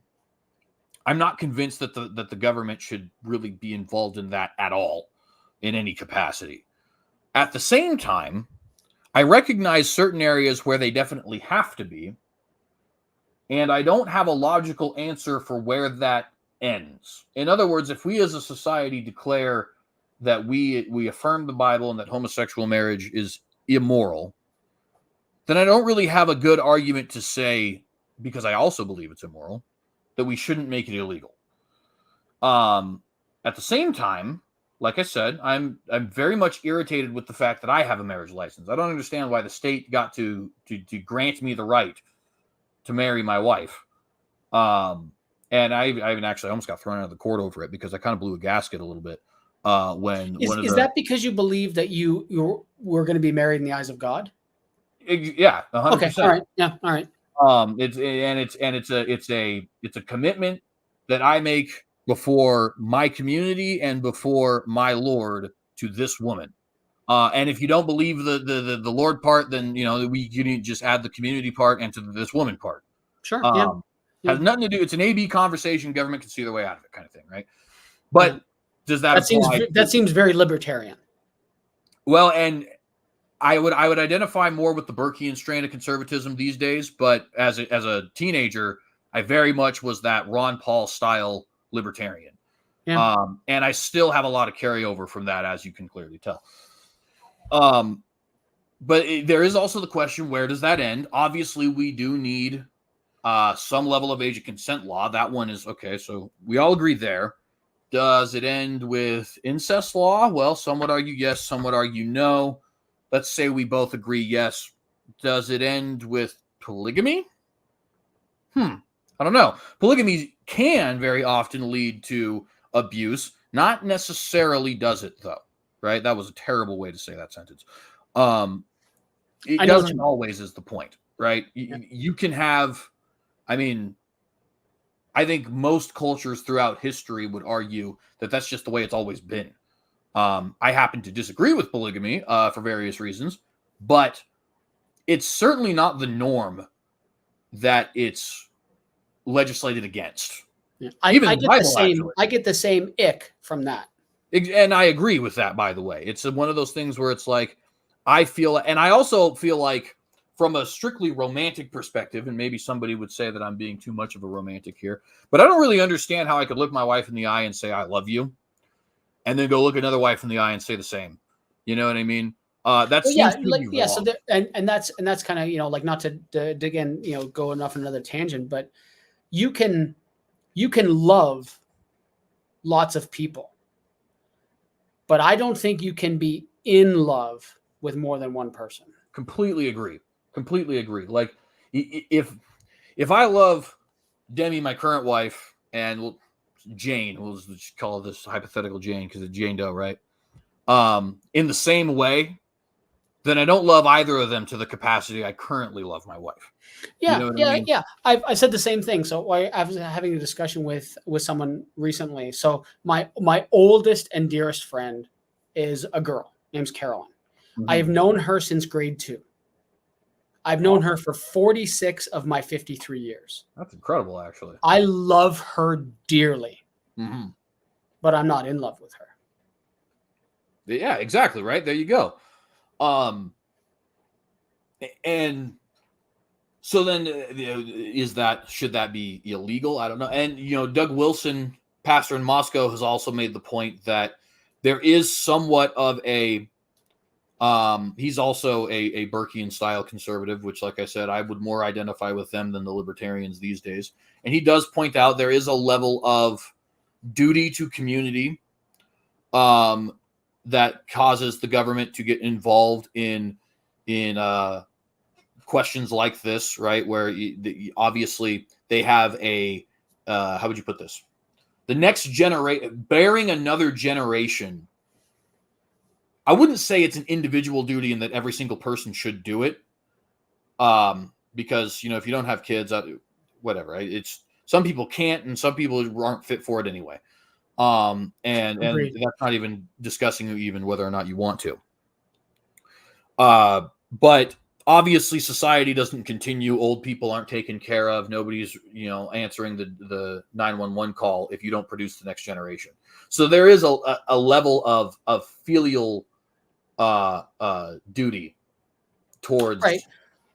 not convinced that the government should really be involved in that at all in any capacity. At the same time, I recognize certain areas where they definitely have to be, and I don't have a logical answer for where that ends. In other words, if we as a society declare that we affirm the Bible and that homosexual marriage is immoral, then I don't really have a good argument to say, because I also believe it's immoral, that we shouldn't make it illegal. At the same time, like I said, I'm very much irritated with the fact that I have a marriage license. I don't understand why the state got to grant me the right to marry my wife. And I even actually almost got thrown out of the court over it because I kind of blew a gasket a little bit. Is that because you believe that you were going to be married in the eyes of God? Yeah, 100%. Okay, all right, yeah, all right. It's a commitment that I make before my community and before my Lord to this woman. And if you don't believe the Lord part, then you just add the community part and to this woman part. Sure. Has nothing to do. It's an A/B conversation. Government can see their way out of it, kind of thing, right? But does that apply? That seems very libertarian. Well, and I would identify more with the Burkean strain of conservatism these days. But as a teenager, I very much was that Ron Paul style libertarian. Yeah. And I still have a lot of carryover from that, as you can clearly tell. But there is also the question, where does that end? Obviously, we do need some level of age of consent law. That one is okay. So we all agree there. Does it end with incest law? Well, some would argue yes, some would argue no. Let's say we both agree yes. Does it end with polygamy? I don't know. Polygamy can very often lead to abuse. Not necessarily does it, though, right? That was a terrible way to say that sentence. It doesn't always is the point, right? You can have, I think most cultures throughout history would argue that that's just the way it's always been. I happen to disagree with polygamy for various reasons, but it's certainly not the norm that it's legislated against. Yeah. I get the same ick from that. And I agree with that, by the way. It's one of those things where it's like, I also feel like from a strictly romantic perspective, and maybe somebody would say that I'm being too much of a romantic here, but I don't really understand how I could look my wife in the eye and say, I love you, and then go look another wife in the eye and say the same. You know what I mean? That's so that's kind of, like, not to dig in, go enough on another tangent, but you can love lots of people, but I don't think you can be in love with more than one person. Completely agree. Like, if I love Demi, my current wife, and Jane, we'll just call this hypothetical Jane because it's Jane Doe, right? In the same way, then I don't love either of them to the capacity I currently love my wife. Yeah, you know what I mean? Yeah. I said the same thing. So I was having a discussion with someone recently. So my oldest and dearest friend is a girl. Name's Caroline. Mm-hmm. I have known her since grade 2. I've known her for 46 of my 53 years. That's incredible, actually. I love her dearly, but I'm not in love with her. Yeah, exactly. Right. There you go. And so then should that be illegal? I don't know. And, Doug Wilson, pastor in Moscow, has also made the point that there is somewhat of a, he's also a Burkean style conservative, which, like I said, I would more identify with them than the libertarians these days. And he does point out there is a level of duty to community that causes the government to get involved in questions like this, right? Where obviously they have a, how would you put this? The next generation, bearing another generation. I wouldn't say it's an individual duty and that every single person should do it. Because, if you don't have kids, whatever, right? It's some people can't, and some people aren't fit for it anyway. And that's not even discussing even whether or not you want to. But obviously society doesn't continue. Old people aren't taken care of. Nobody's, answering the 911 call if you don't produce the next generation. So there is a level of filial duty towards. Right.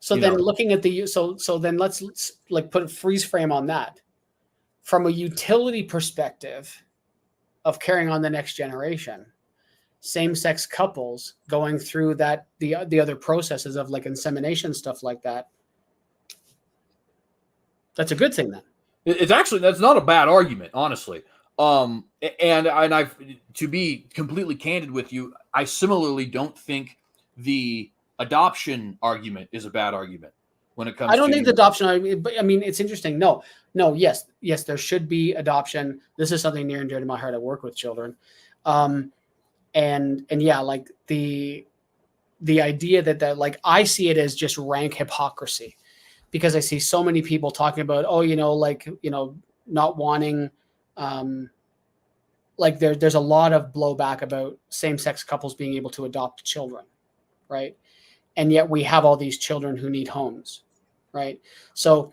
So then looking at so then let's like put a freeze frame on that. From a utility perspective of carrying on the next generation, same-sex couples going through that the other processes of like insemination, stuff like that, that's a good thing then. It's actually, that's not a bad argument, honestly. And I've, to be completely candid with you, I similarly don't think the adoption argument is a bad argument when it comes. I don't think the adoption argument, but I mean, it's interesting. No, yes, there should be adoption. This is something near and dear to my heart. I work with children. And yeah, like the idea that like I see it as just rank hypocrisy, because I see so many people talking about, not wanting, like there's a lot of blowback about same-sex couples being able to adopt children, right? And yet we have all these children who need homes, right? So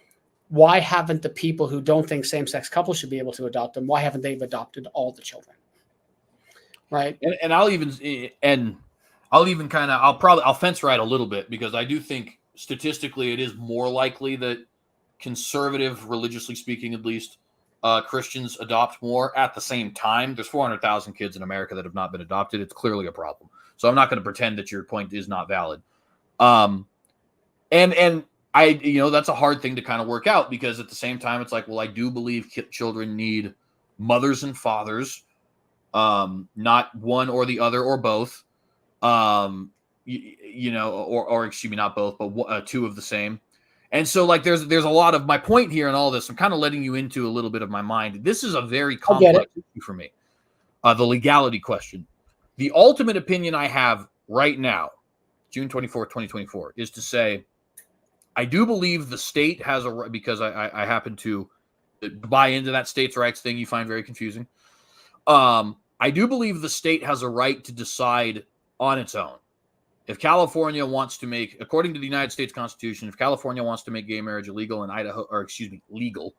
why haven't the people who don't think same-sex couples should be able to adopt them, why haven't they adopted all the children? Right. And I'll fence right a little bit, because I do think statistically it is more likely that conservative, religiously speaking, at least, Christians adopt more. At the same time, there's 400,000 kids in America that have not been adopted. It's clearly a problem. So I'm not going to pretend that your point is not valid. And I, that's a hard thing to kind of work out, because at the same time, it's like, well, I do believe children need mothers and fathers. Not one or the other or both, or excuse me, not both, but two of the same. And so like, there's a lot of my point here and all this. I'm kind of letting you into a little bit of my mind. This is a very complex issue for me. The legality question. The ultimate opinion I have right now, June 24th, 2024, is to say, I do believe the state has a right, because I happen to buy into that states' rights thing you find very confusing. I do believe the state has a right to decide on its own. If California wants to make, according to the United States Constitution, if California wants to make gay marriage illegal in legal,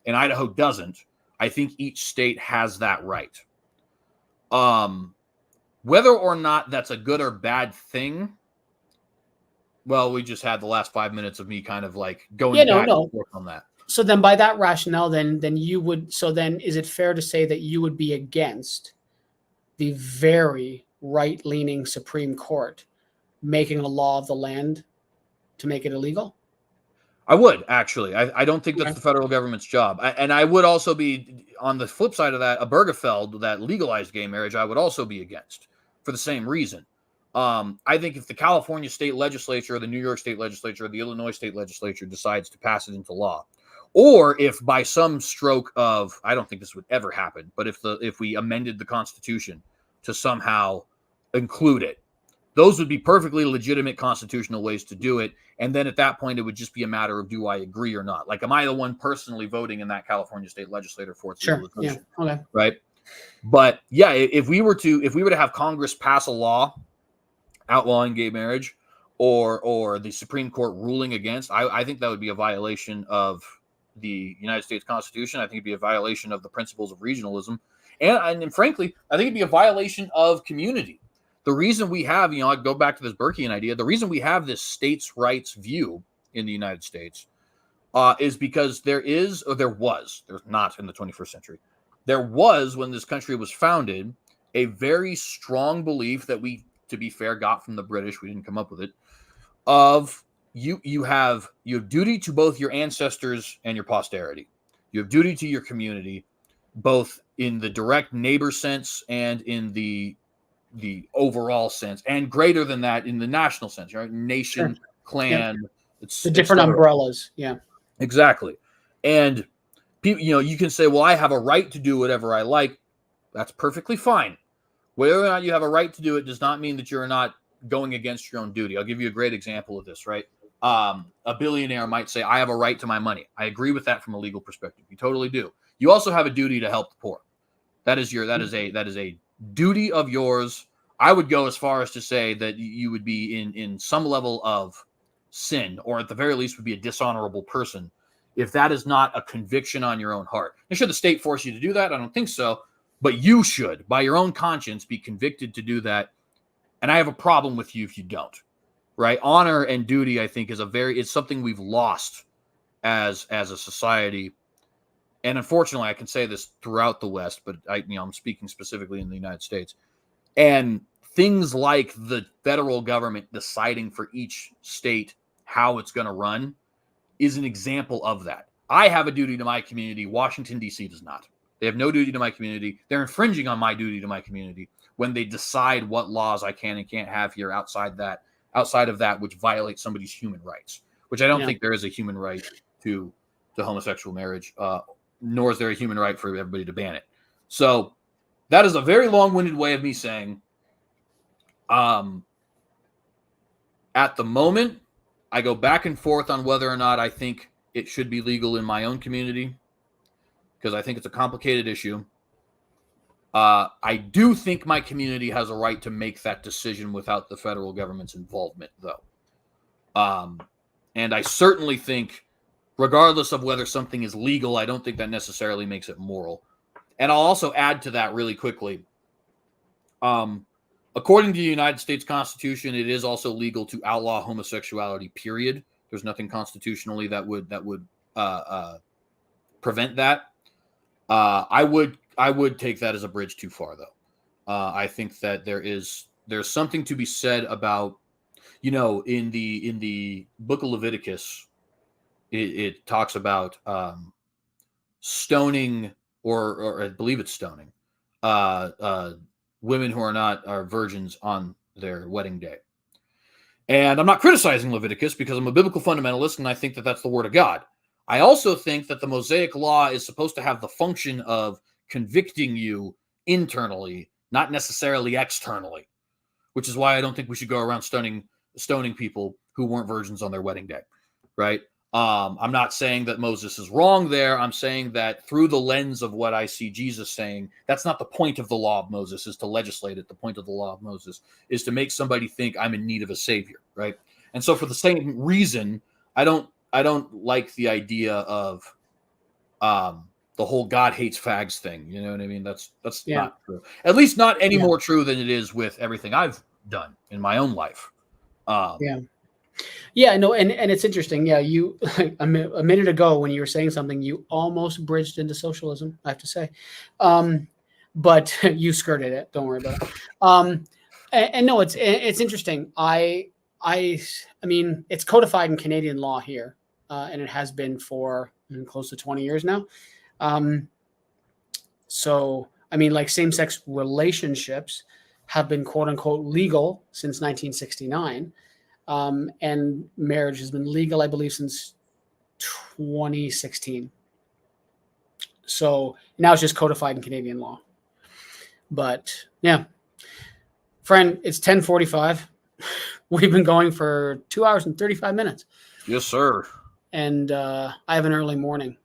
and Idaho doesn't, I think each state has that right. Whether or not that's a good or bad thing, well, we just had the last 5 minutes of me kind of like going back and forth on that. So then by that rationale, then you would, so then is it fair to say that you would be against the very right-leaning Supreme Court making a law of the land to make it illegal? I would, actually. I don't think that's the federal government's job. And I would also be, on the flip side of that, a Bergefell that legalized gay marriage, I would also be against for the same reason. I think if the California state legislature or the New York state legislature or the Illinois state legislature decides to pass it into law, or if by some stroke of, I don't think this would ever happen, but if we amended the Constitution to somehow include it, those would be perfectly legitimate constitutional ways to do it. And then at that point, it would just be a matter of, do I agree or not? Like, am I the one personally voting in that California state legislature for its legalization? Yeah. Okay. Right. But yeah, if we were to have Congress pass a law outlawing gay marriage, or the Supreme Court ruling against, I think that would be a violation of the United States Constitution. I think it'd be a violation of the principles of regionalism. And frankly, I think it'd be a violation of community. The reason we have, I go back to this Burkean idea, the reason we have this states' rights view in the United States is because there's not in the 21st century. There was, when this country was founded, a very strong belief that we, to be fair, got from the British. We didn't come up with it. Of you have duty to both your ancestors and your posterity. You have duty to your community, both in the direct neighbor sense and in the overall sense, and greater than that in the national sense, right? Nation, sure. Clan. Yeah. It's the different umbrellas. Yeah, exactly. And people, you can say, well, I have a right to do whatever I like. That's perfectly fine. Whether or not you have a right to do it does not mean that you're not going against your own duty. I'll give you a great example of this, right? A billionaire might say, I have a right to my money. I agree with that from a legal perspective. You totally do. You also have a duty to help the poor. That is a duty of yours. I would go as far as to say that you would be in some level of sin, or at the very least would be a dishonorable person, if that is not a conviction on your own heart. And should the state force you to do that? I don't think so. But you should, by your own conscience, be convicted to do that. And I have a problem with you if you don't, right? Honor and duty, I think, it's something we've lost as a society. And unfortunately, I can say this throughout the West, but I'm speaking specifically in the United States. And things like the federal government deciding for each state how it's going to run is an example of that. I have a duty to my community. Washington, D.C. does not. They have no duty to my community. They're infringing on my duty to my community when they decide what laws I can and can't have here outside of that, which violates somebody's human rights, which I don't think there is a human right to homosexual marriage, nor is there a human right for everybody to ban it. So that is a very long-winded way of me saying, at the moment, I go back and forth on whether or not I think it should be legal in my own community, because I think it's a complicated issue. I do think my community has a right to make that decision without the federal government's involvement, though. And I certainly think, regardless of whether something is legal, I don't think that necessarily makes it moral. And I'll also add to that really quickly. According to the United States Constitution, it is also legal to outlaw homosexuality, period. There's nothing constitutionally that would prevent that. I would take that as a bridge too far, though. I think that there's something to be said about, in the book of Leviticus, it talks about stoning, or I believe it's stoning, women who are virgins on their wedding day. And I'm not criticizing Leviticus because I'm a biblical fundamentalist and I think that that's the word of God. I also think that the Mosaic law is supposed to have the function of convicting you internally, not necessarily externally, which is why I don't think we should go around stoning people who weren't virgins on their wedding day, right? I'm not saying that Moses is wrong there. I'm saying that through the lens of what I see Jesus saying, that's not the point of the law of Moses, is to legislate it. The point of the law of Moses is to make somebody think I'm in need of a savior, right? And so for the same reason, I don't like the idea of the whole God hates fags thing. You know what I mean? That's not true. At least not any more true than it is with everything I've done in my own life. Yeah, no, and it's interesting. Yeah, you a minute ago when you were saying something, you almost bridged into socialism, I have to say, but you skirted it. Don't worry about it. And no, it's interesting. I mean, it's codified in Canadian law here, and it has been for close to 20 years now. So I mean, like same-sex relationships have been quote unquote legal since 1969. And marriage has been legal, I believe, since 2016. So now it's just codified in Canadian law. But yeah, friend, it's 10:45. We've been going for 2 hours and 35 minutes. Yes, sir. And I have an early morning.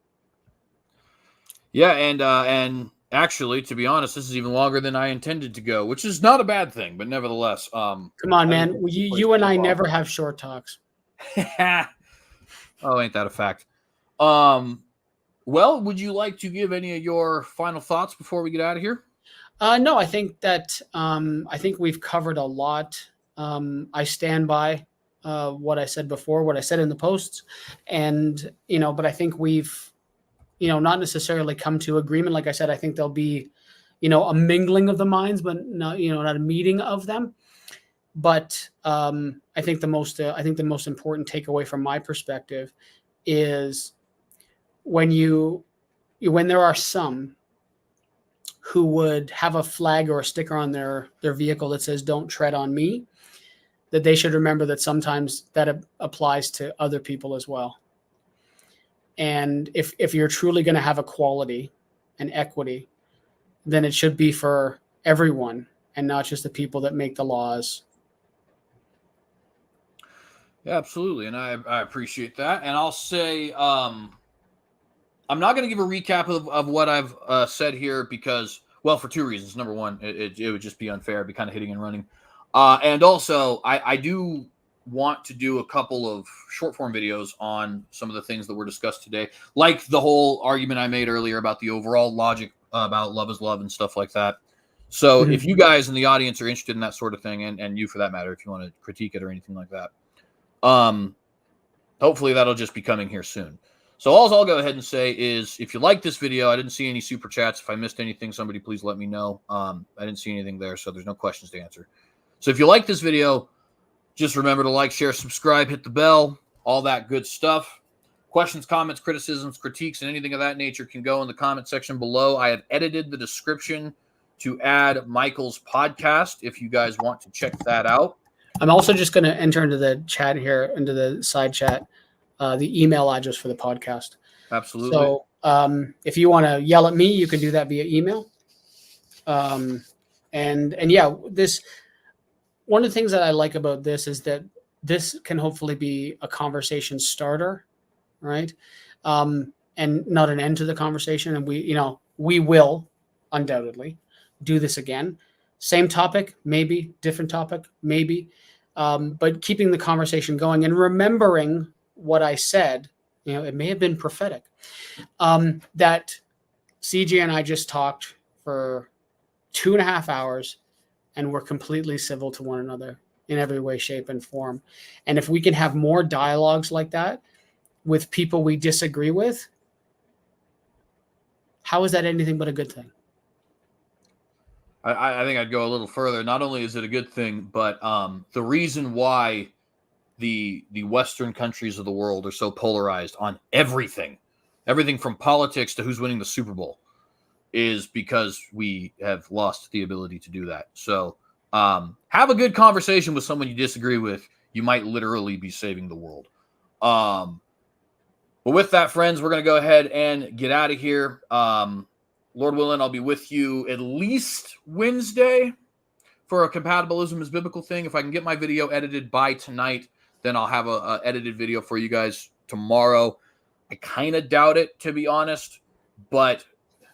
Yeah, and Actually, to be honest, this is even longer than I intended to go, which is not a bad thing, but nevertheless. Come on, man. You and I never have short talks. Oh, ain't that a fact? Well, would you like to give any of your final thoughts before we get out of here? No, I think that I think we've covered a lot. I stand by what I said before, what I said in the posts, and but I think we've not necessarily come to agreement. Like I said, I think there'll be a mingling of the minds, but not not a meeting of them. But I think the most important takeaway from my perspective is when there are some who would have a flag or a sticker on their vehicle that says "Don't tread on me," that they should remember that sometimes that applies to other people as well. And if you're truly going to have equality and equity, then it should be for everyone and not just the people that make the laws. Yeah, absolutely. And I appreciate that. And I'll say I'm not going to give a recap of what I've said here because, well, for two reasons. Number one, it would just be unfair. It'd be kind of hitting and running. And also, I do want to do a couple of short form videos on some of the things that were discussed today, like the whole argument I made earlier about the overall logic about love is love and stuff like that. So if you guys in the audience are interested in that sort of thing, and you for that matter, if you want to critique it or anything like that, hopefully that'll just be coming here soon. So all I'll go ahead and say is, if you like this video, I didn't see any super chats. If I missed anything, somebody please let me know. I didn't see anything there, so there's no questions to answer. So if you like this video, just remember to like, share, subscribe, hit the bell, all that good stuff. Questions, comments, criticisms, critiques, and anything of that nature can go in the comment section below. I have edited the description to add Micheal's podcast if you guys want to check that out. I'm also just going to enter into the chat here, into the side chat, the email address for the podcast. Absolutely. So if you want to yell at me, you can do that via email. And yeah, one of the things that I like about this is that this can hopefully be a conversation starter, right? And not an end to the conversation. And we will undoubtedly do this again. Same topic, maybe different topic, maybe, but keeping the conversation going and remembering what I said. It may have been prophetic, that CJ and I just talked for 2.5 hours and we're completely civil to one another in every way, shape, and form. And if we can have more dialogues like that with people we disagree with, how is that anything but a good thing? I think I'd go a little further. Not only is it a good thing, but the reason why the Western countries of the world are so polarized on everything from politics to who's winning the Super Bowl, is because we have lost the ability to do that. So have a good conversation with someone you disagree with. You might literally be saving the world. But with that, friends, we're going to go ahead and get out of here. Lord willing, I'll be with you at least Wednesday for a compatibilism is biblical thing. If I can get my video edited by tonight, then I'll have a edited video for you guys tomorrow. I kind of doubt it, to be honest, but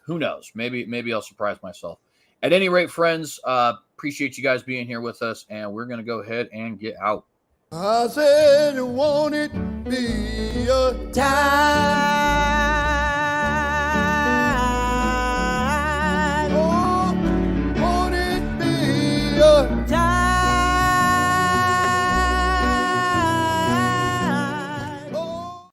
who knows? Maybe I'll surprise myself. At any rate, friends, appreciate you guys being here with us, and we're going to go ahead and get out. I said, won't it be a time? Oh, won't it be a time? Oh.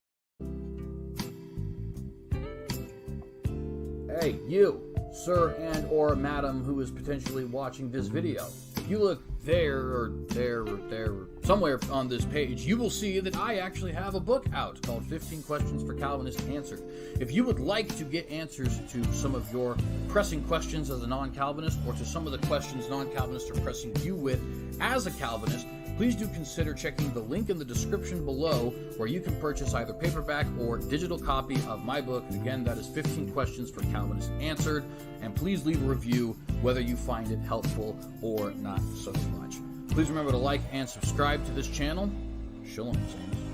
Hey, you, sir and or madam who is potentially watching this video. If you look there or there or there or somewhere on this page, you will see that I actually have a book out called 15 Questions for Calvinists Answered. If you would like to get answers to some of your pressing questions as a non-Calvinist, or to some of the questions non-Calvinists are pressing you with as a Calvinist, please do consider checking the link in the description below, where you can purchase either paperback or digital copy of my book. Again, that is 15 Questions for Calvinists Answered. And please leave a review whether you find it helpful or not so much. Please remember to like and subscribe to this channel. Shalom, saints.